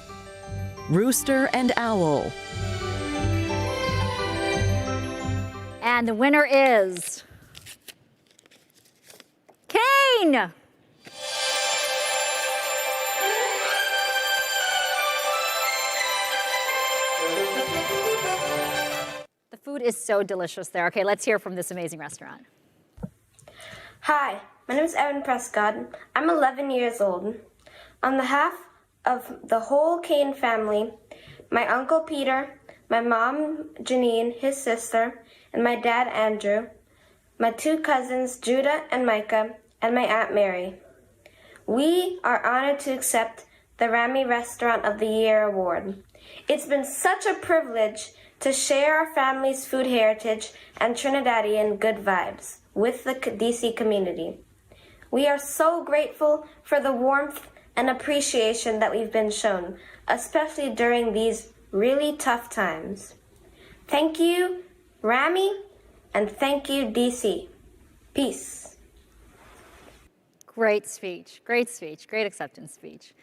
Rooster and Owl. And the winner is Kane. The food is so delicious there. Okay, let's hear from this amazing restaurant. Hi, my name is Evan Prescott. I'm 11 years old. On behalf of the whole Kane family, my uncle Peter, my mom Janine, his sister, and my dad Andrew, my two cousins Judah and Micah, and my Aunt Mary, we are honored to accept the Rammy Restaurant of the Year award. It's been such a privilege to share our family's food heritage and Trinidadian good vibes with the DC community. We are so grateful for the warmth and appreciation that we've been shown, especially during these really tough times. Thank you, Rammy, and thank you, DC. Peace. Great speech, great acceptance speech.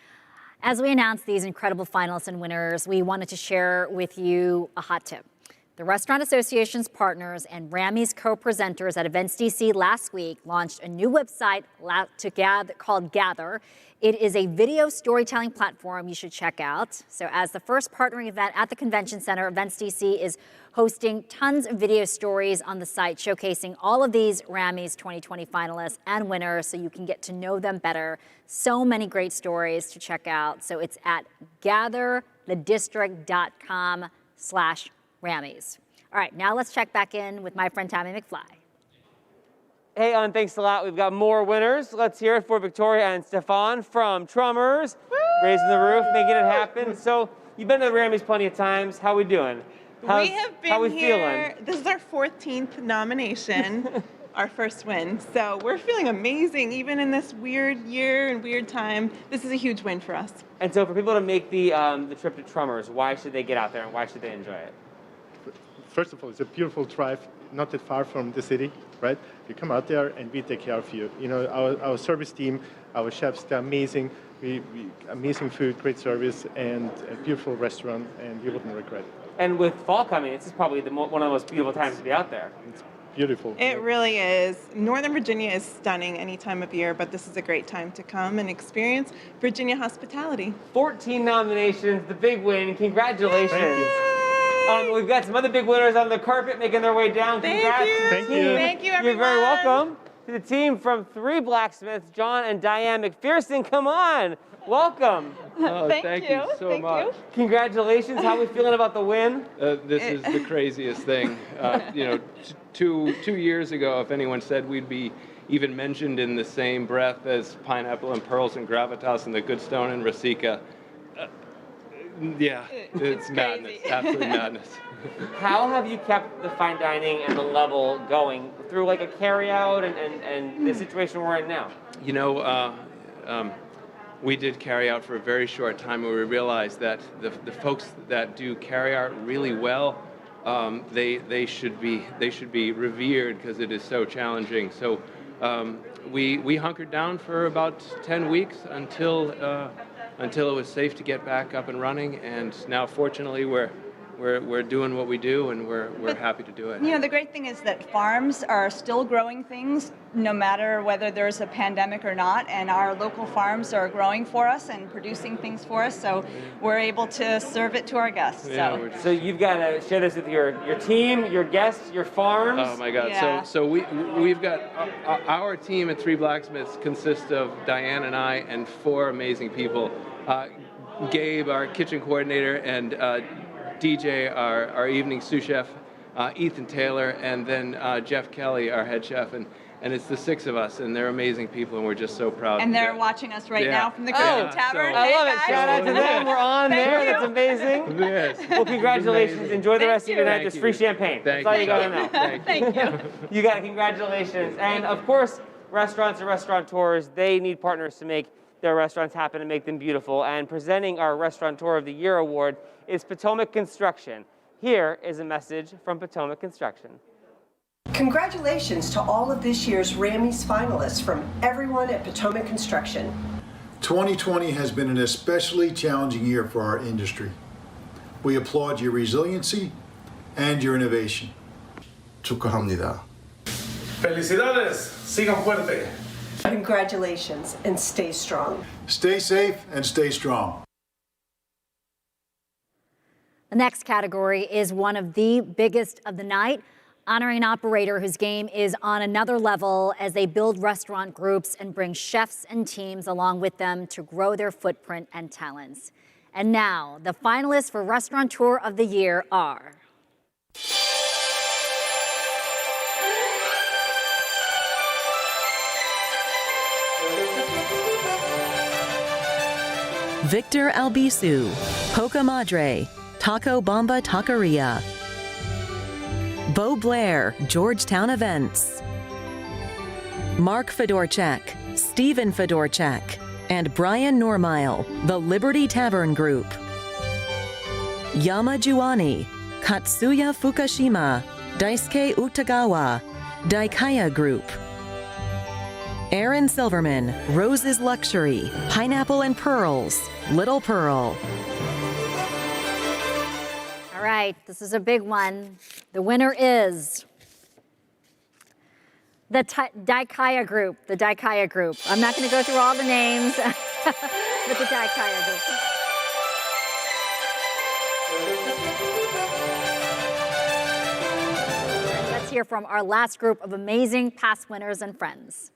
As we announce these incredible finalists and winners, we wanted to share with you a hot tip. The Restaurant Association's partners and Rammies co-presenters at Events DC last week launched a new website called Gather. It is a video storytelling platform you should check out. So as the first partnering event at the Convention Center, Events DC is hosting tons of video stories on the site showcasing all of these Rammies 2020 finalists and winners so you can get to know them better. So many great stories to check out. So it's at gatherthedistrict.com/Rammies. All right, now let's check back in with my friend Tommy McFly. Hey, Ellen, thanks a lot. We've got more winners. Let's hear it for Victoria and Stefan from Trummers, Raising the Roof, making it happen. So you've been to the Rammies plenty of times. How we doing? We have been how we here. feeling? This is our 14th nomination, our first win. So we're feeling amazing, even in this weird year and weird time. This is a huge win for us. And so for people to make the trip to Trummers, why should they get out there and why should they enjoy it? First of all, it's a beautiful drive, not that far from the city, right? You come out there and we take care of you. You know, our service team, our chefs, they're amazing. We amazing food, great service, and a beautiful restaurant, and you wouldn't regret it. And with fall coming, this is probably one of the most beautiful times to be out there. It's beautiful. It really is. Northern Virginia is stunning any time of year, but this is a great time to come and experience Virginia hospitality. 14 nominations, the big win. Congratulations. Thank you. We've got some other big winners on the carpet making their way down. Congrats to the Thank team. you. Thank you, everyone. You're very welcome. To the team from 3 Blacksmiths, John and Diane McPherson, come on. Welcome. Thank you so much. Congratulations. How are we feeling about the win? This is the craziest thing. You know, two years ago, if anyone said we'd be even mentioned in the same breath as Pineapple and Pearls and Gravitas and the Good Stone and Rasica, yeah, it's madness, absolute madness. How have you kept the fine dining and the level going through like a carry-out and the situation we're in now? You know, we did carry out for a very short time, and we realized that the folks that do carry out really well, they should be revered because it is so challenging. So we hunkered down for about 10 weeks until it was safe to get back up and running, and now fortunately we're doing what we do, and we're happy to do it. You know, the great thing is that farms are still growing things no matter whether there's a pandemic or not, and our local farms are growing for us and producing things for us, so we're able to serve it to our guests. Yeah, so you've got to share this with your team, your guests, your farms. Oh my God! Yeah. So we've got our team at 3 Blacksmiths consists of Diane and I and 4 amazing people. Gabe, our kitchen coordinator, and DJ, our evening sous chef, Ethan Taylor, and then Jeff Kelly, our head chef, and it's the 6 of us, and they're amazing people, and we're just so proud. And they're watching us right Yeah. now from the Cuban Tavern. I love it. Hey, Shout out to them. We're on Thank there. you. That's amazing. Yes. Well, congratulations. Amazing. Enjoy the rest of your night. Thank There's you. free champagne. Thank That's all you. you got to know. Thank you. You got it. Congratulations. And of course, restaurants and restaurateurs, they need partners to make their restaurants happen and make them beautiful. And presenting our Restaurateur of the Year award is Potomac Construction. Here is a message from Potomac Construction. Congratulations to all of this year's Rammies finalists from everyone at Potomac Construction. 2020 has been an especially challenging year for our industry. We applaud your resiliency and your innovation. 축하합니다. Felicidades, sigan fuerte. Congratulations and stay strong. Stay safe and stay strong. The next category is one of the biggest of the night, honoring an operator whose game is on another level as they build restaurant groups and bring chefs and teams along with them to grow their footprint and talents. And now, the finalists for Restaurateur of the Year are... Victor Albisu, Poca Madre, Taco Bomba Taqueria. Bo Blair, Georgetown Events. Mark Fedorchak, Stephen Fedorchak, and Brian Normile, the Liberty Tavern Group. Yama Juani, Katsuya Fukushima, Daisuke Utagawa, Daikaya Group. Aaron Silverman, Rose's Luxury, Pineapple and Pearls, Little Pearl. All All right, this is a big one. The winner is the Daikaya Group, the Daikaya Group. I'm not going to go through all the names, but the Daikaya Group. Let's hear from our last group of amazing past winners and friends.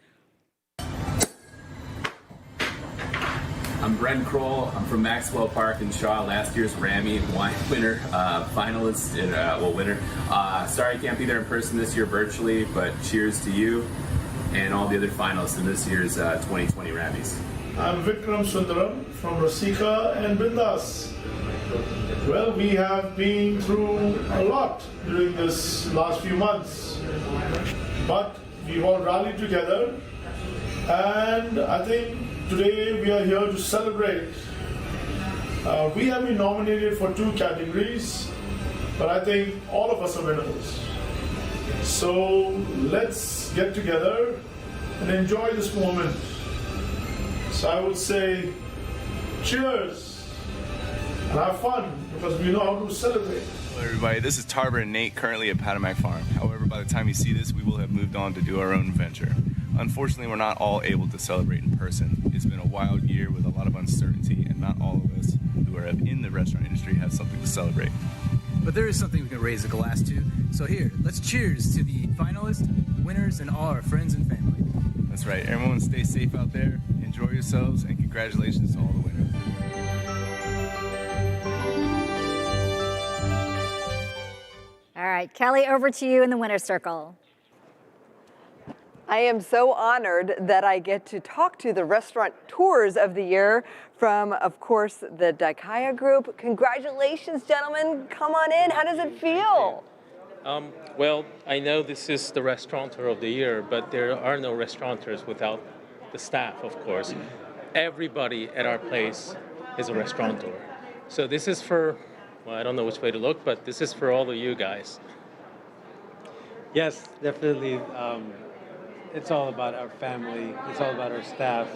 I'm Brent Kroll. I'm from Maxwell Park in Shaw, last year's Rammy wine winner, finalist, and winner. Sorry I can't be there in person this year virtually, but cheers to you and all the other finalists in this year's 2020 Rammies. I'm Vikram Sundaram from Rasika and Bindas. Well, we have been through a lot during this last few months, but we've all rallied together, and I think today we are here to celebrate. We have been nominated for 2 categories, but I think all of us are winners. So let's get together and enjoy this moment. So I would say cheers and have fun, because we know how to celebrate. Hello everybody, this is Tarver and Nate, currently at Patamac Farm. However, by the time you see this, we will have moved on to do our own venture. Unfortunately, we're not all able to celebrate in person. It's been a wild year with a lot of uncertainty, and not all of us who are in the restaurant industry have something to celebrate. But there is something we can raise a glass to. So here, let's cheers to the finalists, winners, and all our friends and family. That's right. Everyone stay safe out there, enjoy yourselves, and congratulations to all the winners. All right, Kelly, over to you in the winner's circle. I am so honored that I get to talk to the restaurateurs of the year from, of course, the Daikaya Group. Congratulations, gentlemen. Come on in. How does it feel? Well, I know this is the restaurateur of the year, but there are no restaurateurs without the staff, of course. Everybody at our place is a restaurateur. So this is for, well, I don't know which way to look, but this is for all of you guys. Yes, definitely. It's all about our family. It's all about our staff.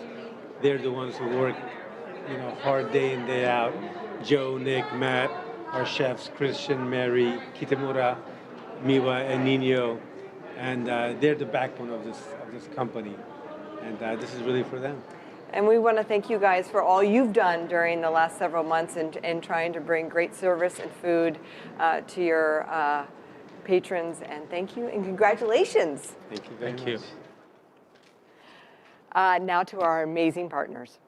They're the ones who work, hard day in, day out. Joe, Nick, Matt, our chefs, Christian, Mary, Kitamura, Miwa, and Nino, and they're the backbone of this company. And this is really for them. And we want to thank you guys for all you've done during the last several months in trying to bring great service and food to your patrons. And thank you and congratulations. Thank you very much. Now to our amazing partners.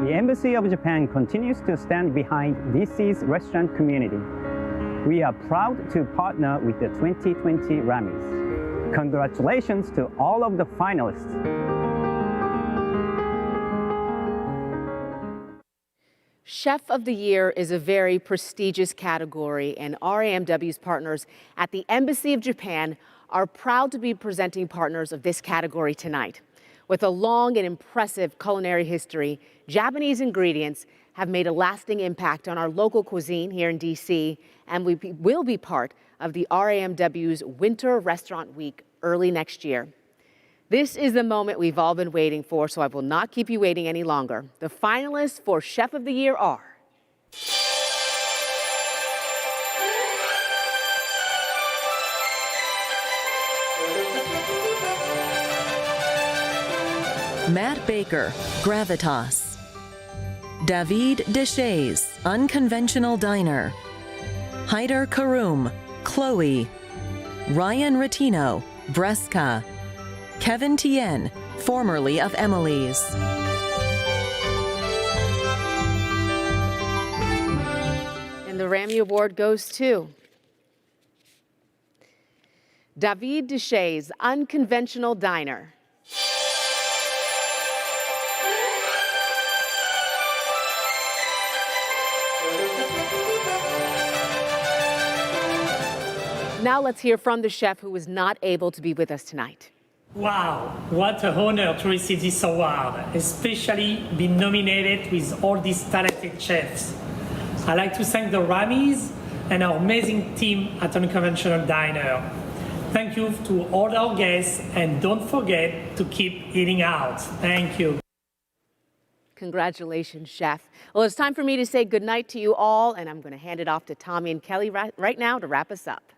The Embassy of Japan continues to stand behind DC's restaurant community. We are proud to partner with the 2020 Rammies. Congratulations to all of the finalists. Chef of the Year is a very prestigious category, and RAMW's partners at the Embassy of Japan are proud to be presenting partners of this category tonight. With a long and impressive culinary history, Japanese ingredients have made a lasting impact on our local cuisine here in DC, and will be part of the RAMW's Winter Restaurant Week early next year. This is the moment we've all been waiting for, so I will not keep you waiting any longer. The finalists for Chef of the Year are Matt Baker, Gravitas. David Deshays, Unconventional Diner. Haider Karoum, Chloe. Ryan Ratino, Bresca. Kevin Tien, formerly of Emily's. And the Rammy Award goes to David Deshays, Unconventional Diner. Now let's hear from the chef who was not able to be with us tonight. Wow, what an honor to receive this award, especially being nominated with all these talented chefs. I'd like to thank the Rammies and our amazing team at Unconventional Diner. Thank you to all our guests, and don't forget to keep eating out. Thank you. Congratulations, Chef. Well, it's time for me to say goodnight to you all, and I'm going to hand it off to Tommy and Kelly right now to wrap us up.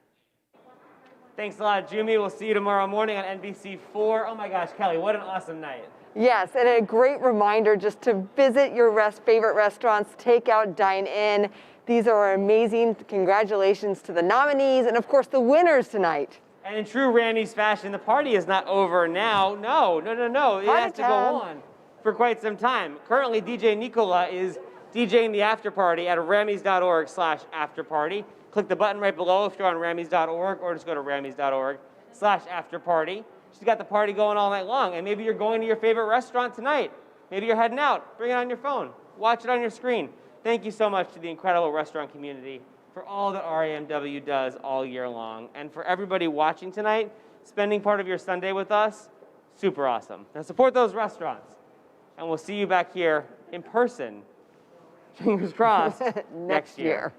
Thanks a lot, Jumi. We'll see you tomorrow morning on NBC4. Oh my gosh, Kelly, what an awesome night. Yes, and a great reminder just to visit your favorite restaurants, take out, dine in. These are amazing. Congratulations to the nominees and, of course, the winners tonight. And in true Rammies fashion, the party is not over now. No. It has to go on for quite some time. Currently, DJ Nicola is DJing the after party at rammies.org/afterparty. Click the button right below if you're on rammies.org, or just go to rammies.org/afterparty. She's got the party going all night long, and maybe you're going to your favorite restaurant tonight. Maybe you're heading out. Bring it on your phone. Watch it on your screen. Thank you so much to the incredible restaurant community for all that RAMW does all year long. And for everybody watching tonight, spending part of your Sunday with us, super awesome. Now support those restaurants. And we'll see you back here in person, fingers crossed, next year.